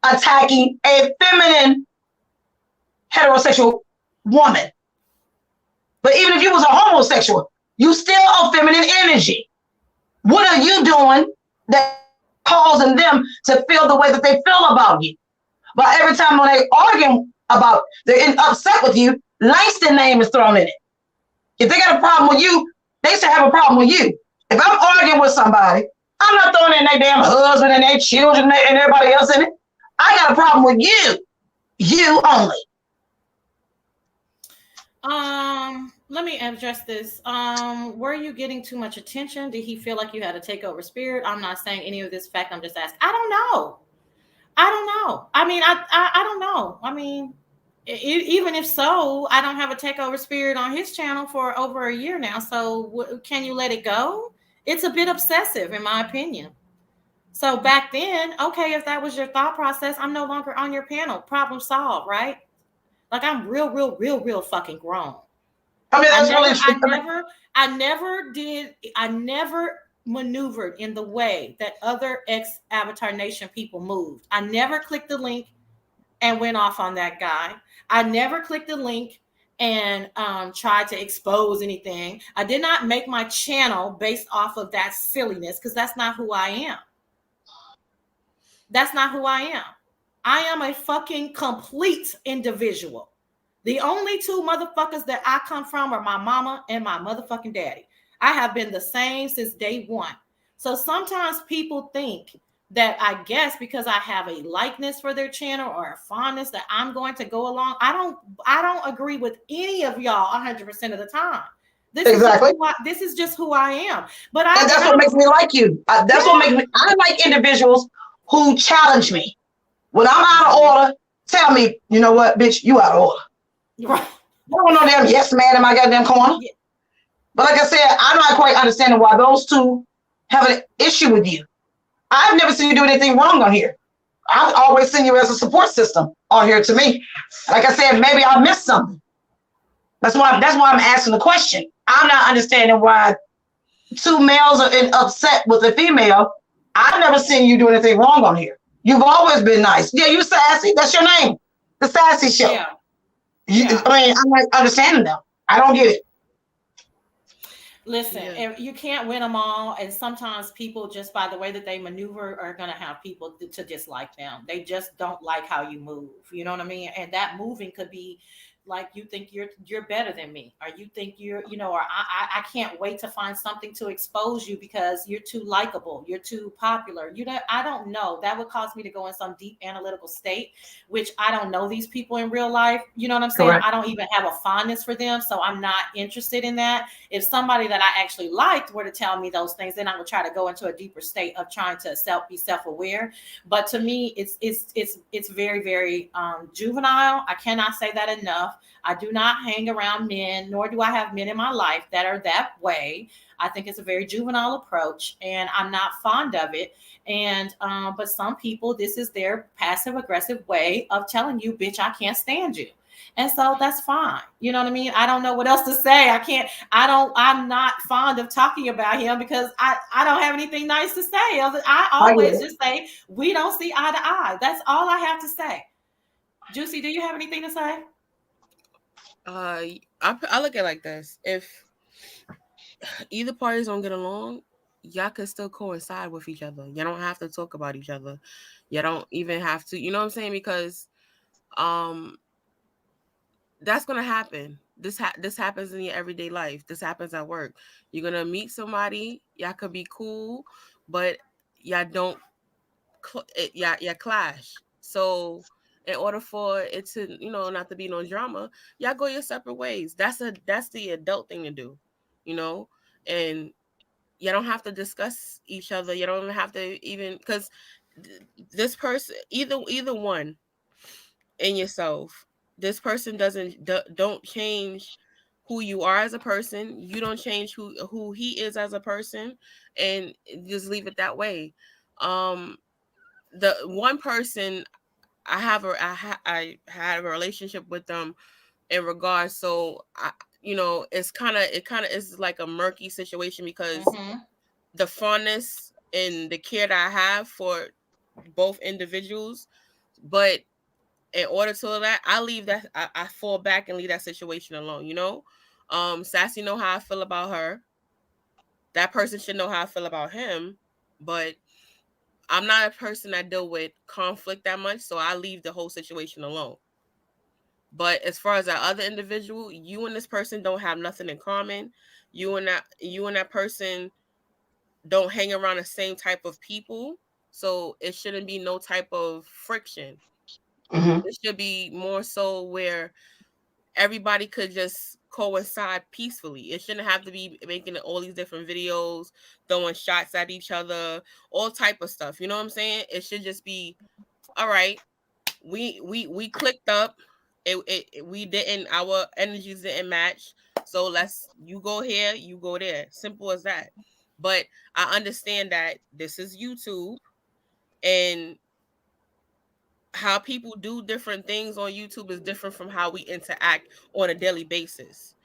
attacking a feminine heterosexual woman? But even if you was a homosexual, you still are feminine energy. What are you doing that causing them to feel the way that they feel about you? But every time when they argue about, they're upset with you, Langston's name is thrown in it. If they got a problem with you, they should have a problem with you. If I'm arguing with somebody, I'm not throwing in their damn husband and their children and everybody else in it. I got a problem with you. You only. Let me address this. Were you getting too much attention? Did he feel like you had a takeover spirit? I'm not saying any of this fact. I'm just asking. I don't know. I mean, I don't know. I mean, even if so, I don't have a takeover spirit on his channel for over a year now. So can you let it go? It's a bit obsessive, in my opinion. So back then, okay, if that was your thought process, I'm no longer on your panel. Problem solved, right? Like I'm real fucking grown. I mean, I never maneuvered in the way that other ex-Avatar Nation people moved. I never clicked the link and went off on that guy. I never clicked the link and tried to expose anything. I did not make my channel based off of that silliness, because that's not who I am. That's not who I am. I am a fucking complete individual. The only two motherfuckers that I come from are my mama and my motherfucking daddy. I have been the same since day one. So sometimes people think that, I guess because I have a likeness for their channel or a fondness, that I'm going to go along. I don't agree with any of y'all 100% of the time. This is just who I am. But that's what makes me like you. That's what makes me. I like individuals who challenge me. When I'm out of order, tell me, you know what, bitch, you out of order. Right. I don't know them yes man in my goddamn corner. Yeah. But like I said, I'm not quite understanding why those two have an issue with you. I've never seen you do anything wrong on here. I've always seen you as a support system on here to me. Like I said, maybe I missed something. That's why I'm asking the question. I'm not understanding why two males are upset with a female. I've never seen you do anything wrong on here. You've always been nice. Yeah, you sassy. That's your name. The Sassy Show. Yeah. I mean, I'm like understanding them. I don't get it. Listen, you can't win them all. And sometimes people, just by the way that they maneuver, are going to have people to dislike them. They just don't like how you move. You know what I mean? And that moving could be like, you think you're better than me, or you think or I can't wait to find something to expose you because you're too likable, you're too popular. I don't know. That would cause me to go in some deep analytical state, which I don't know these people in real life. You know what I'm saying? Correct. I don't even have a fondness for them, so I'm not interested in that. If somebody that I actually liked were to tell me those things, then I would try to go into a deeper state of trying to be self-aware. But to me, it's very, very juvenile. I cannot say that enough. I do not hang around men, nor do I have men in my life that are that way. I think it's a very juvenile approach, and I'm not fond of it. And but some people, this is their passive aggressive way of telling you, bitch, I can't stand you. And so that's fine. You know what I mean? I don't know what else to say. I'm not fond of talking about him because I don't have anything nice to say. I always just say, we don't see eye to eye. That's all I have to say. Juicy, do you have anything to say? I look at it like this. If either parties don't get along, y'all can still coincide with each other. You don't have to talk about each other. You don't even have to, you know what I'm saying? Because that's gonna happen. This happens in your everyday life. This happens at work. You're gonna meet somebody. Y'all could be cool, but y'all don't. Y'all clash. So in order for it to, not to be no drama, y'all go your separate ways. That's the adult thing to do, and you don't have to discuss each other. You don't even have to even because this person, either one in yourself, this person don't change who you are as a person. You don't change who he is as a person, and just leave it that way. The one person I had a relationship with them in regards, so it kind of is like a murky situation because the fondness and the care that I have for both individuals, but in order to that, I leave that, I fall back and leave that situation alone. Sassy know how I feel about her. That person should know how I feel about him, but I'm not a person that deal with conflict that much, so I leave the whole situation alone. But as far as that other individual, you and this person don't have nothing in common. You and that person don't hang around the same type of people, so it shouldn't be no type of friction. It should be more so where everybody could just coincide peacefully. It shouldn't have to be making all these different videos, throwing shots at each other, all type of stuff. You know what I'm saying? It should just be, all right, we clicked up. We didn't, our energies didn't match. So you go here, you go there. Simple as that. But I understand that this is YouTube, and how people do different things on YouTube is different from how we interact on a daily basis.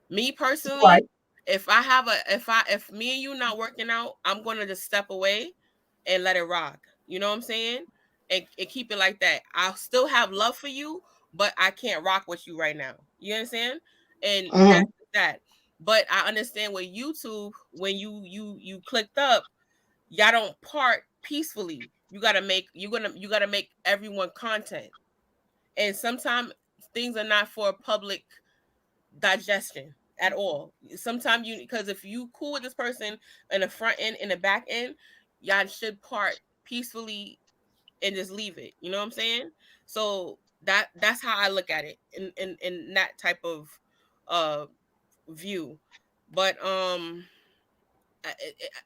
Me personally, if me and you not working out, I'm gonna just step away and let it rock. You know what I'm saying? And keep it like that. I'll still have love for you, but I can't rock with you right now. You understand? And that's that. But I understand with YouTube, when you clicked up, y'all don't part peacefully. You gotta make everyone content. And sometimes things are not for public digestion at all. Sometimes because if you cool with this person in the front end and the back end, y'all should part peacefully and just leave it. You know what I'm saying? So that's how I look at it in that type of view. But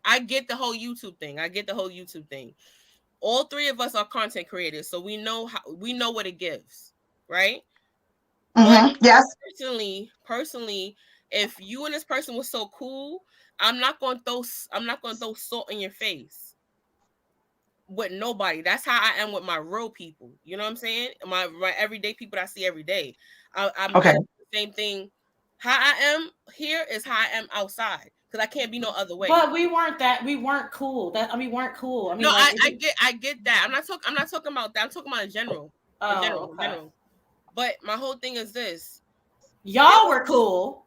I get the whole YouTube thing. All three of us are content creators, so we know what it gives, right? But yes. Personally, if you and this person was so cool, I'm not gonna throw salt in your face with nobody. That's how I am with my real people. You know what I'm saying? My everyday people that I see every day. I'm okay. The same thing. How I am here is how I am outside, because I can't be no other way. But we weren't cool. We weren't cool. I mean, no, like, I get that. I'm not talking about that. I'm talking about in general. In general. But my whole thing is this: y'all were cool.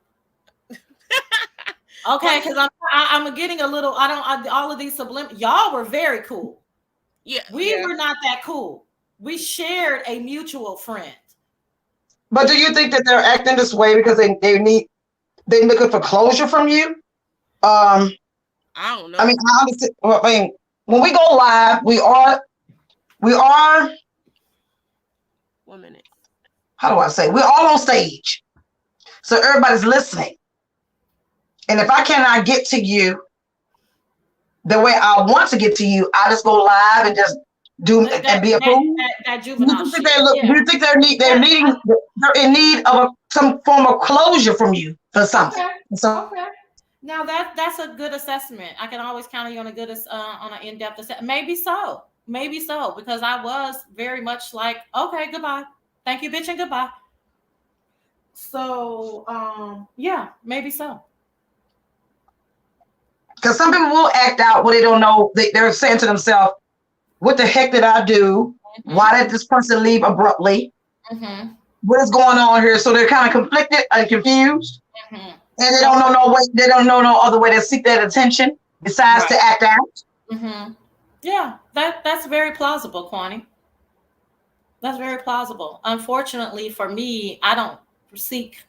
Okay, because I'm getting a little. All of these y'all were very cool. Yeah, we were not that cool. We shared a mutual friend. But do you think that they're acting this way because they're looking for closure from you? I don't know. I understand. When we go live, we are. 1 minute. How do I say? We're all on stage, so everybody's listening. And if I cannot get to you the way I want to get to you, I just go live and just and be a fool. That juvenile shit. Do you think they're in need of some form of closure from you for something? Okay. Now that's a good assessment. I can always count on you on an in-depth assessment. Maybe so, because I was very much like, okay, goodbye, thank you, bitch, and goodbye. So, yeah, maybe so. Because some people will act out what they don't know. They're saying to themselves, what the heck did I do? Mm-hmm. Why did this person leave abruptly? Mm-hmm. What is going on here? So they're kind of conflicted and confused. Mm-hmm. And they don't know no way. They don't know no other way to seek that attention besides to act out. Mm-hmm. Yeah, that's very plausible, Kwani. That's very plausible. Unfortunately for me, I don't seek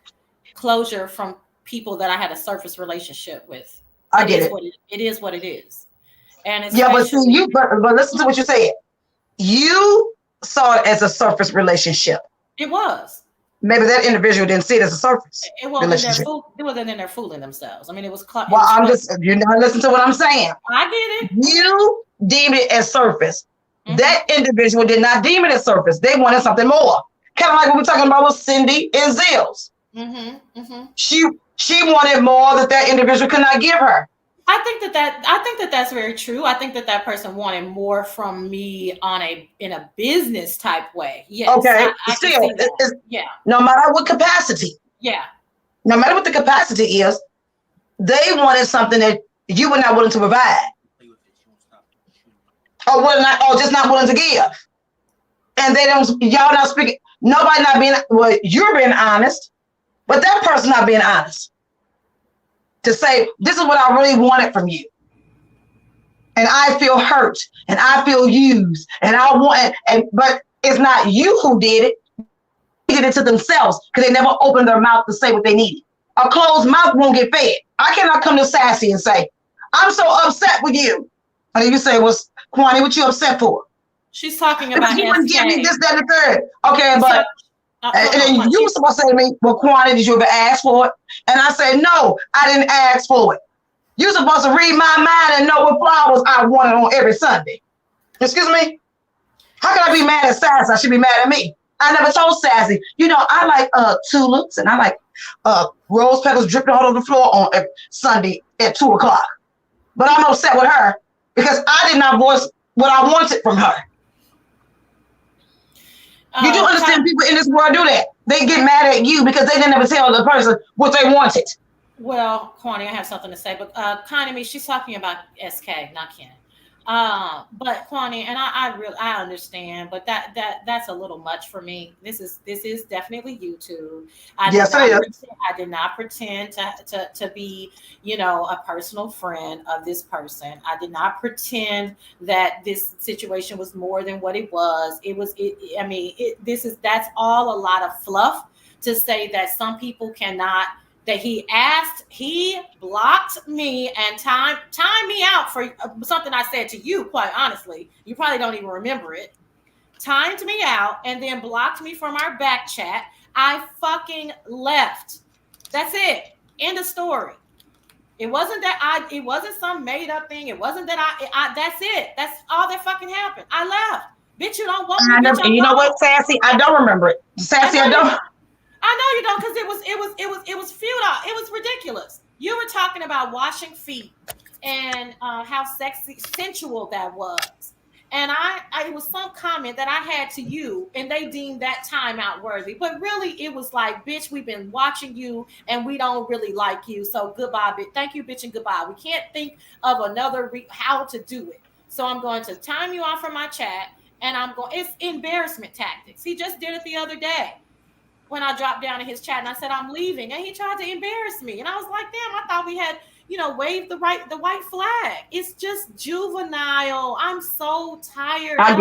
closure from people that I had a surface relationship with. I get it. It is what it is. And Yeah, but see, especially but listen to what you said. You saw it as a surface relationship. it was. Maybe that individual didn't see it as a surface relationship. It wasn't in there fooling themselves. I mean, it was. Well, I'm just, you know, listen to what I'm saying. I get it. You deemed it as surface. Mm-hmm. That individual did not deem it as surface. They wanted something more. Kind of like what we're talking about with Cindy and Zills. Mm-hmm. Mm-hmm. She wanted more that individual could not give her. I think that's very true. I think that person wanted more from me in a business type way. Yes. Okay. I Still, can see that. Yeah. No matter what capacity. Yeah. No matter what the capacity is, they wanted something that you were not willing to provide. Or just not willing to give. And y'all not speaking, nobody not being, well, you're being honest, but that person not being honest. To say, this is what I really wanted from you. And I feel hurt and I feel used and I want, but it's not you who did it. They did it to themselves because they never opened their mouth to say what they needed. A closed mouth won't get fed. I cannot come to Sassy and say, I'm so upset with you. And then you say, well, Kwani, what you upset for? She's talking about you wouldn't give me SK. this, that, and the third. Okay, but and then you were supposed to say to me, well, Kwani, did you ever ask for it? And I said, no, I didn't ask for it. You're supposed to read my mind and know what flowers I wanted on every Sunday. Excuse me? How can I be mad at Sassy? I should be mad at me. I never told Sassy, you know, I like tulips and I like rose petals dripping all over the floor on every Sunday at 2:00. But I'm upset with her because I did not voice what I wanted from her. You do understand people in this world do that. They get mad at you because they didn't ever tell the person what they wanted. Well, Kwani, I have something to say, but Connie, she's talking about SK, not Ken. But Kwani, and I understand, but that's a little much for me. This is definitely YouTube. I did not pretend to be, you know, a personal friend of this person. I did not pretend that this situation was more than what it was. That's all a lot of fluff to say that some people cannot. That he blocked me and timed me out for something I said to you, quite honestly. You probably don't even remember it. Timed me out and then blocked me from our back chat. I fucking left. That's it. End of story. It wasn't some made up thing. It wasn't that I that's it. That's all that fucking happened. I left. Bitch, you don't want me. Bitch, you know what, Sassy? I don't remember it. Sassy, I don't. I know you don't, because it was futile. It was ridiculous. You were talking about washing feet and how sensual that was, and it was some comment that I had to you, and they deemed that time out worthy. But really, it was like, bitch, we've been watching you, and we don't really like you. So goodbye, bitch. Thank you, bitch, and goodbye. We can't think of another how to do it. So I'm going to time you off from my chat, and it's embarrassment tactics. He just did it the other day. When I dropped down in his chat and I said I'm leaving, and he tried to embarrass me, and I was like, damn, I thought we had, you know, waved the white flag. It's just juvenile. I'm so tired. I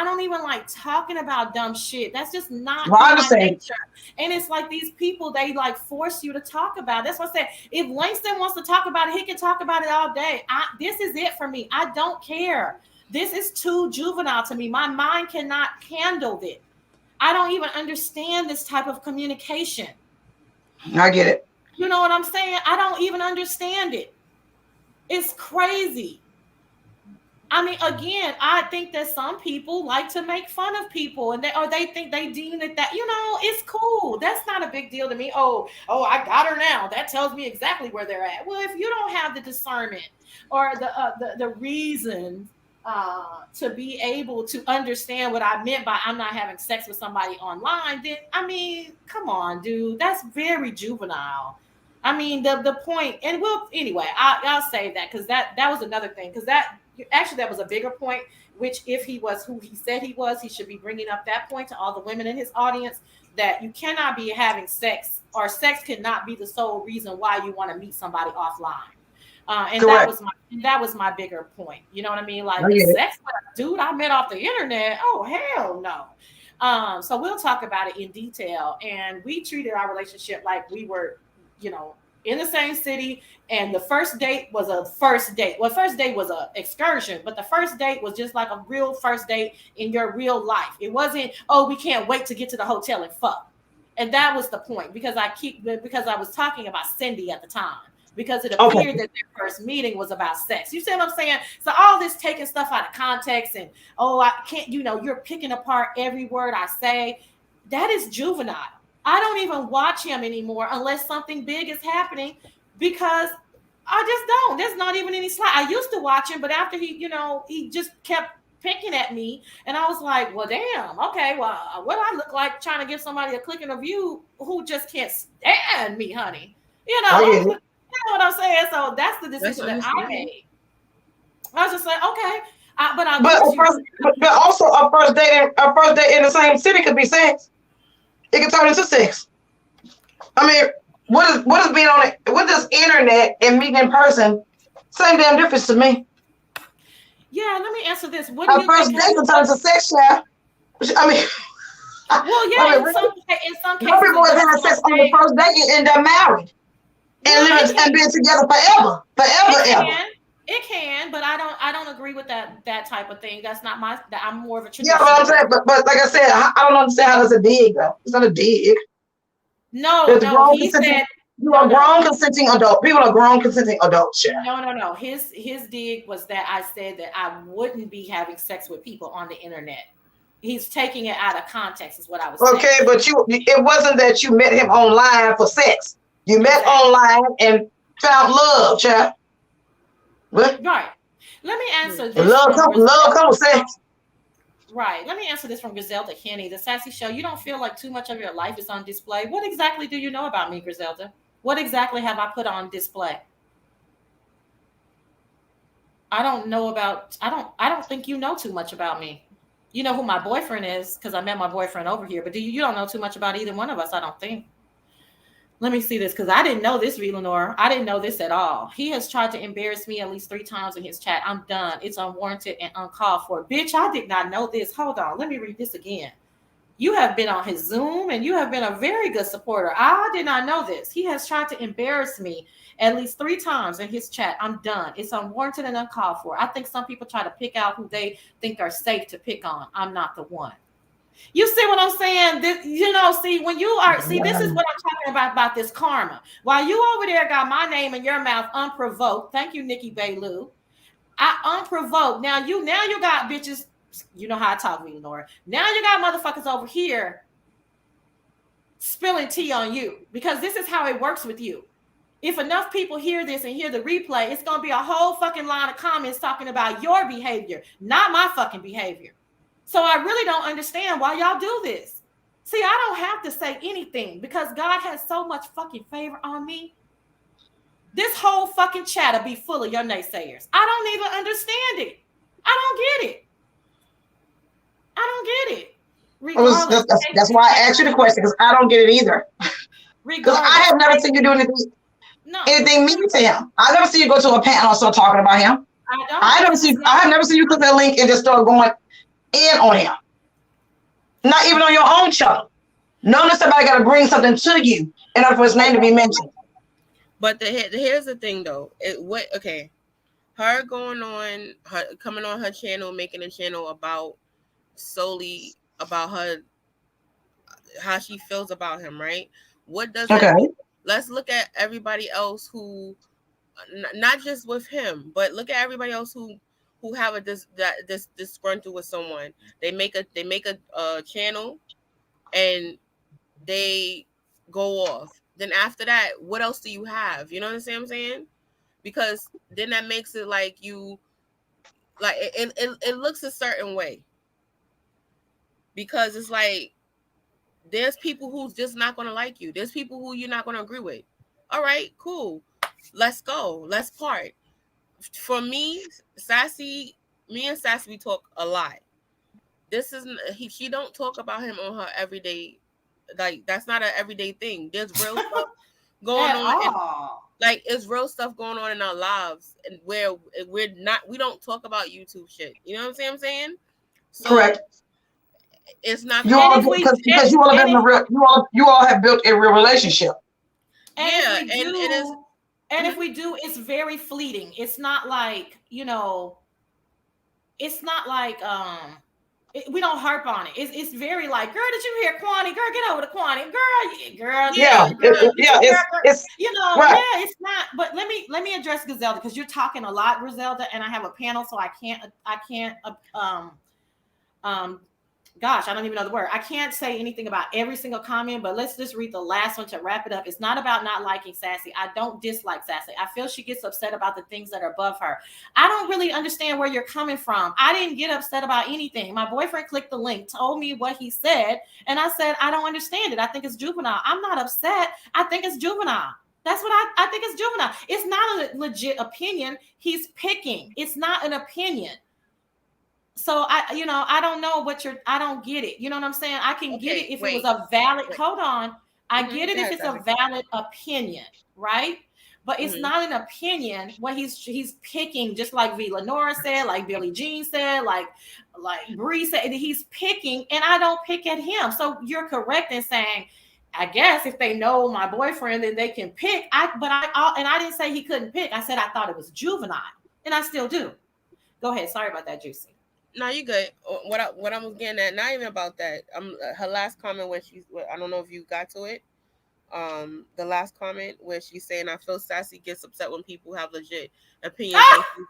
don't even like talking about dumb shit. That's just not my nature. And it's like these people, they like force you to talk about it. That's what I said. If Langston wants to talk about it, he can talk about it all day. This is it for me. I don't care. This is too juvenile to me. My mind cannot handle it. I don't even understand this type of communication. I get it. You know what I'm saying? I don't even understand it. It's crazy. I mean, again, I think that some people like to make fun of people, and they think they deem it that, you know, it's cool. That's not a big deal to me. Oh, I got her now. That tells me exactly where they're at. Well, if you don't have the discernment or the reason to be able to understand what I meant by I'm not having sex with somebody online, then I mean, come on, dude, that's very juvenile. I mean, the point, and we'll anyway. I'll say that because that was another thing because that was a bigger point. Which, if he was who he said he was, he should be bringing up that point to all the women in his audience that you cannot be having sex or sex cannot be the sole reason why you want to meet somebody offline. And Correct. that was my bigger point. You know what I mean? Like I the get it. sex with a dude I met off the internet. Oh hell no. So we'll talk about it in detail. And we treated our relationship like we were, in the same city. And the first date was a first date. Well, first date was an excursion, but the first date was just like a real first date in your real life. It wasn't, oh, we can't wait to get to the hotel and fuck. And that was the point because I was talking about Cindy at the time because it Okay. appeared that their first meeting was about sex. You see what I'm saying? So all this taking stuff out of context and, oh, I can't, you're picking apart every word I say. That is juvenile. I don't even watch him anymore unless something big is happening because I just don't. There's not even any slide. I used to watch him, but after he just kept picking at me, and I was like, well, damn, okay, well, what do I look like trying to give somebody a click and a view who just can't stand me, honey? I get it. You know what I'm saying? So that's the decision that I understandable. made. I was just like, okay, but also a first date in the same city could be sex. It can turn into sex. I mean, what is being on it? What does internet and meeting in person? Same damn difference to me. Yeah, let me answer this. What do A you first think? date can turn into sex, yeah. I mean, Well, yeah, in some cases, some people have had sex on the first date and end up married and been together forever, ever. It can, but I don't agree with that type of thing. That's not I'm more of a Yeah, traditional. but I'm saying, but like I said, I don't understand how that's a dig though. It's not a dig. No, he said you are grown consenting adult. People are grown consenting adults. Yeah. No. His dig was that I said that I wouldn't be having sex with people on the internet. He's taking it out of context, is what I was saying. Okay, but it wasn't that you met him online for sex. You met online and found love, child. What? Right. Let me answer this. Love comes with sex. Right. Let me answer this from Griselda Kenny. The Sassy Show. You don't feel like too much of your life is on display. What exactly do you know about me, Griselda? What exactly have I put on display? I don't think you know too much about me. You know who my boyfriend is because I met my boyfriend over here, but you don't know too much about either one of us, I don't think. Let me see this because I didn't know this, Lenore. I didn't know this at all. He has tried to embarrass me at least 3 times in his chat. I'm done. It's unwarranted and uncalled for. Bitch, I did not know this. Hold on. Let me read this again. You have been on his Zoom and you have been a very good supporter. I did not know this. He has tried to embarrass me at least 3 times in his chat. I'm done. It's unwarranted and uncalled for. I think some people try to pick out who they think are safe to pick on. I'm not the one. You see what I'm saying? This is what I'm talking about this karma. While you over there got my name in your mouth unprovoked. Thank you, Nikki Bailu. I unprovoked. Now you got bitches. You know how I talk, Lenore. Now you got motherfuckers over here spilling tea on you because this is how it works with you. If enough people hear this and hear the replay, it's going to be a whole fucking line of comments talking about your behavior, not my fucking behavior. So I really don't understand why y'all do this. See, I don't have to say anything because God has so much fucking favor on me. This whole fucking chat will be full of your naysayers. I don't even understand it. I don't get it. That's why I asked you the question because I don't get it either. Because I have never seen you do anything mean to him. I never seen you go to a panel and start talking about him. I have never seen you click that link and just start going in on him. Not even on your own show. Knowing that somebody got to bring something to you in order for his name to be mentioned. But here's the thing, though. Her coming on her channel, making a channel about solely about her, how she feels about him, right? What does that mean? Let's look at everybody else who, not just with him, but look at everybody else who have this disgruntled with someone. They make a channel and they go off. Then after that, what else do you have? You know what I'm saying? Because then that makes it like like it looks a certain way because it's like there's people who's just not gonna like you. There's people who you're not gonna agree with. All right, cool. Let's go. Let's part. For me, me and Sassy, we talk a lot. This isn't she don't talk about him on her everyday, like that's not an everyday thing. There's real stuff going on and like it's real stuff going on in our lives and where we don't talk about YouTube shit. You know what I'm saying? So Correct. it's not You all because you all have been you all have built a real relationship. And yeah, if we do, and it is if we do, it's very fleeting. It's not like, it's not like we don't harp on it. It's very like, girl, did you hear Kwani? Girl, get over to Kwani. Girl, yeah, it's right. Yeah, it's not. But let me address Griselda because you're talking a lot, Griselda, and I have a panel, so I can't gosh, I don't even know the word. I can't say anything about every single comment, but let's just read the last one to wrap it up. It's not about not liking Sassy. I don't dislike Sassy. I feel she gets upset about the things that are above her. I don't really understand where you're coming from. I didn't get upset about anything. My boyfriend clicked the link, told me what he said, and I said, I don't understand it. I think it's juvenile. I'm not upset. I think it's juvenile. That's what I think it's juvenile. It's not a legit opinion. He's picking. It's not an opinion. So I don't know I don't get it. You know what I'm saying? I can get it if it was a valid, hold on. I get it if it's a valid opinion, right? But it's not an opinion when he's picking, just like V. Lenora said, like Billie Jean said, like Bree said, he's picking, and I don't pick at him. So you're correct in saying, I guess if they know my boyfriend, then they can pick. I didn't say he couldn't pick. I said I thought it was juvenile, and I still do. Go ahead. Sorry about that, Juicy. No, you good. What I was getting at, not even about that. Her last comment when I don't know if you got to it. The last comment where she's saying, "I feel Sassy gets upset when people have legit opinions."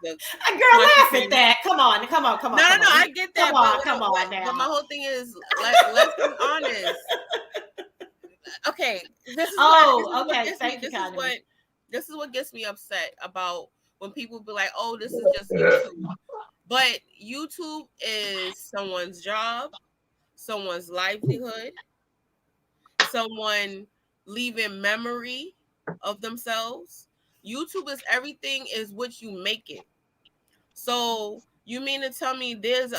Girl, laugh at that. Come on. No, I get that. Come on now. But my whole thing is, let's be honest. Okay, this is what gets me upset about when people be like, "Oh, this is just YouTube." But YouTube is someone's job, someone's livelihood, someone leaving memory of themselves. YouTube is everything is what you make it. So you mean to tell me there's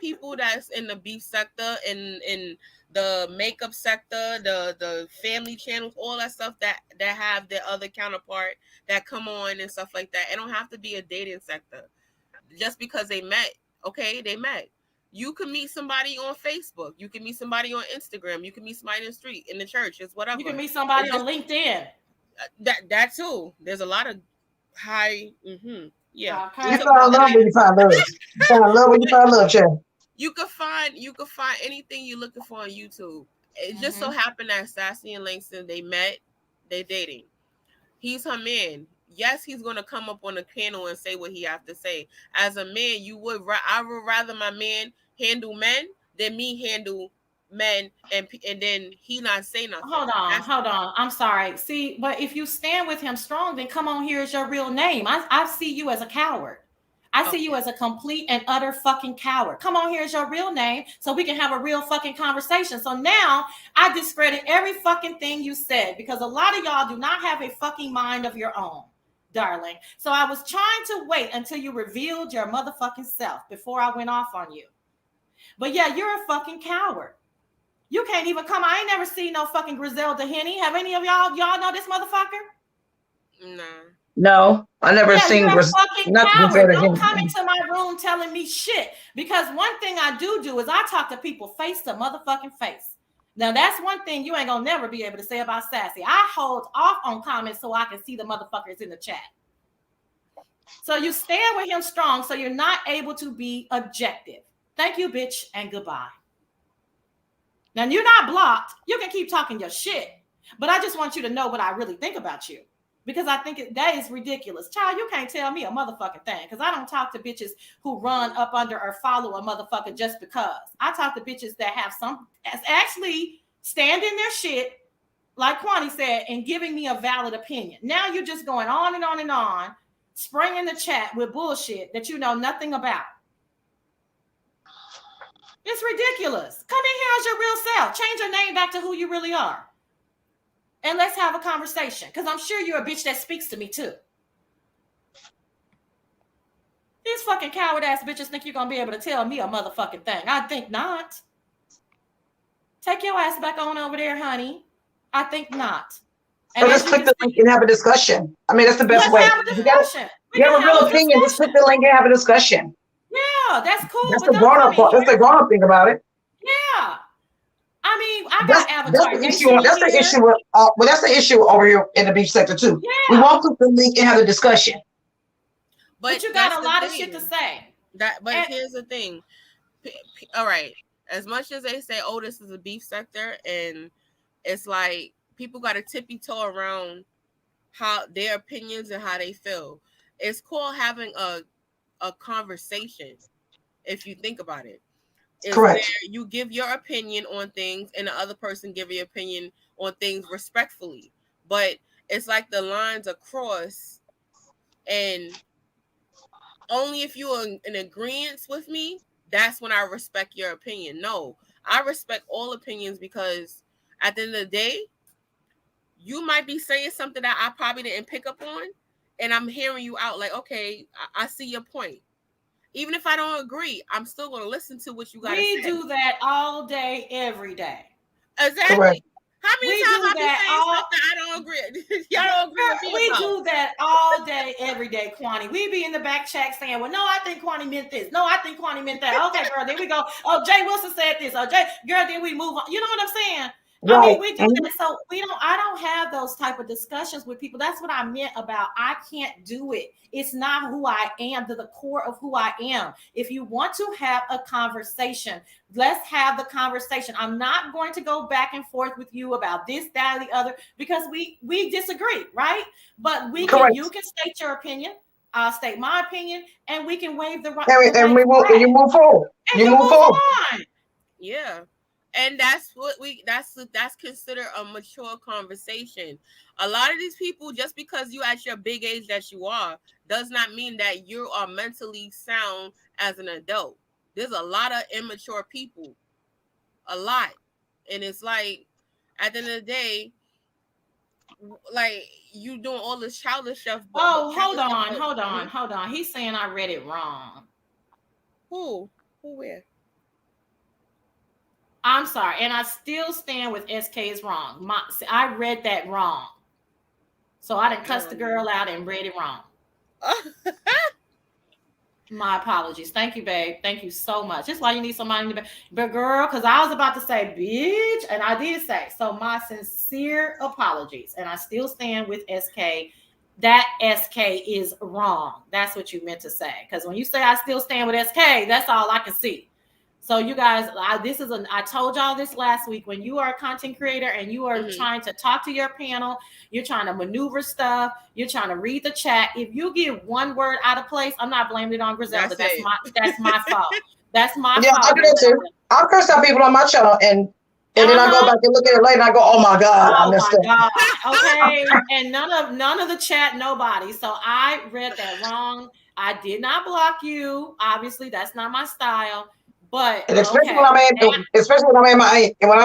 people that's in the beef sector, in the makeup sector, the family channels, all that stuff that have their other counterpart that come on and stuff like that. It don't have to be a dating sector. Just because they met, okay, they met. You can meet somebody on Facebook. You can meet somebody on Instagram. You can meet somebody in the street, in the church. It's whatever. You can meet somebody on LinkedIn. That too. There's a lot of high. Yeah. You find love when you find love. You find love when you find love, Chad. You can find anything you're looking for on YouTube. It just so happened that Sassy and Langston, they met. They dating. He's her man. Yes, he's going to come up on the panel and say what he have to say. As a man, I would rather my man handle men than me handle men and then he not say nothing. Hold on. I'm sorry. See, but if you stand with him strong, then come on here as your real name. I see you as a coward. I see you as a complete and utter fucking coward. Come on here as your real name so we can have a real fucking conversation. So now I discredit every fucking thing you said because a lot of y'all do not have a fucking mind of your own, darling. So I was trying to wait until you revealed your motherfucking self before I went off on you. But yeah, you're a fucking coward. You can't even come. I ain't never seen no fucking Griselda Henny. Have any of y'all know this motherfucker? No. No, I never seen nothing. Don't come into my room telling me shit. Because one thing I do is I talk to people face to motherfucking face. Now that's one thing you ain't gonna never be able to say about Sassy. I hold off on comments so I can see the motherfuckers in the chat. So you stand with him strong so you're not able to be objective. Thank you, bitch, and goodbye. Now you're not blocked. You can keep talking your shit. But I just want you to know what I really think about you. Because I think that is ridiculous. Child, you can't tell me a motherfucking thing. Because I don't talk to bitches who run up under or follow a motherfucker just because. I talk to bitches that have some actually standing their shit, like Kwani said, and giving me a valid opinion. Now you're just going on and on and on spraying the chat with bullshit that you know nothing about. It's ridiculous. Come in here as your real self. Change your name back to who you really are. And let's have a conversation. Because I'm sure you're a bitch that speaks to me too. These fucking coward ass bitches think you're going to be able to tell me a motherfucking thing. I think not. Take your ass back on over there, honey. I think not. And let's click the link and have a discussion. I mean, that's the best way. Have a discussion. You have a real opinion. Just click the link and have a discussion. Yeah, that's cool. That's the grown-up part. That's the grown-up thing about it. Yeah. I mean, I got Avatar. That's the issue with, well, that's the issue over here in the beach sector too. Yeah. We won't click the link and have a discussion. But you got a lot of shit to say. But here's the thing. All right. As much as they say, oh, this is a beef sector, and it's like people got to tippy toe around how their opinions and how they feel. It's called having a conversation, if you think about it. It's correct. Where you give your opinion on things and the other person give your opinion on things respectfully. But it's like the lines are crossed, and only if you're in agreement with me, that's when I respect your opinion. No, I respect all opinions, because at the end of the day, you might be saying something that I probably didn't pick up on, and I'm hearing you out like, okay, I see your point. Even if I don't agree, I'm still going to listen to what you got to say. We do that all day, every day. Exactly. Correct. How many times have you saying stuff that I don't agree? Y'all don't agree with me We about? do that all day, every day, Kwani. We be in the back chat saying, well, no, I think Kwani meant this. No, I think Kwani meant that. Okay, girl, then we go, oh, Jay Wilson said this. Oh, Jay, girl, then we move on. You know what I'm saying? Right. I mean, we do that. So I don't have those type of discussions with people. That's what I meant about I can't do it. It's not who I am, to the core of who I am. If you want to have a conversation, let's have the conversation. I'm not going to go back and forth with you about this, that, or the other, because we disagree, right? But you can state your opinion. I'll state my opinion, and we can waive the right. And you move forward. You move forward. Yeah. And that's what that's considered a mature conversation. A lot of these people, just because you at your big age that you are, does not mean that you are mentally sound as an adult. There's a lot of immature people. A lot. And it's like, at the end of the day, like, you doing all this childish stuff. Hold on. He's saying I read it wrong. Who where? I'm sorry, and I still stand with SK is wrong. I read that wrong. So I didn't cuss the girl out and read it wrong. My apologies. Thank you, babe. Thank you so much. That's why you need somebody in the back. But girl, because I was about to say bitch, and I did say. So my sincere apologies. And I still stand with SK. That SK is wrong. That's what you meant to say. Because when you say I still stand with SK, that's all I can see. So you guys, I told y'all this last week. When you are a content creator and you are trying to talk to your panel, you're trying to maneuver stuff, you're trying to read the chat. If you get one word out of place, I'm not blaming it on Griselda. That's my fault. That's my fault. I do that too. I'll curse out people on my channel and then I go back and look at it later and I go, oh my God, I messed up. Okay. And none of the chat, nobody. So I read that wrong. I did not block you. Obviously, that's not my style. But and especially when I'm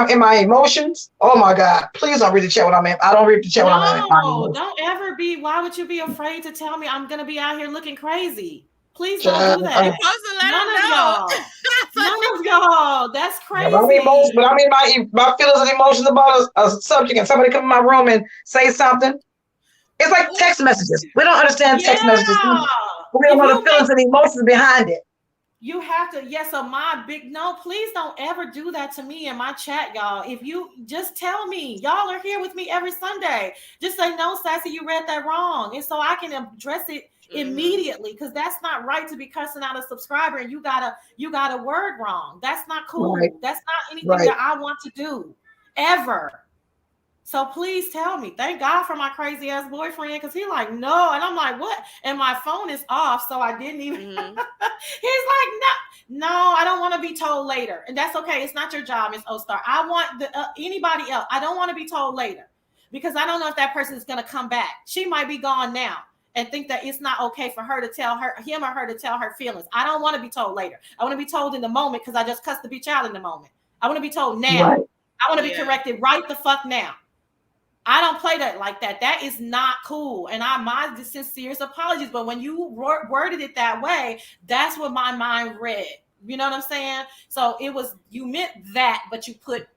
in my emotions. Oh my God! Please don't read the chat when I'm in. I don't read the chat when I'm in. No, don't ever be. Why would you be afraid to tell me I'm gonna be out here looking crazy? Please don't do that. None of y'all. That's crazy. But I'm in my feelings and emotions about a subject, and somebody come in my room and say something. It's like text messages. We don't understand text messages. We don't know the feelings and emotions behind it. You have to, please don't ever do that to me in my chat, y'all. If you just tell me, y'all are here with me every Sunday. Just say, no, Sassy, you read that wrong. And so I can address it immediately, because that's not right to be cussing out a subscriber and you got a word wrong. That's not cool. Right. That's not anything that I want to do ever. So please tell me. Thank God for my crazy ass boyfriend, because he's like, no. And I'm like, what? And my phone is off, so I didn't even. He's like, no, I don't want to be told later. And that's okay. It's not your job, Miss O-Star. I want anybody else. I don't want to be told later, because I don't know if that person is going to come back. She might be gone now. and think that it's not okay for her to tell him or her to tell her feelings. I don't want to be told later. I want to be told in the moment because I just cussed the bitch out in the moment. I want to be told now. Right. I want to be corrected right the fuck now. I don't play that like that. That is not cool. And my sincerest apologies. But when you worded it that way, that's what my mind read. You know what I'm saying? So it was, you meant that, but you put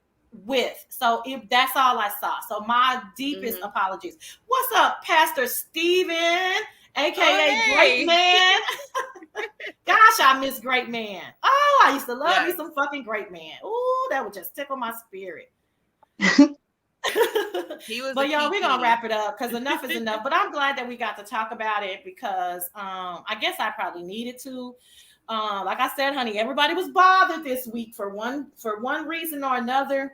with. So that's all I saw. So my deepest apologies. What's up, Pastor Steven, aka Great Man? Gosh, I miss Great Man. Oh, I used to love me some fucking Great Man. Oh, that would just tickle my spirit. But y'all, we're gonna wrap it up because enough is enough. But I'm glad that we got to talk about it because I guess I probably needed to. Like I said, honey, everybody was bothered this week for one reason or another.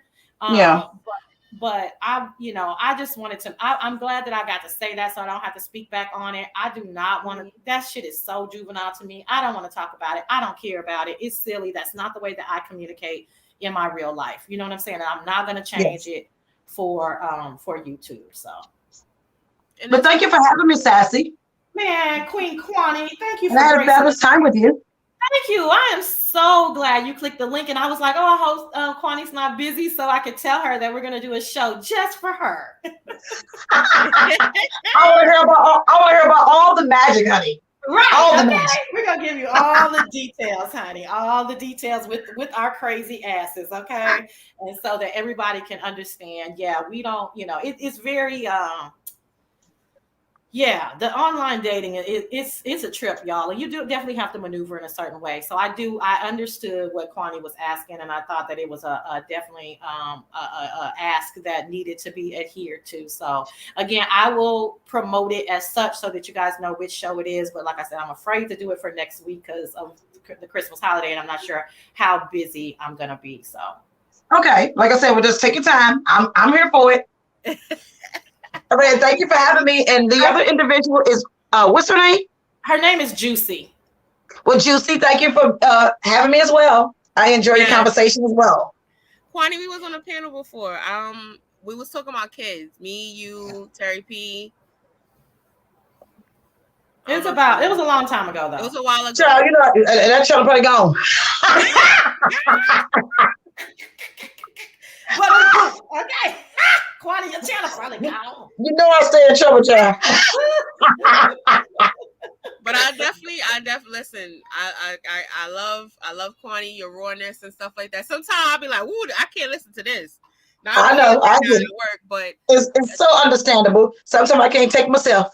But I just wanted to. I'm glad that I got to say that, so I don't have to speak back on it. I do not want to. That shit is so juvenile to me. I don't want to talk about it. I don't care about it. It's silly. That's not the way that I communicate in my real life. You know what I'm saying? And I'm not going to change it for YouTube. So, but thank you for having me, Sassy. Man, Queen Kwani, thank you for. I had a fabulous time with you. Thank you. I am so glad you clicked the link, and I was like, "Oh, I hope Kwani's not busy, so I could tell her that we're gonna do a show just for her." I want to hear about all the magic, honey. Right. All the magic. We're gonna give you all the details, honey. All the details with our crazy asses, okay? And so that everybody can understand. Yeah, we don't. It's very. Yeah, the online dating it's a trip, y'all, and you do definitely have to maneuver in a certain way. So I understood what Kwani was asking, and I thought that it was a definitely a ask that needed to be adhered to. So again, I will promote it as such so that you guys know which show it is. But like I said, I'm afraid to do it for next week because of the Christmas holiday, and I'm not sure how busy I'm gonna be. So okay, like I said, we'll just take your time. I'm here for it. All right, thank you for having me. And the other individual is, what's her name? Her name is Juicy. Well, Juicy, thank you for having me as well. I enjoy your conversation as well. Kwani, we was on a panel before. We was talking about kids. Me, you, Terry P. It was a long time ago, though. It was a while ago. Child, that child probably gone. Okay. Kwani, your channel probably gone. You know I stay in trouble, child. But I definitely listen. I love Kwani, your rawness and stuff like that. Sometimes I'll be like, "Ooh, I can't listen to this." Now, I know. I do. Work, but it's so understandable. Sometimes I can't take myself.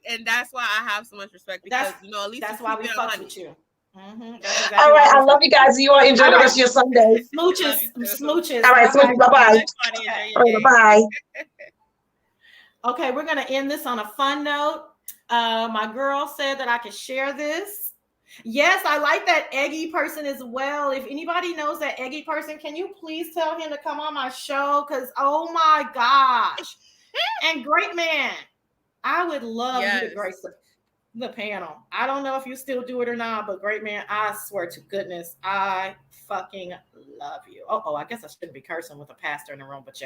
and that's why I have so much respect because at least that's why we fuck with you. Mm-hmm. Exactly all right, I love you guys. You all enjoy the rest of your Sunday. Smooches. All right, smooches. Bye-bye. All right, bye-bye. Okay, we're going to end this on a fun note. My girl said that I could share this. Yes, I like that Eggy person as well. If anybody knows that Eggy person, can you please tell him to come on my show? Because, oh my gosh. And Great Man, I would love you to grace the panel. I don't know if you still do it or not, but Great Man, I swear to goodness, I fucking love you. Oh, I guess I shouldn't be cursing with a pastor in the room, but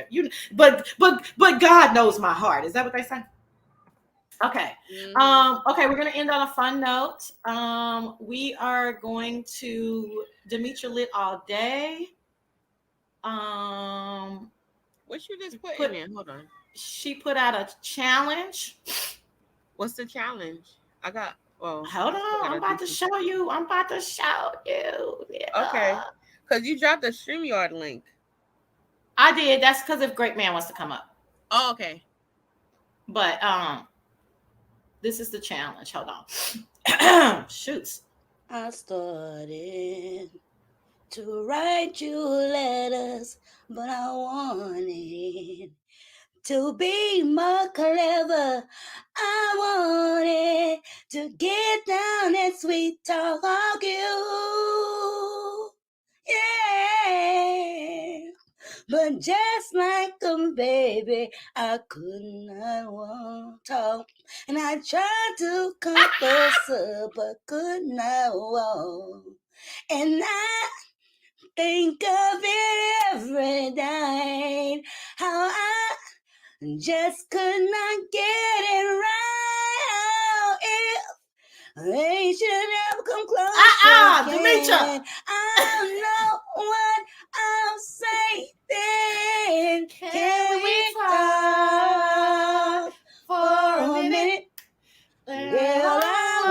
God knows my heart. Is that what they say? Okay. Okay, we're gonna end on a fun note. We are going to Demetra Lit all day. What you just put in there? Hold on. She put out a challenge. What's the challenge? I got. Well, hold on. I'm about to show you. Yeah. Okay. Because you dropped the StreamYard link. I did. That's because if Great Man wants to come up. Oh, okay. But this is the challenge. Hold on. Shoots. I started to write you letters, but I wanted to be more clever. I wanted to get down and sweet talk you. Yeah. But just like a baby, I could not walk talk. And I tried to come closer, but could not walk. And I think of it every night, how I just could not get it right. If they should ever come close Demetra. again, I'll know what I'll say then. Can we talk for a minute? Girl,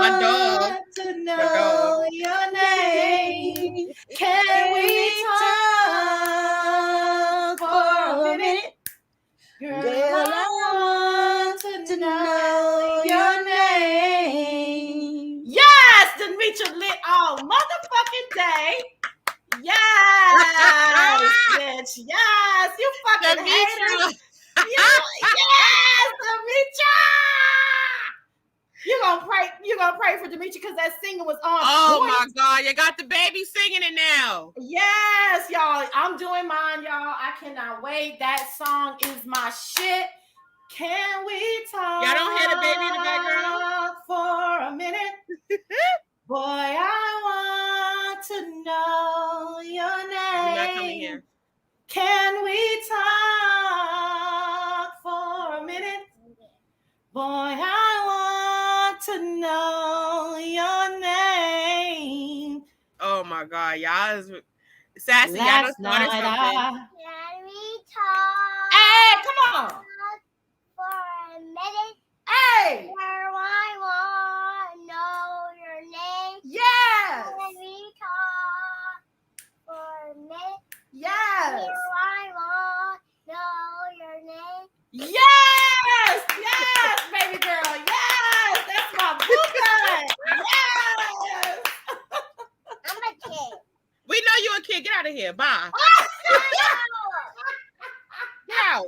My dog. I want to My know dog. your name. Can we talk for a minute? Girl, I want to know your name. Yes, Demetra lit all motherfucking day. Yes, bitch. Yes, you fucking hater. Yes, Demetra. You gonna pray for Demetra because that singing was on. Oh point. my God, you got the baby singing it now. Yes, y'all. I'm doing mine, y'all. I cannot wait. That song is my shit. Can we talk? Y'all don't hear the baby in the background? For a minute. Boy, I want to know your name. You're not coming here. Can we talk for a minute? Boy, I want to know your name. Oh my God, y'all is Sassy. Y'all done started something. Can we talk? Hey, come on. For a minute. Hey. Where I want to know your name. Yes. Can we talk for a minute? Yes. Where I want to know your name. Yes. Yes, baby girl. Yes. That's my boo gun. Yes. I'm a kid. We know you a kid. Get out of here. Bye. Get out.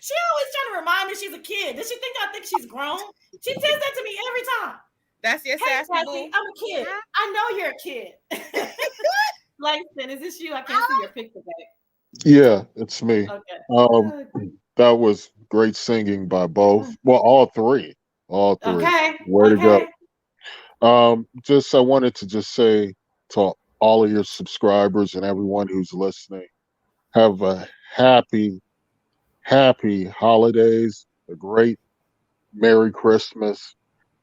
She always trying to remind me she's a kid. Does she think I think she's grown? She says that to me every time. That's your Hey, Sassy Sassy, boo. I'm a kid. I know you're a kid. Langston, is this you? I can't see your picture back. Yeah, it's me. Okay. That was great singing by both. Well, all three. All three. Okay. Way to Okay. go. Just I wanted to just say to all of your subscribers and everyone who's listening, have a happy holidays, a great Merry Christmas,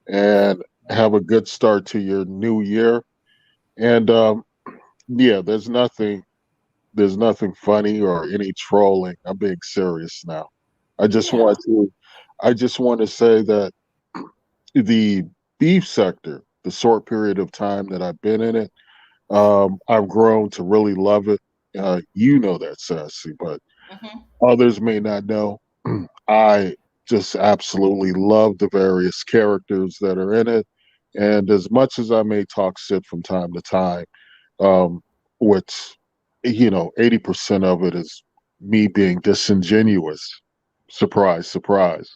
and have a good start to your new year. And yeah, there's nothing funny or any trolling. I'm being serious now. I just Yeah. want to say that the beef sector, the short period of time that I've been in it, I've grown to really love it. You know that, Sassy, but others may not know. I just absolutely love the various characters that are in it. And as much as I may talk shit from time to time, um, which, 80% of it is me being disingenuous. Surprise, surprise.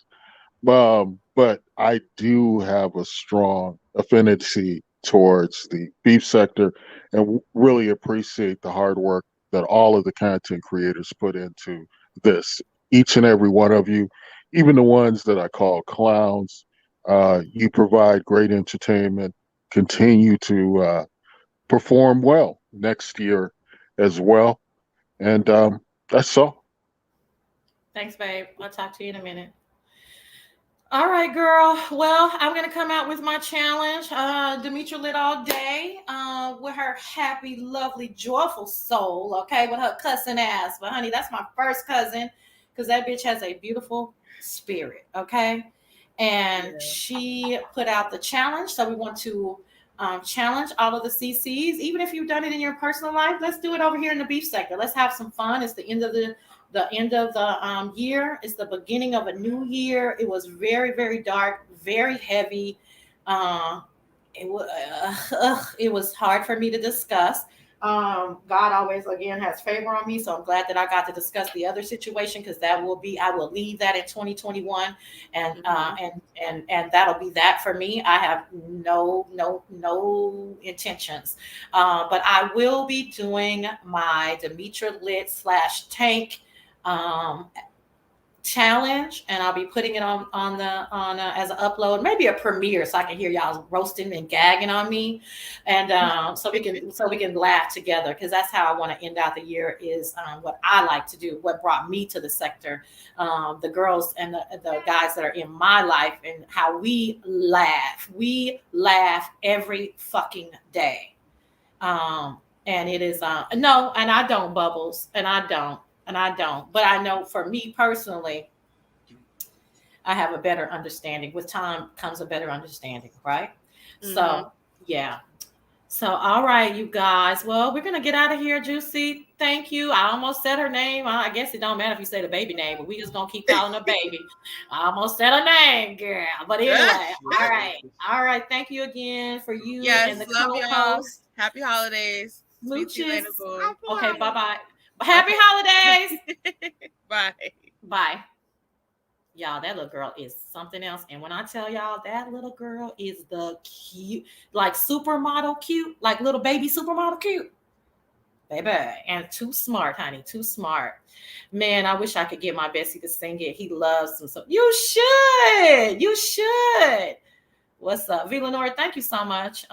But I do have a strong affinity towards the beef sector and really appreciate the hard work that all of the content creators put into this. Each and every one of you, even the ones that I call clowns, you provide great entertainment. Continue to perform well next year as well. And that's all. Thanks, babe. I'll talk to you in a minute. All right, girl. Well, I'm gonna come out with my challenge. Demetra lit all day with her happy, lovely, joyful soul. Okay, with her cussing ass. But honey, that's my first cousin because that bitch has a beautiful spirit. Okay, and she put out the challenge. So we want to challenge all of the CCs. Even if you've done it in your personal life, let's do it over here in the beef sector. Let's have some fun. It's the end of the year. It's the beginning of a new year. It was very, very dark, very heavy. It was hard for me to discuss. God always again has favor on me, so I'm glad that I got to discuss the other situation because I will leave that in 2021, and and that'll be that for me. I have no intentions, but I will be doing my Demetra Lit /Tank challenge, and I'll be putting it on as an upload, maybe a premiere, so I can hear y'all roasting and gagging on me, and so we can laugh together, because that's how I want to end out the year, is what I like to do, what brought me to the sector, the girls and the guys that are in my life, and how we laugh every fucking day, and it is no, and I don't, Bubbles, and I don't. But I know for me personally, I have a better understanding. With time comes a better understanding, right? Mm-hmm. So, yeah. So, all right, you guys. Well, we're going to get out of here, Juicy. Thank you. I almost said her name. I guess it don't matter if you say the baby name, but we just going to keep calling her baby. I almost said her name, girl. But anyway, all right. All right. Thank you again for you and the co-host. Happy holidays. Mooches. Okay, bye-bye. Happy holidays. Bye. Bye. Y'all, that little girl is something else. And when I tell y'all, that little girl is the cute, like supermodel cute, like little baby supermodel cute. Baby. And too smart, honey. Too smart. Man, I wish I could get my Bessie to sing it. He loves some. You should. You should. What's up? V. Lenore, thank you so much.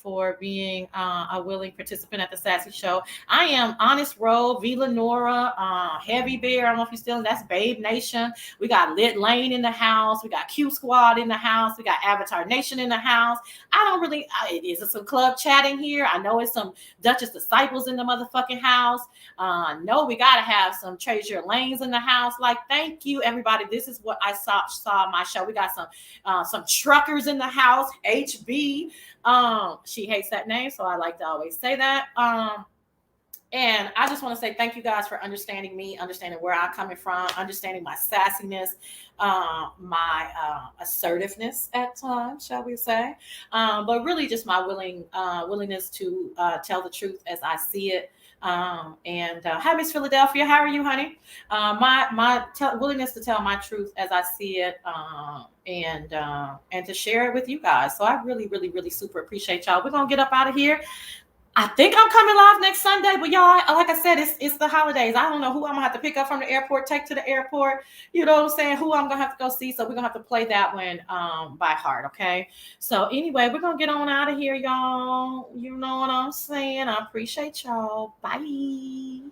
For being a willing participant at the Sassy Show. I am Honest Road, V. Lenora, Heavy Bear. I don't know if you're still, that's Babe Nation. We got Lit Lane in the house. We got Q Squad in the house. We got Avatar Nation in the house. I don't really, is it some club chatting here? I know it's some Duchess Disciples in the motherfucking house. No, we got to have some Treasure Lanes in the house. Like, thank you, everybody. This is what I saw on my show. We got some truckers in the house, HB. She hates that name, so I like to always say that. And I just want to say thank you guys for understanding me, understanding where I'm coming from, understanding my sassiness, my assertiveness at times, shall we say, but really just my willingness to tell the truth as I see it. And hi, Miss Philadelphia. How are you, honey? My willingness to tell my truth as I see it, and to share it with you guys. So I really, really, really super appreciate y'all. We're gonna get up out of here. I think I'm coming live next Sunday, but y'all, like I said, it's the holidays. I don't know who I'm gonna have to pick up from the airport, take to the airport. You know what I'm saying? Who I'm gonna have to go see. So we're gonna have to play that one by heart, okay? So anyway, we're gonna get on out of here, y'all. You know what I'm saying? I appreciate y'all. Bye.